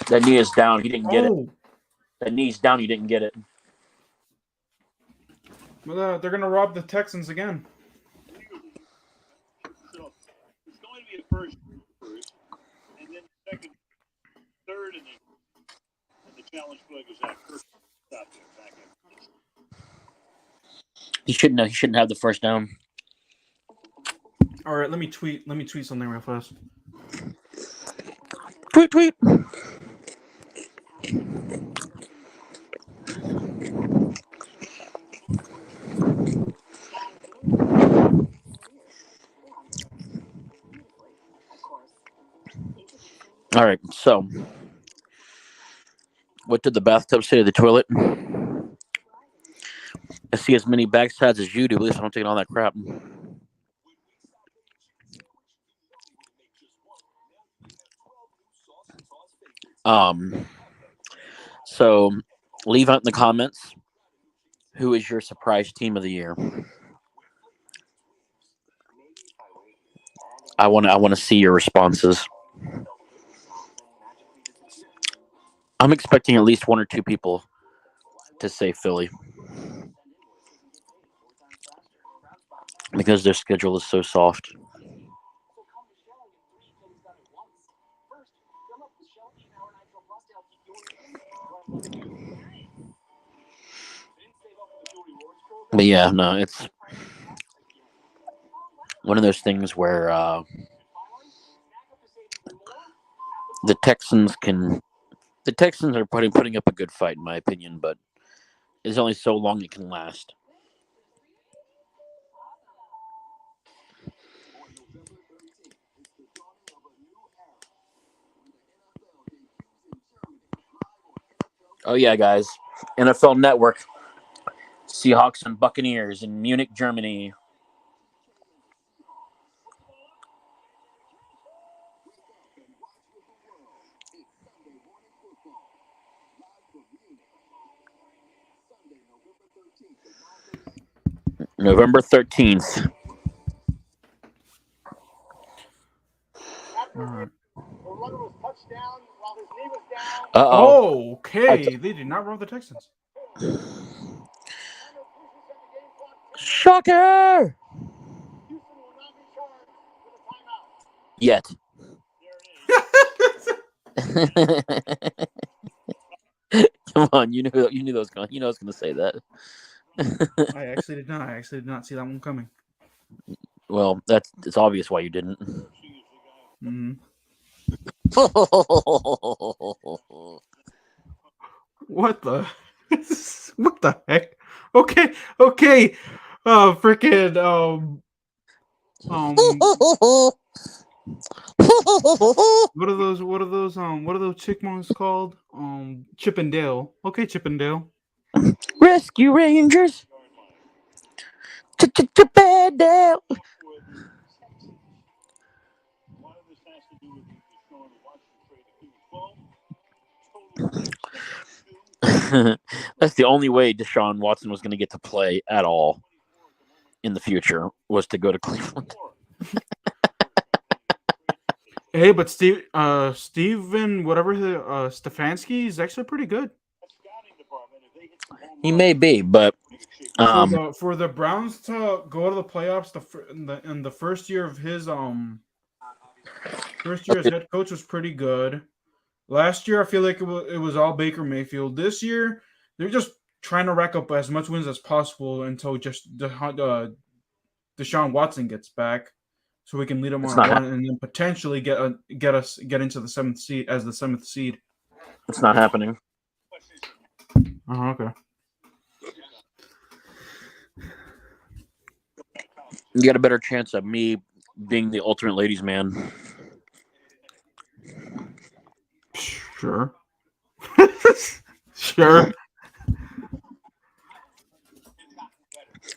That knee is down. He didn't get it. Oh, That knee's down. He didn't get it. well, they're gonna rob the Texans again. so it's going to be a first, and then second, third, and the challenge flag is out. First, stop there, back up. He shouldn't have the first down. All right, let me tweet something real fast. Tweet. All right, so what did the bathtub say to the toilet? I see as many backsides as you do. At least I'm taking all that crap. So leave out in the comments who is your surprise team of the year. I want to see your responses. I'm expecting at least 1 or 2 people to say Philly because their schedule is so soft. But yeah, no, it's one of those things where the Texans are putting up a good fight in my opinion, but it's only so long it can last. Oh yeah, guys. NFL Network. Seahawks and Buccaneers in Munich, Germany. November 13th. Uh-oh. Oh, okay. They did not roll the Texans. Shocker! Yet. Come on, you knew that was going. You know I was going to say that. I actually did not. I actually did not see that one coming. Well, it's obvious why you didn't. Mm-hmm. What the? What the heck? Okay. Freaking what are those? What are those chipmunks called? Chip and Dale. Okay, Chip and Dale. Rescue Rangers. Chip and Dale. That's the only way Deshaun Watson was going to get to play at all in the future, was to go to Cleveland. Hey, but Steven, whatever Stefanski is actually pretty good. He may be, but for the Browns to go to the playoffs in the first year of his head coach was pretty good. Last year, I feel like it was all Baker Mayfield. This year, they're just trying to rack up as much wins as possible until just Deshaun Watson gets back, so we can lead them on a run and then potentially get into the seventh seed as the seventh seed. It's not happening. Oh, okay. You got a better chance of me being the ultimate ladies' man. Sure. Sure.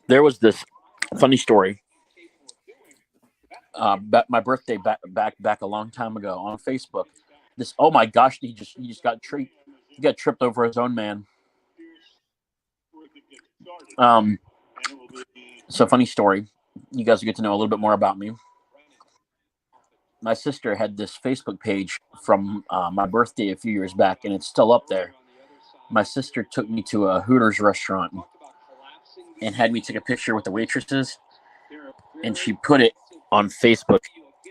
There was this funny story. My birthday back a long time ago on Facebook. Oh my gosh, he just got tripped. He got tripped over his own man. So funny story. You guys will get to know a little bit more about me. My sister had this Facebook page from my birthday a few years back, and it's still up there. My sister took me to a Hooters restaurant and had me take a picture with the waitresses, and she put it on Facebook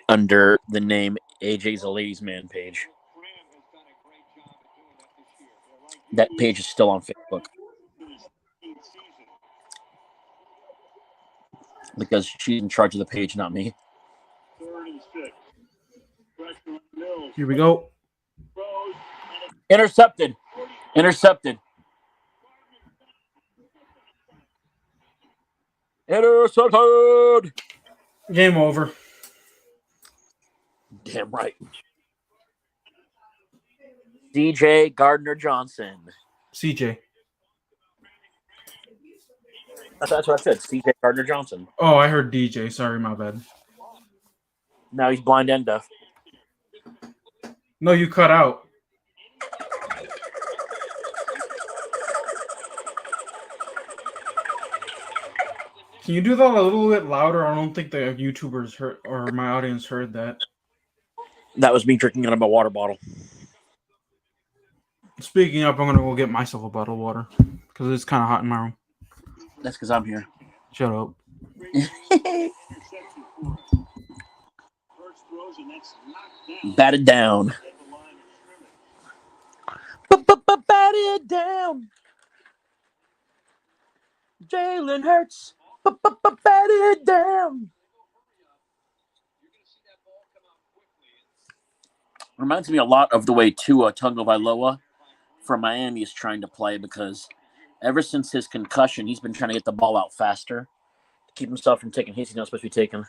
under the name AJ's a Ladies Man page. That page is still on Facebook because she's in charge of the page, not me. Here we go. Intercepted. Intercepted. Game over. Damn right. DJ Gardner-Johnson. CJ. That's what I said. CJ Gardner-Johnson. Oh, I heard DJ. Sorry, my bad. Now he's blind and deaf. No, you cut out. Can you do that a little bit louder? I don't think the YouTubers heard or my audience heard that. That was me drinking out of my water bottle. Speaking up, I'm going to go get myself a bottle of water because it's kind of hot in my room. That's because I'm here. Shut up. Batted down. Batted down. Jalen Hurts. Batted down. Reminds me a lot of the way Tua Tagovailoa from Miami is trying to play, because ever since his concussion, he's been trying to get the ball out faster to keep himself from taking hits he's not supposed to be taking.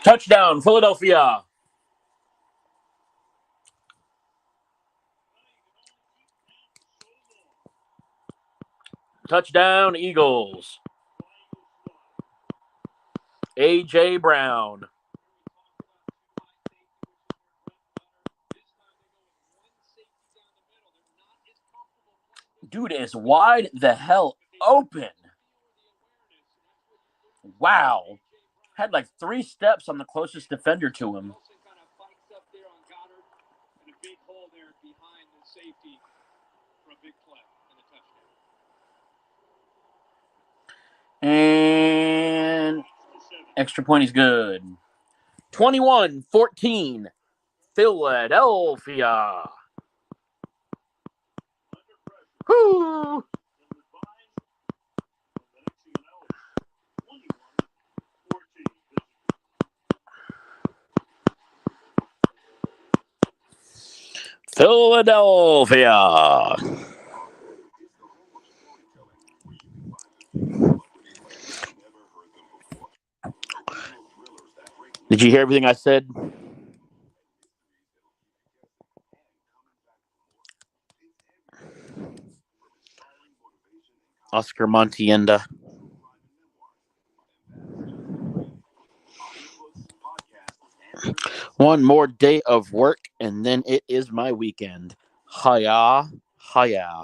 Touchdown, Philadelphia. Touchdown, Eagles. A.J. Brown. Dude is wide the hell open. Wow. Had like 3 steps on the closest defender to him. Wilson kind of bikes up there on Goddard, and a big hole there behind the safety for a big play and a touchdown. And extra point is good. 21-14. Philadelphia. Woo! Philadelphia. Did you hear everything I said? Oscar Montienda. One more day of work, and then it is my weekend. Hiya, hiya.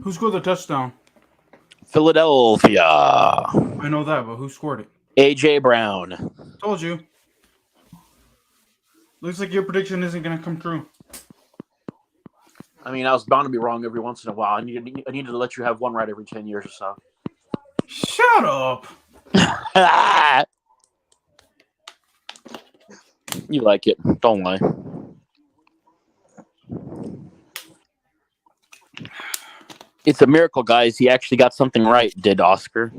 Who scored the touchdown? Philadelphia. I know that, but who scored it? A.J. Brown. Told you. Looks like your prediction isn't going to come true. I mean, I was bound to be wrong every once in a while. I needed to let you have one right every 10 years or so. Shut up. You like it. Don't lie. It's a miracle, guys. He actually got something right, did Oscar.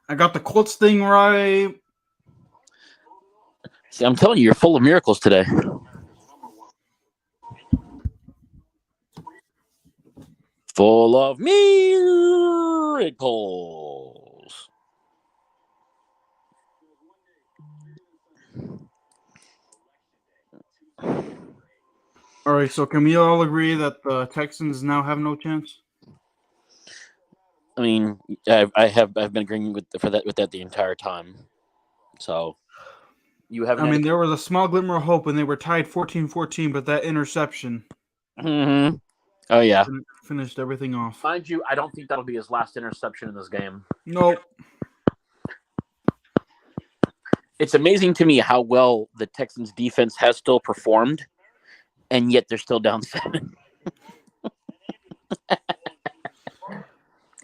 I got the Colts thing right. See, I'm telling you, you're full of miracles today. Full of miracles. All right, so can we all agree that the Texans now have no chance? I mean, I've been agreeing with that the entire time. So you haven't. I mean, there was a small glimmer of hope when they were tied 14-14, but that interception Mm-hmm. Oh yeah. finished everything off. Mind you, I don't think that'll be his last interception in this game. Nope. It's amazing to me how well the Texans defense has still performed, and yet they're still down 7.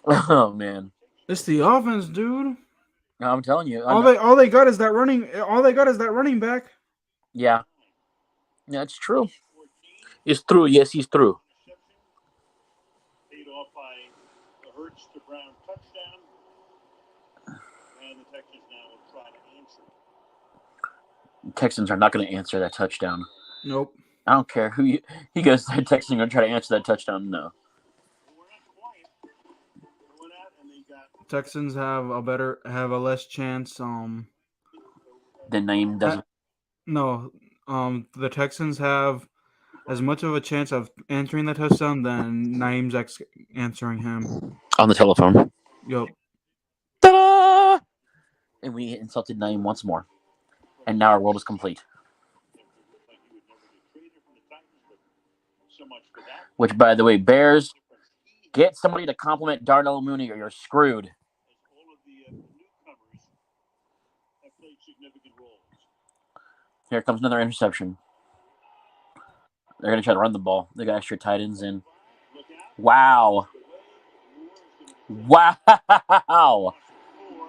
Oh man, It's the offense, dude. I'm telling you. All they got is that running. All they got is that running back. Yeah, it's true. It's true. Yes, he's true. Paid off by the Hurts to Brown touchdown, and the Texans now will try to answer. Texans are not going to answer that touchdown. Nope. I don't care who he goes. The Texans are going to try to answer that touchdown. No. Texans have a less chance. Then Naeem doesn't. No. The Texans have as much of a chance of answering that touchdown than Naeem's answering him On the telephone. Yup. Ta-da! And we insulted Naeem once more. And now our world is complete. Which, by the way, Bears, get somebody to compliment Darnell Mooney or you're screwed. Here comes another interception. They're going to try to run the ball. They got extra tight ends in. Wow.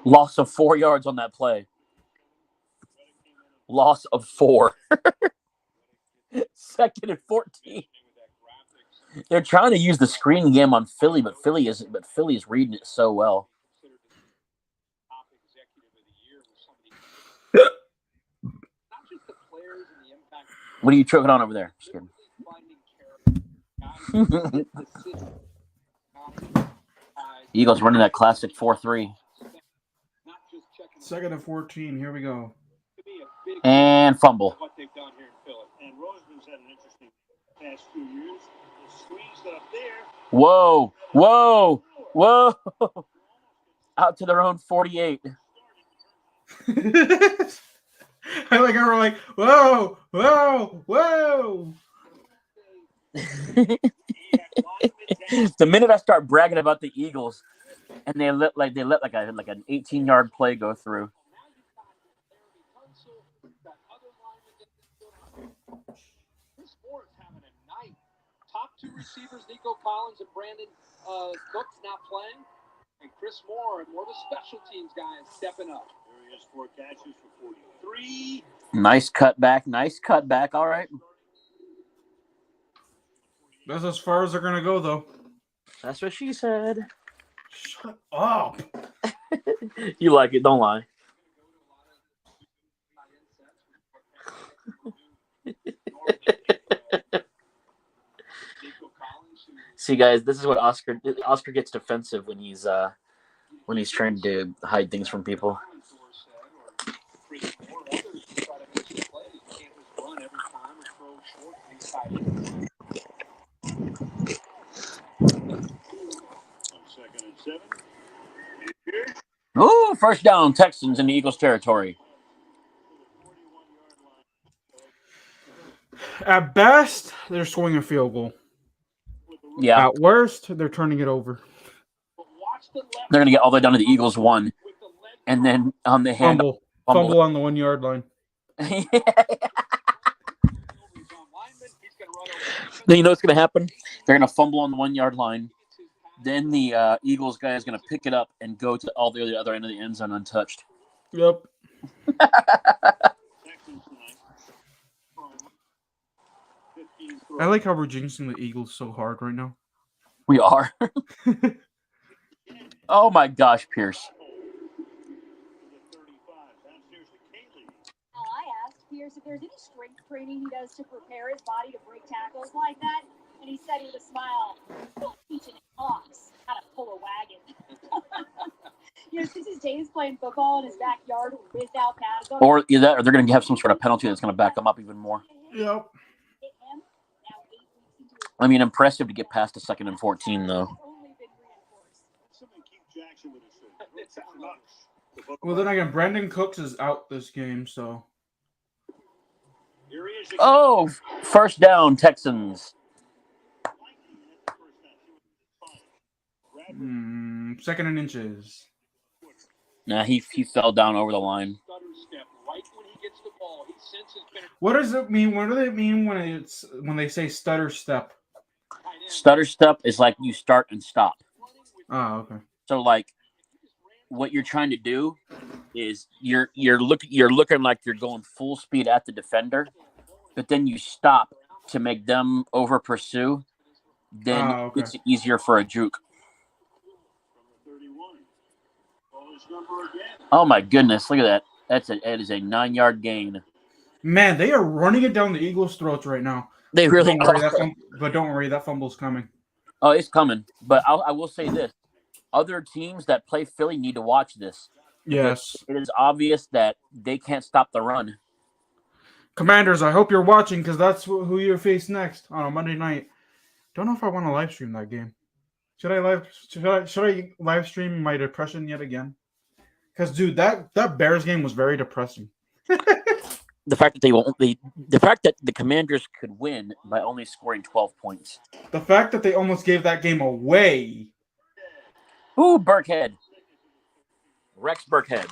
Loss of 4 yards on that play. Loss of 4. 2nd and 14. They're trying to use the screen game on Philly, but Philly is reading it so well. What are you choking on over there? Just kidding. Eagles running that classic 4-3. 2nd and 14. Here we go. And fumble. What they've done here in Philly. And Roseman's had an interesting past few years. The screens up there. Whoa. Out to their own 48. I like how we're like, whoa, whoa, whoa. The minute I start bragging about the Eagles, and they let like an 18-yard play go through. Chris Moore is having a night. Top two receivers, Nico Collins and Brandon Cook's not playing. And Chris Moore, more of a special teams guy, is stepping up. There he has 4 catches for 43. Nice cutback. All right. That's as far as they're gonna go, though. That's what she said. Shut up. You like it, don't lie. See, guys, this is what Oscar gets defensive when he's trying to hide things from people. Ooh, first down, Texans in the Eagles territory. At best, they're scoring a field goal. Yeah. At worst, they're turning it over. They're going to get all the way down to the Eagles 1. And then on the hand. Fumble on the 1 yard line. Then you know what's going to happen? They're going to fumble on the 1 yard line. Then the Eagles guy is going to pick it up and go to all the other end of the end zone untouched. Yep. I like how we're jinxing the Eagles so hard right now. We are. Oh my gosh, Pierce. I asked Pierce if there's any strength training he does to prepare his body to break tackles like that, and he said with a smile, "Don't teach an ox how to pull a wagon." Since his days playing football in his backyard without pads on. Or they're going to have some sort of penalty that's going to back them up even more. Yep. I mean, impressive to get past the 2nd and 14, though. Well, then again, Brandon Cooks is out this game, so. Oh, first down, Texans. 2nd and inches. Nah, he fell down over the line. What does it mean? What do they mean when they say stutter step? Stutter step is like you start and stop. Oh, okay. So like, what you're trying to do is you're looking like you're going full speed at the defender, but then you stop to make them over pursue. Then it's easier for a juke. Oh my goodness! Look at that. That is a 9-yard gain. Man, they are running it down the Eagles' throats right now. They really are. But don't worry, that fumble's coming. Oh, it's coming. But I will say this. Other teams that play Philly need to watch this. Yes. It is obvious that they can't stop the run. Commanders, I hope you're watching because that's who you face next on a Monday night. Don't know if I want to live stream that game. Should I live stream my depression yet again? Because dude, that Bears game was very depressing. The fact that the Commanders could win by only scoring 12 points. The fact that they almost gave that game away. Ooh, Burkhead. Rex Burkhead.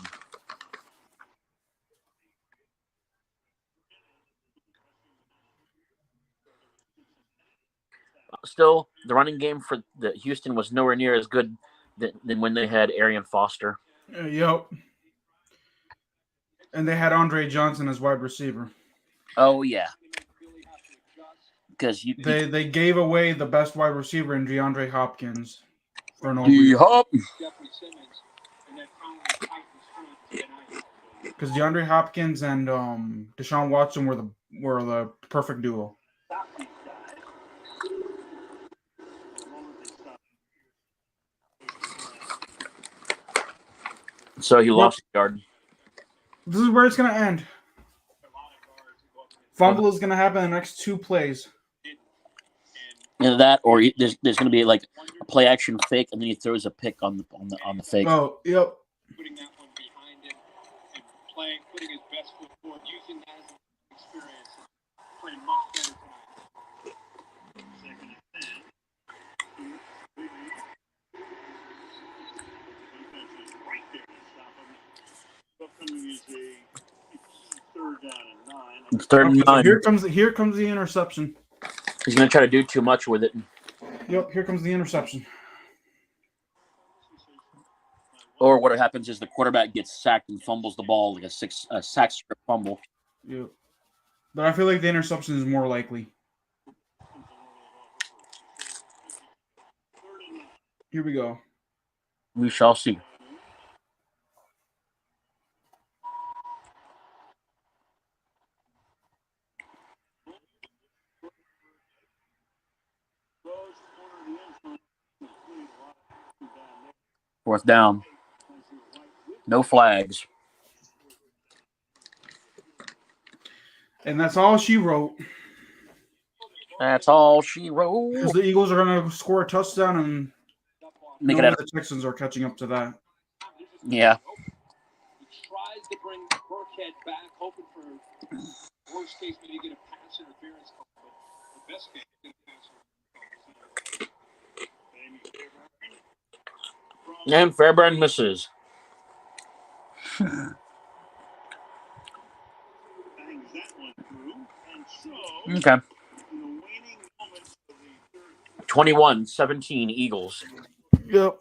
Still, the running game for the Houston was nowhere near as good than when they had Arian Foster. Yep. And they had Andre Johnson as wide receiver. Oh yeah. Because they gave away the best wide receiver in DeAndre Hopkins for no reason. Because DeAndre Hopkins and Deshaun Watson were the perfect duo. So he lost the yard. This is where it's going to end. Fumble is going to happen in the next 2 plays. Either that, or there's going to be like a play action fake, and then he throws a pick on the fake. Oh, yep. playing, putting his best foot forward, using that as an experience, and playing much better tonight. Second and 10. Defense is right there to stop him. Upcoming is a third down and 9. It's third and Okay, so 9. here comes the interception. He's going to try to do too much with it. Yep, here comes the interception. Or what happens is the quarterback gets sacked and fumbles the ball like a sack strip fumble. Yep. But I feel like the interception is more likely. Here we go. We shall see. Fourth down. No flags. And that's all she wrote. That's all she wrote. Because the Eagles are going to score a touchdown and Make it out. the Texans are catching up to that. Yeah. He tries to bring Burkhead back, hoping for worst case maybe get a pass interference call, but the best case get a pass interference call. And Fairbairn misses. Bangs that one through. And so, Okay. in the waning moments of the third 21-17 Eagles. Yep.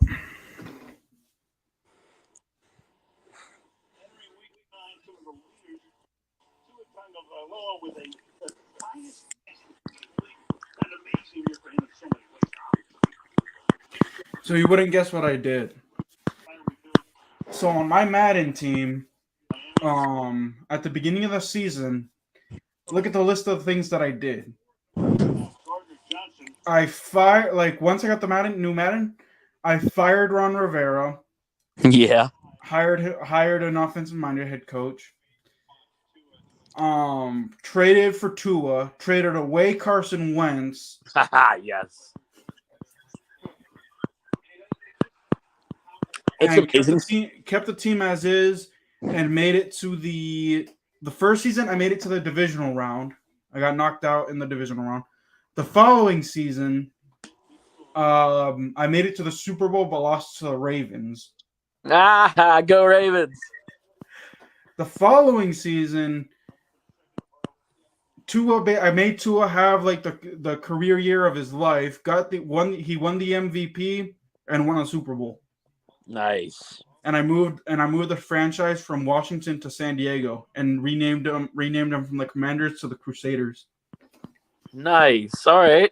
entering week 9, some of the leaders to a ton of low with the highest kind of amazing year for him in so many ways. So you wouldn't guess what I did. So on my Madden team, at the beginning of the season, look at the list of things that I did. I fired, once I got the new Madden, I fired Ron Rivera. Yeah. Hired an offensive-minded head coach. Traded for Tua. Traded away Carson Wentz. Yes. It's amazing. Kept the team as is and made it to the first season. I made it to the divisional round. I got knocked out in the divisional round. The following season, I made it to the Super Bowl but lost to the Ravens. Go Ravens. The following season, I made Tua have the career year of his life. He won the MVP and won a Super Bowl. Nice. And I moved the franchise from Washington to San Diego and renamed them from the Commanders to the Crusaders. Nice. All right.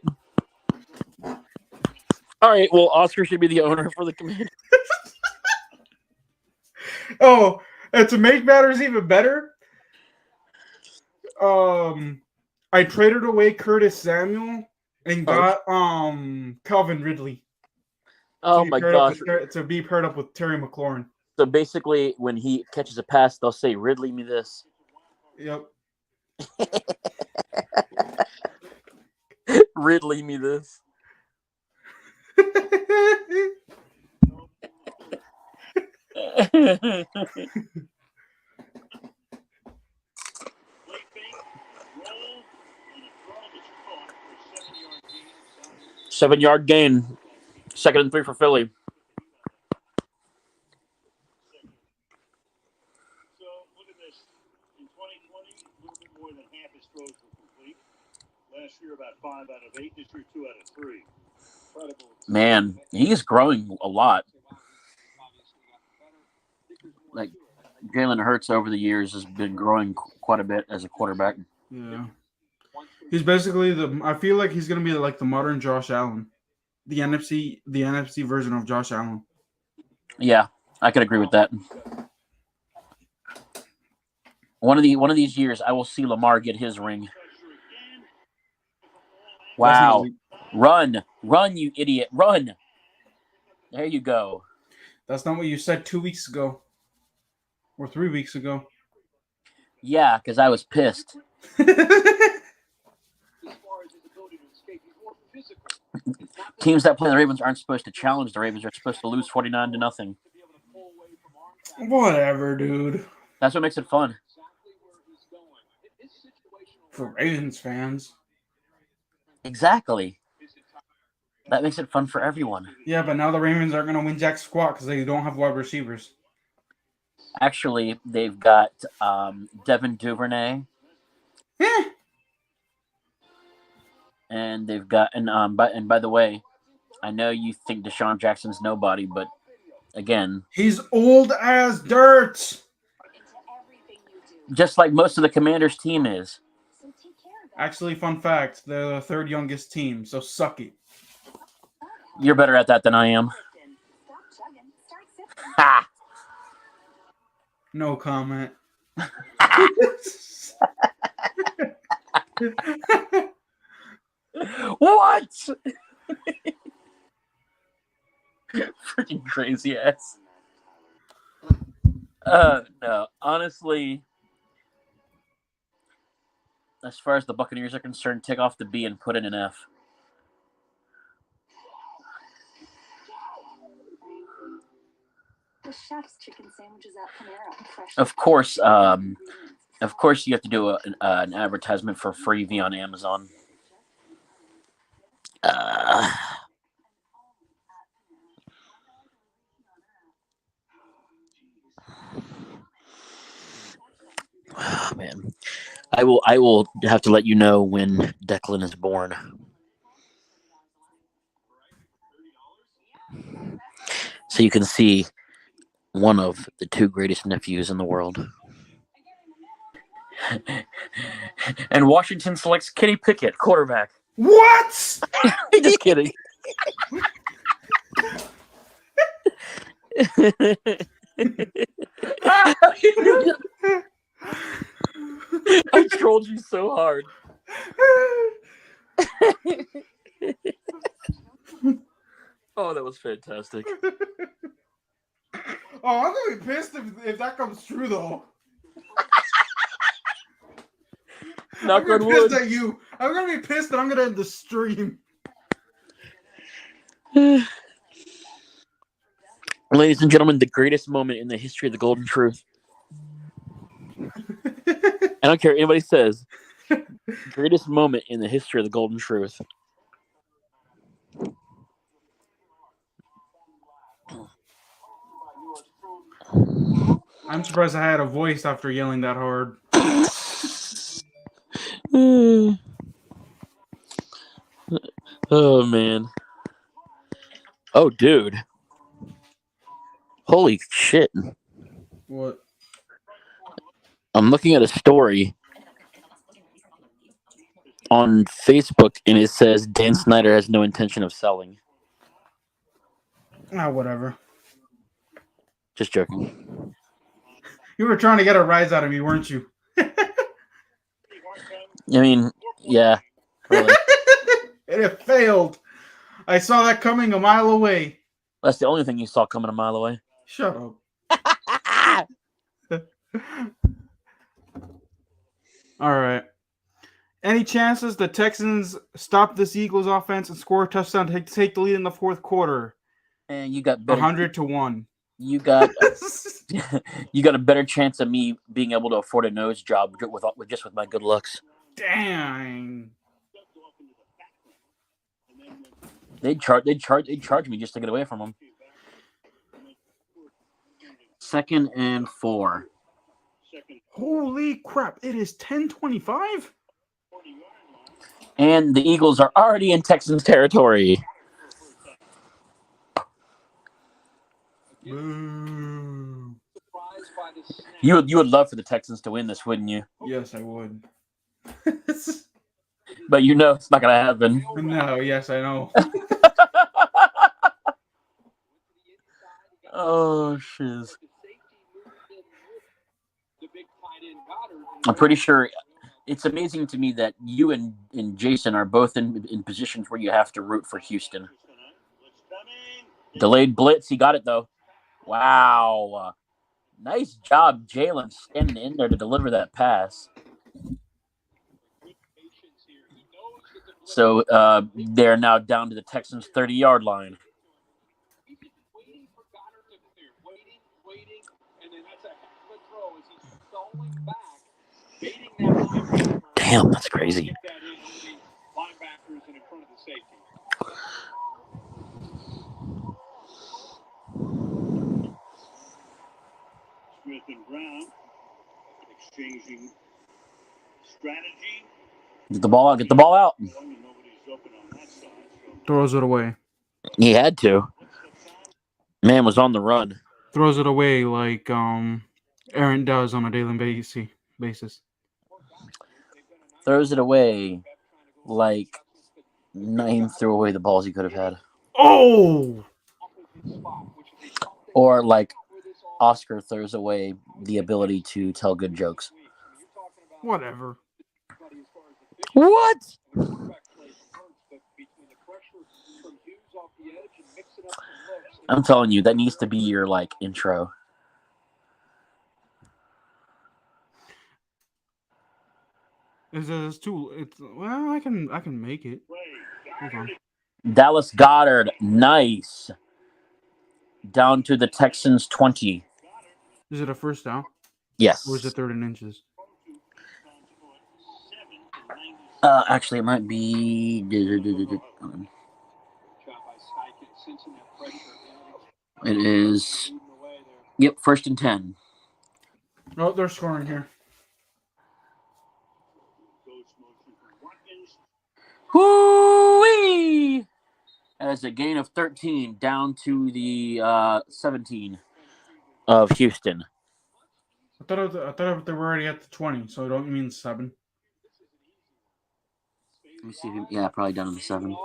Well, Oscar should be the owner for the Commanders. Oh, and to make matters even better, I traded away Curtis Samuel and got Calvin Ridley. Oh my gosh! To be paired up with Terry McLaurin. So basically, when he catches a pass, they'll say, "Ridley me this." Yep. Ridley me this. Seven-yard gain. 2nd and 3 for Philly. So look at this. In 2020, a little bit more than half his throws were complete. Last year, about 5 out of 8. This year, 2 out of 3. Incredible. Man, he's growing a lot. Like Jalen Hurts over the years has been growing quite a bit as a quarterback. Yeah. He's basically I feel like he's gonna be like the modern Josh Allen. The NFC version of Josh Allen. Yeah, I could agree with that. One of these years, I will see Lamar get his ring. Wow! Run, you idiot! Run! There you go. That's not what you said 2 weeks ago, or 3 weeks ago. Yeah, because I was pissed. Teams that play the Ravens aren't supposed to challenge the Ravens. They're supposed to lose 49-0. Whatever, dude. That's what makes it fun. For Ravens fans. Exactly. That makes it fun for everyone. Yeah, but now the Ravens aren't going to win jack squat because they don't have wide receivers. Actually, they've got Devin Duvernay. And they've got by the way, I know you think Deshaun Jackson's nobody, but again, he's old as dirt. Just like most of the Commanders' team is. Actually, fun fact, they're the third youngest team, so suck it. You're better at that than I am. Ha! No comment. What? Freaking crazy ass. No, honestly, as far as the Buccaneers are concerned, take off the B and put in an F. The chef's chicken sandwiches at Panera. Of course, you have to do an advertisement for Freebie on Amazon. Oh, man, I will have to let you know when Declan is born. So you can see one of the two greatest nephews in the world. And Washington selects Kenny Pickett, quarterback. What? Just kidding. I trolled you so hard. Oh, that was fantastic. Oh, I'm gonna be pissed if that comes true, though. Knock I'm gonna on be wood. pissed at you. I'm gonna be pissed that I'm gonna end the stream. Ladies and gentlemen, the greatest moment in the history of the Golden Truth. I don't care what anybody says. Greatest moment in the history of the Golden Truth. I'm surprised I had a voice after yelling that hard. Oh, man. Oh, dude. Holy shit. What? I'm looking at a story on Facebook, and it says Dan Snyder has no intention of selling. Ah, whatever. Just joking. You were trying to get a rise out of me, weren't you? I mean, yeah. Really. And it failed. I saw that coming a mile away. That's the only thing you saw coming a mile away. Shut up. All right. Any chances the Texans stop this Eagles offense and score a touchdown to take the lead in the fourth quarter? And you got better. 100-1. You got you got a better chance of me being able to afford a nose job with my good looks. Dang. They'd charge me just to get away from them. 2nd and 4. Holy crap! It is 10:25. And the Eagles are already in Texans territory. Boo. You would love for the Texans to win this, wouldn't you? Yes, I would. But you know it's not going to happen. No, yes, I know. Oh, shiz. I'm pretty sure it's amazing to me that you and Jason are both in positions where you have to root for Houston. Delayed blitz. He got it, though. Wow. Nice job, Jalen, standing in there to deliver that pass. So they're now down to the Texans' 30-yard line. Damn, that's crazy. Linebackers and in front of the safety. Smith and Brown exchanging strategy. Get the ball out. Get the ball out. Nobody's open on that side. So Throws it away. He had to. Man was on the run. Throws it away like Aaron does on a daily basis. Throws it away like Naeem threw away the balls he could have had. Oh! Or like Oscar throws away the ability to tell good jokes. Whatever. What? I'm telling you, that needs to be your like intro. It's too. It's well. I can make it. Hold on. Dallas Goedert, nice. Down to the Texans 20. Is it a first down Yes. or is it 3rd and inches? Actually, it might be. It is. Yep, 1st and 10. Oh, they're scoring here. Whoo-wee! As a gain of 13 down to the 17 of Houston. I thought they were already at the 20, so don't you mean 7? Let me see. Yeah, probably down to the 7.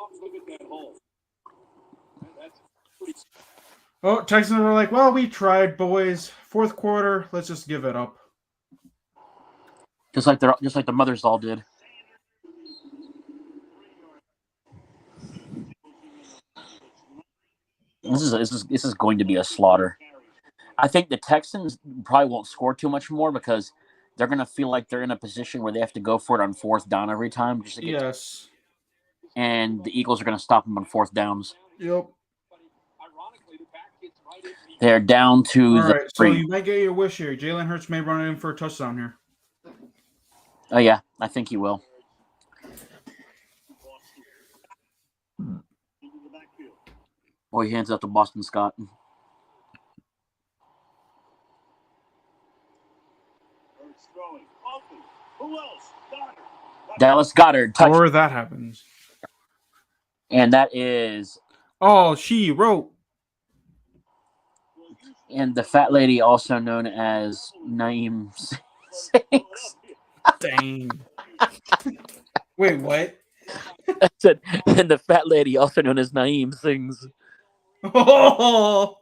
Oh, Texans are like, well, we tried, boys. 4th quarter, let's just give it up. Just like the mothers all did. This is going to be a slaughter. I think the Texans probably won't score too much more because they're going to feel like they're in a position where they have to go for it on 4th down every time. Just to get Yes. And the Eagles are going to stop them on 4th downs. Yep. They're down to All the right, so 3. you might get your wish here. Jalen Hurts may run it in for a touchdown here. Oh, yeah, I think he will. Or he hands out to Boston Scott. Dallas Goedert, touch. Or that happens. And that is. Oh, she wrote. And the fat lady, also known as Naeem Sings. Dang. Wait, what? I said, and the fat lady, also known as Naeem Sings. Oh,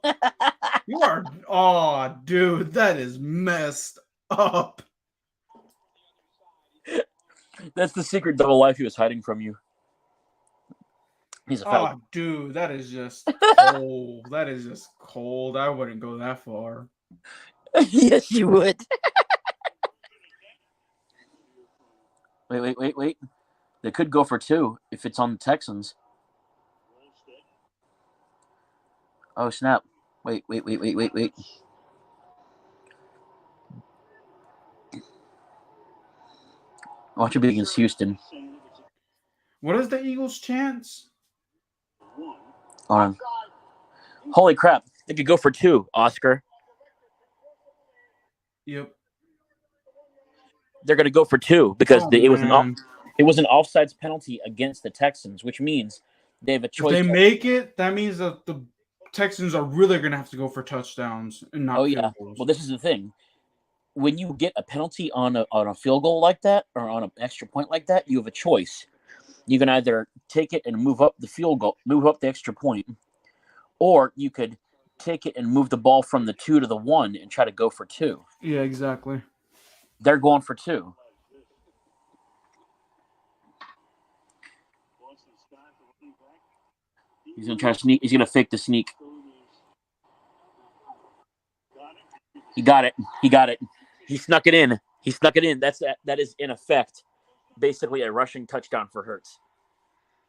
you are. Oh, dude, that is messed up. That's the secret double life he was hiding from you. He's a fat. Oh, dude, that is just cold. That is just cold. I wouldn't go that far. Yes, you would. Wait. They could go for 2 if it's on the Texans. Oh, snap. Wait. Watch it be against Houston. What is the Eagles' chance? Hold on. Holy crap. They could go for 2, Oscar. Yep. They're going to go for 2 because it was an offside offsides penalty against the Texans, which means they have a choice. If they make it, that means that the Texans are really going to have to go for touchdowns and not field goals. Well, this is the thing. When you get a penalty on a field goal like that or on an extra point like that, you have a choice. You can either take it and move up the field goal, move up the extra point, or you could take it and move the ball from the 2 to the 1 and try to go for 2. Yeah, exactly. They're going for 2. He's going to try to sneak. He's going to fake the sneak. He got it. He snuck it in. That is in effect basically a rushing touchdown for Hurts.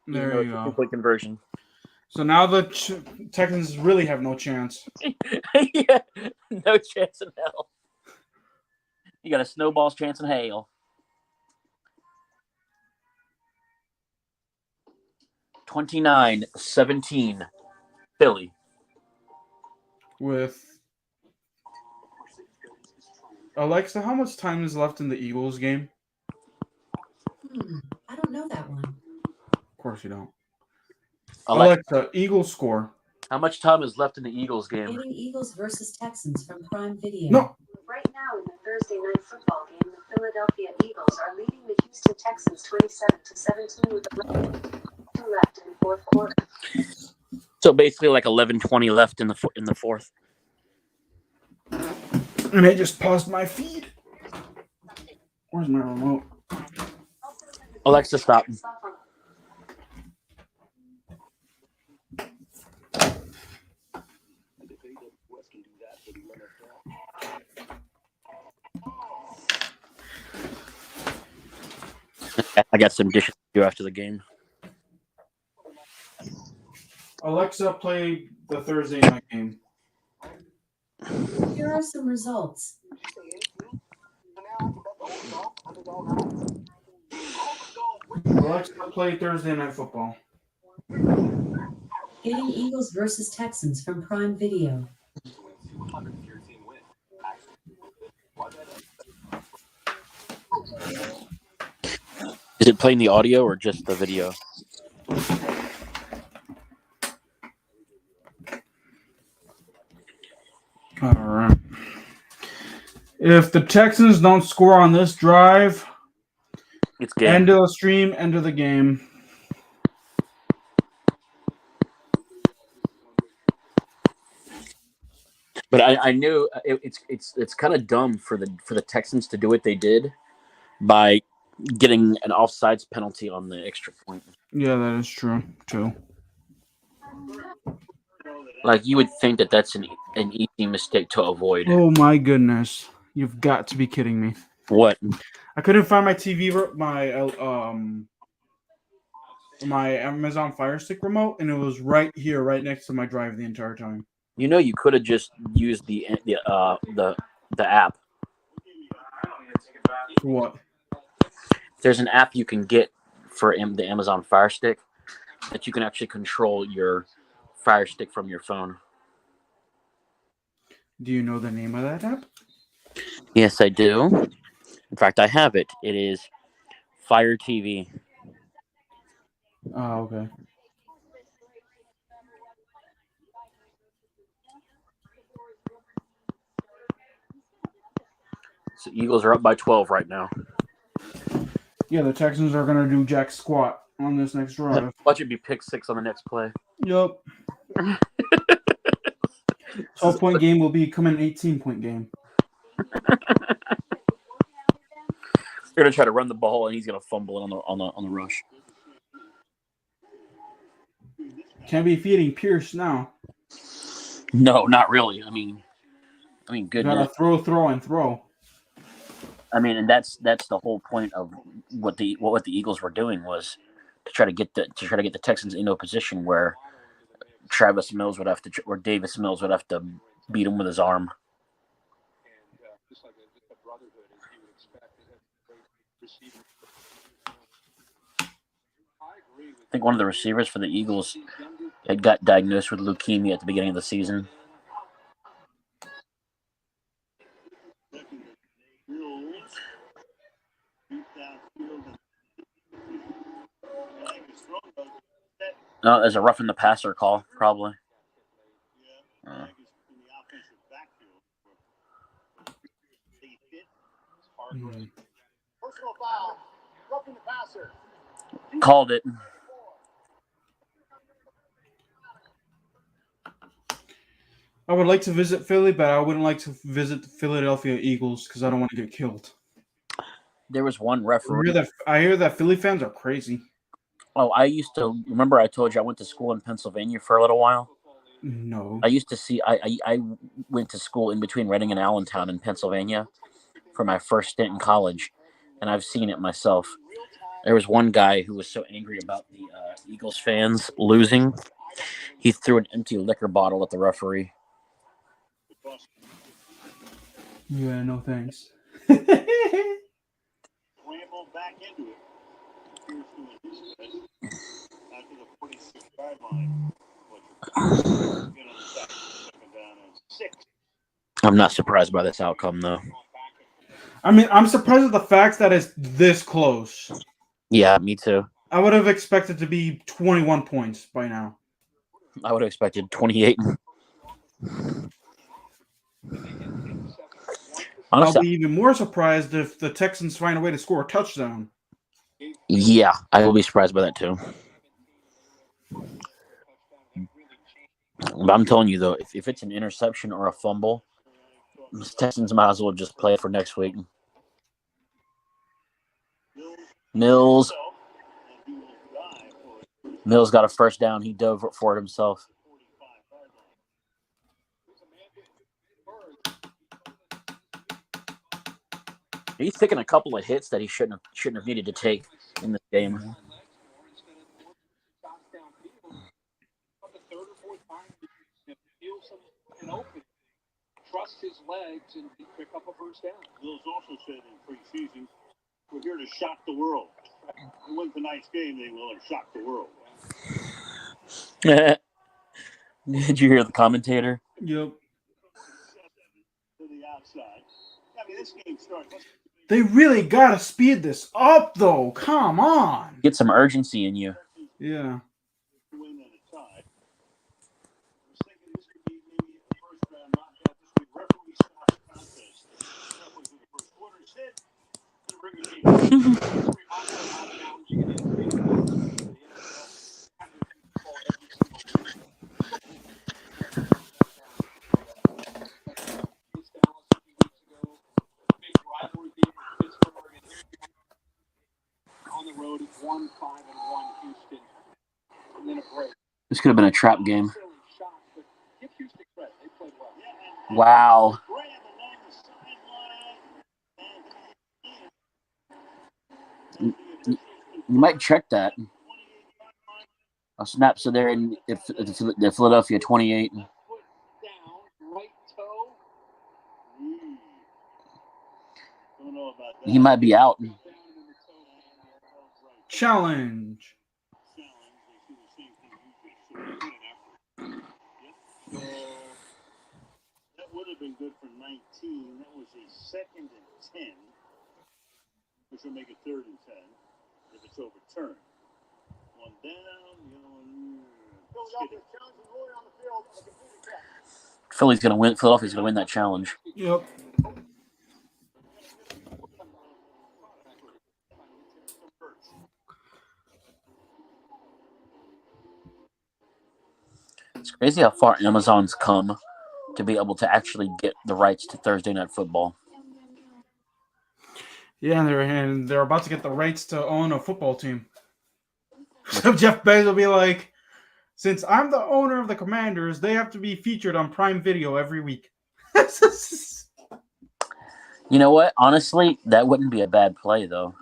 There you go. Complete conversion. So now the Texans really have no chance. Yeah, no chance in hell. You got a snowball's chance in hail. 29-17, Philly. With Alexa, how much time is left in the Eagles game? I don't know that one. Of course you don't. Alexa, Eagles score. How much time is left in the Eagles game? Getting Eagles versus Texans from Prime Video. No. Right now in the Thursday night football game, the Philadelphia Eagles are leading the Houston Texans 27-17 with 11 left in the fourth quarter. So basically like 11:20 left in the fourth. And I just paused my feed. Where's my remote? Alexa, stop. I got some dishes to do after the game. Alexa, play the Thursday night game. Here are some results. Alexa, play Thursday night football. Getting Eagles versus Texans from Prime Video. Is it playing the audio or just the video? All right. If the Texans don't score on this drive, It's game. end of the stream, end of the game. But I knew it's kind of dumb for the Texans to do what they did by getting an offsides penalty on the extra point. Yeah, that is true too. Like you would think that that's an easy mistake to avoid. Oh my goodness! You've got to be kidding me. What? I couldn't find my TV, my Amazon Fire Stick remote, and it was right here, right next to my drive the entire time. You know, you could have just used the app. What? There's an app you can get for the Amazon Fire Stick that you can actually control your Fire Stick from your phone. Do you know the name of that app? Yes, I do. In fact, I have it. It is Fire TV. Oh, okay. So Eagles are up by 12 right now. Yeah, the Texans are gonna do jack squat on this next drive. Watch it be pick 6 on the next play. Yep. 12-point game will become an 18-point game. They're gonna try to run the ball, and he's gonna fumble it on the rush. Can't be feeding Pierce now. No, not really. I mean, good. Gotta throw. I mean, and that's the whole point of what the Eagles were doing was to try to get the Texans into a position where Davis Mills would have to beat him with his arm. I think one of the receivers for the Eagles had got diagnosed with leukemia at the beginning of the season. No, there's a roughing the passer call, probably. Personal foul. Roughing the passer. Called it. I would like to visit Philly, but I wouldn't like to visit the Philadelphia Eagles because I don't want to get killed. There was one referee. I hear that Philly fans are crazy. Oh, I used to remember. I told you I went to school in Pennsylvania for a little while. No. I used to see. I went to school in between Reading and Allentown in Pennsylvania for my first stint in college, and I've seen it myself. There was one guy who was so angry about the Eagles fans losing, he threw an empty liquor bottle at the referee. Yeah, no thanks. Scramble back into it. Here's doing his best. Out to the 46-yard line. Get on the sack. Second down and 6. I'm not surprised by this outcome, though. I mean, I'm surprised at the fact that it's this close. Yeah, me too. I would have expected to be 21 points by now. I would have expected 28. I'll Honestly, be even more surprised if the Texans find a way to score a touchdown. yeah, I will be surprised by that too. But I'm telling you, though, if it's an interception or a fumble, the Texans might as well just play it for next week. Mills got a first down. He dove for it himself. He's taking a couple of hits that he shouldn't have needed to take in this game. Trust his legs and pick up a first down. Mills also said in preseason, we're here to shock the world. They win tonight's game, they will have shocked the world. Did you hear the commentator? Yep. To the outside. I mean, this game starts. They really got to speed this up, though. Come on. Get some urgency in you. Yeah. Win and a tie. I was thinking this could be maybe a first round knockout. This could referee stop the contest. Halfway through the first quarter, instead, they bring the game. On the road, 1-5-1 Houston, and then a break. This could have been a trap game. Shot, but give Houston credit. They played well. Wow. You might check that. A snap, so they're in the Philadelphia 28. Put down, right toe. Don't know about that. He might be out. Challenge. That would have been good for 19. That was a 2nd and 10, which will make it 3rd and 10 if it's overturned. One down, the other one. Philly's gonna win. Philadelphia's gonna win that challenge. Yep. It's crazy how far Amazon's come to be able to actually get the rights to Thursday Night Football. Yeah, and they're about to get the rights to own a football team. So Jeff Bezos will be like, since I'm the owner of the Commanders, they have to be featured on Prime Video every week. You know what? Honestly, that wouldn't be a bad play, though.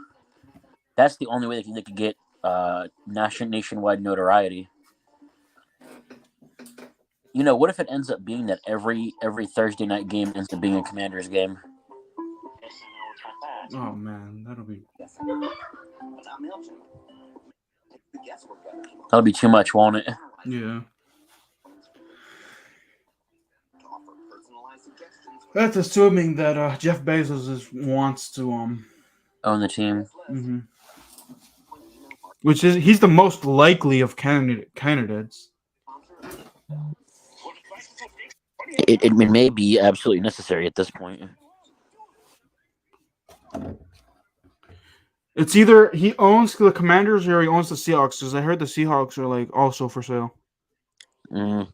That's the only way they could get nationwide notoriety. You know, what if it ends up being that every Thursday night game ends up being a Commanders game? Oh, man, that'll be... That'll be too much, won't it? Yeah. That's assuming that Jeff Bezos wants to Own the team. Mm-hmm. Which is he's the most likely of candidates. It may be absolutely necessary at this point. It's either he owns the Commanders or he owns the Seahawks, because I heard the Seahawks are like also for sale. Mm.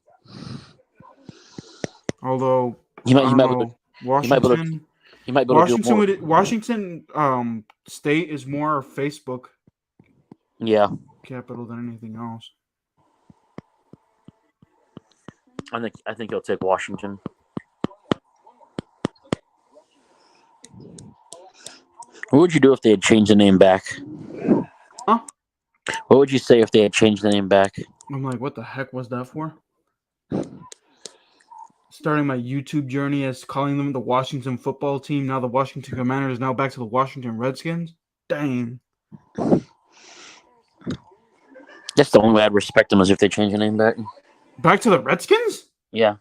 Although He might Washington be able to do more. Washington State is more Facebook Yeah, capital than anything else. I think he'll take Washington. What would you do if they had changed the name back? Huh? What would you say if they had changed the name back? I'm like, what the heck was that for? starting my YouTube journey as calling them the Washington football team. Now the Washington Commanders, now back to the Washington Redskins. Dang. That's the only way I'd respect them is if they change the name back. Back to the Redskins? Yeah.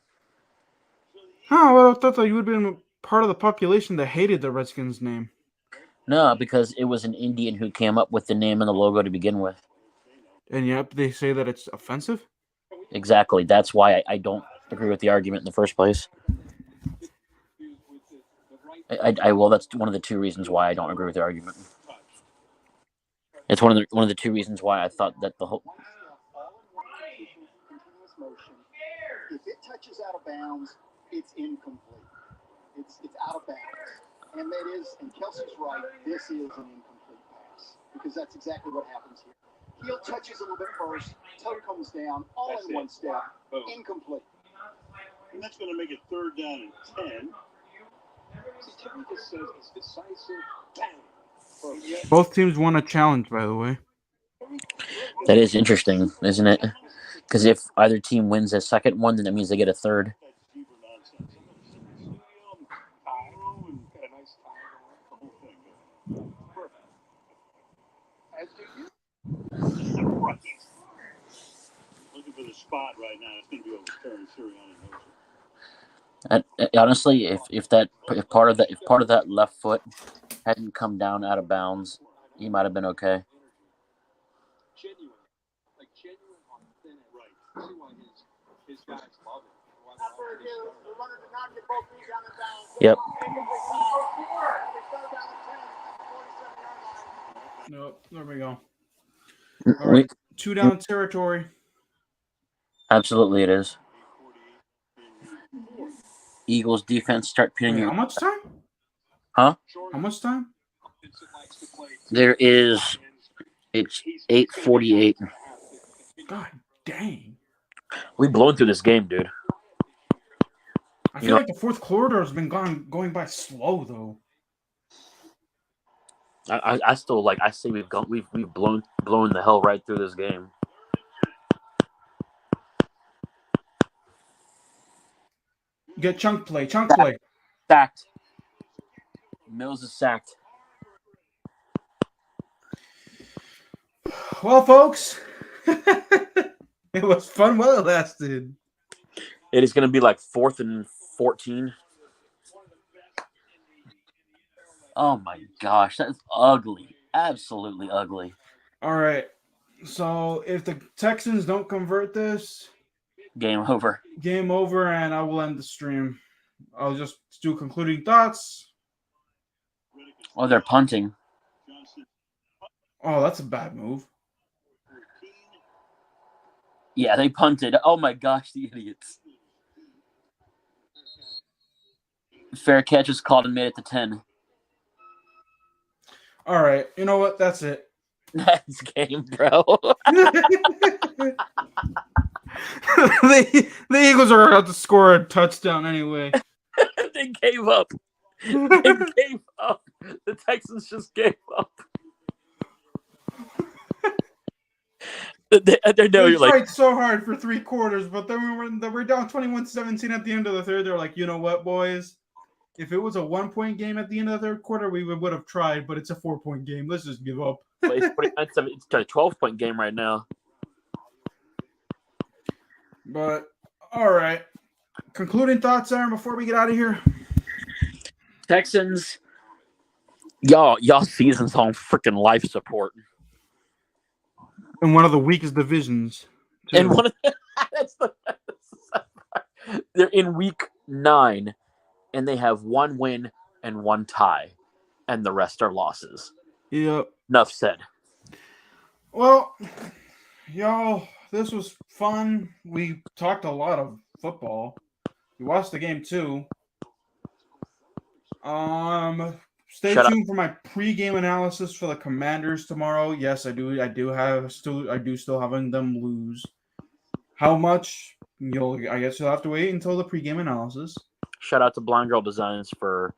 Oh, well, I thought that you would have been part of the population that hated the Redskins name. No, because it was an Indian who came up with the name and the logo to begin with. And yet they say that it's offensive? Exactly. That's why I don't agree with the argument in the first place. Well, that's one of the two reasons why I don't agree with the argument. It's one of the two reasons why I thought that the whole. If it touches out of bounds, it's incomplete. It's out of bounds. And that is, and Kelsey's right, this is an incomplete pass. Because that's exactly what happens here. Heel touches a little bit first, toe comes down, all in one step, incomplete. And that's going to make it 3rd down and 10. Terry just says it's decisive. Bang. Both teams won a challenge, by the way. That is interesting, isn't it? Because if either team wins a second one, then that means they get a third. Looking for the spot right now. It's going to be overturned. Sirianni knows it. And honestly, if part of that left foot hadn't come down out of bounds, he might have been okay. Genuine on thin end. Right. See why his guys love it. Yep. Nope. There we go. All right. 2 down territory. Absolutely, it is. Eagles defense start pinning you. How much time? Huh? How much time? There is. It's 8:48. God dang. We've blown through this game, dude. I feel like the fourth quarter has been going by slow though. I still I say we've blown the hell right through this game. Get chunk play. Sacked. Mills is sacked. Well, folks, it was fun while it lasted. It is going to be like 4th and 14. Oh my gosh, that's ugly. Absolutely ugly. All right. So if the Texans don't convert this, game over, and I will end the stream. I'll just do concluding thoughts. Oh, they're punting. Oh, that's a bad move. Yeah, they punted. Oh my gosh, the idiots. Fair catch is called and made it to 10. All right. You know what? That's it. That's game, bro. The Eagles are about to score a touchdown anyway. They gave up. The Texans just gave up. They know They you're tried so hard for 3 quarters, but then we're down 21-17 at the end of the third. They're like, you know what, boys? If it was a 1-point game at the end of the third quarter, we would have tried, but it's a 4-point game. Let's just give up. It's a 12-point game right now. But, all right. Concluding thoughts, Aaron, before we get out of here? Texans, y'all season's on freaking life support. In one of the weakest divisions. Too. And one of they're in week 9, and they have 1 win and 1 tie, and the rest are losses. Yep. Enough said. Well, y'all, this was fun. We talked a lot of football. We watched the game too. Stay tuned for my pregame analysis for the Commanders tomorrow. Yes, I do still having them lose. How much? I guess you'll have to wait until the pregame analysis. Shout out to Blind Girl Designs for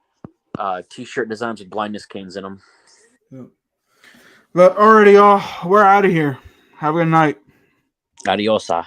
t-shirt designs with blindness canes in them. Yep. But already, y'all, we're out of here. Have a good night. Adiosa.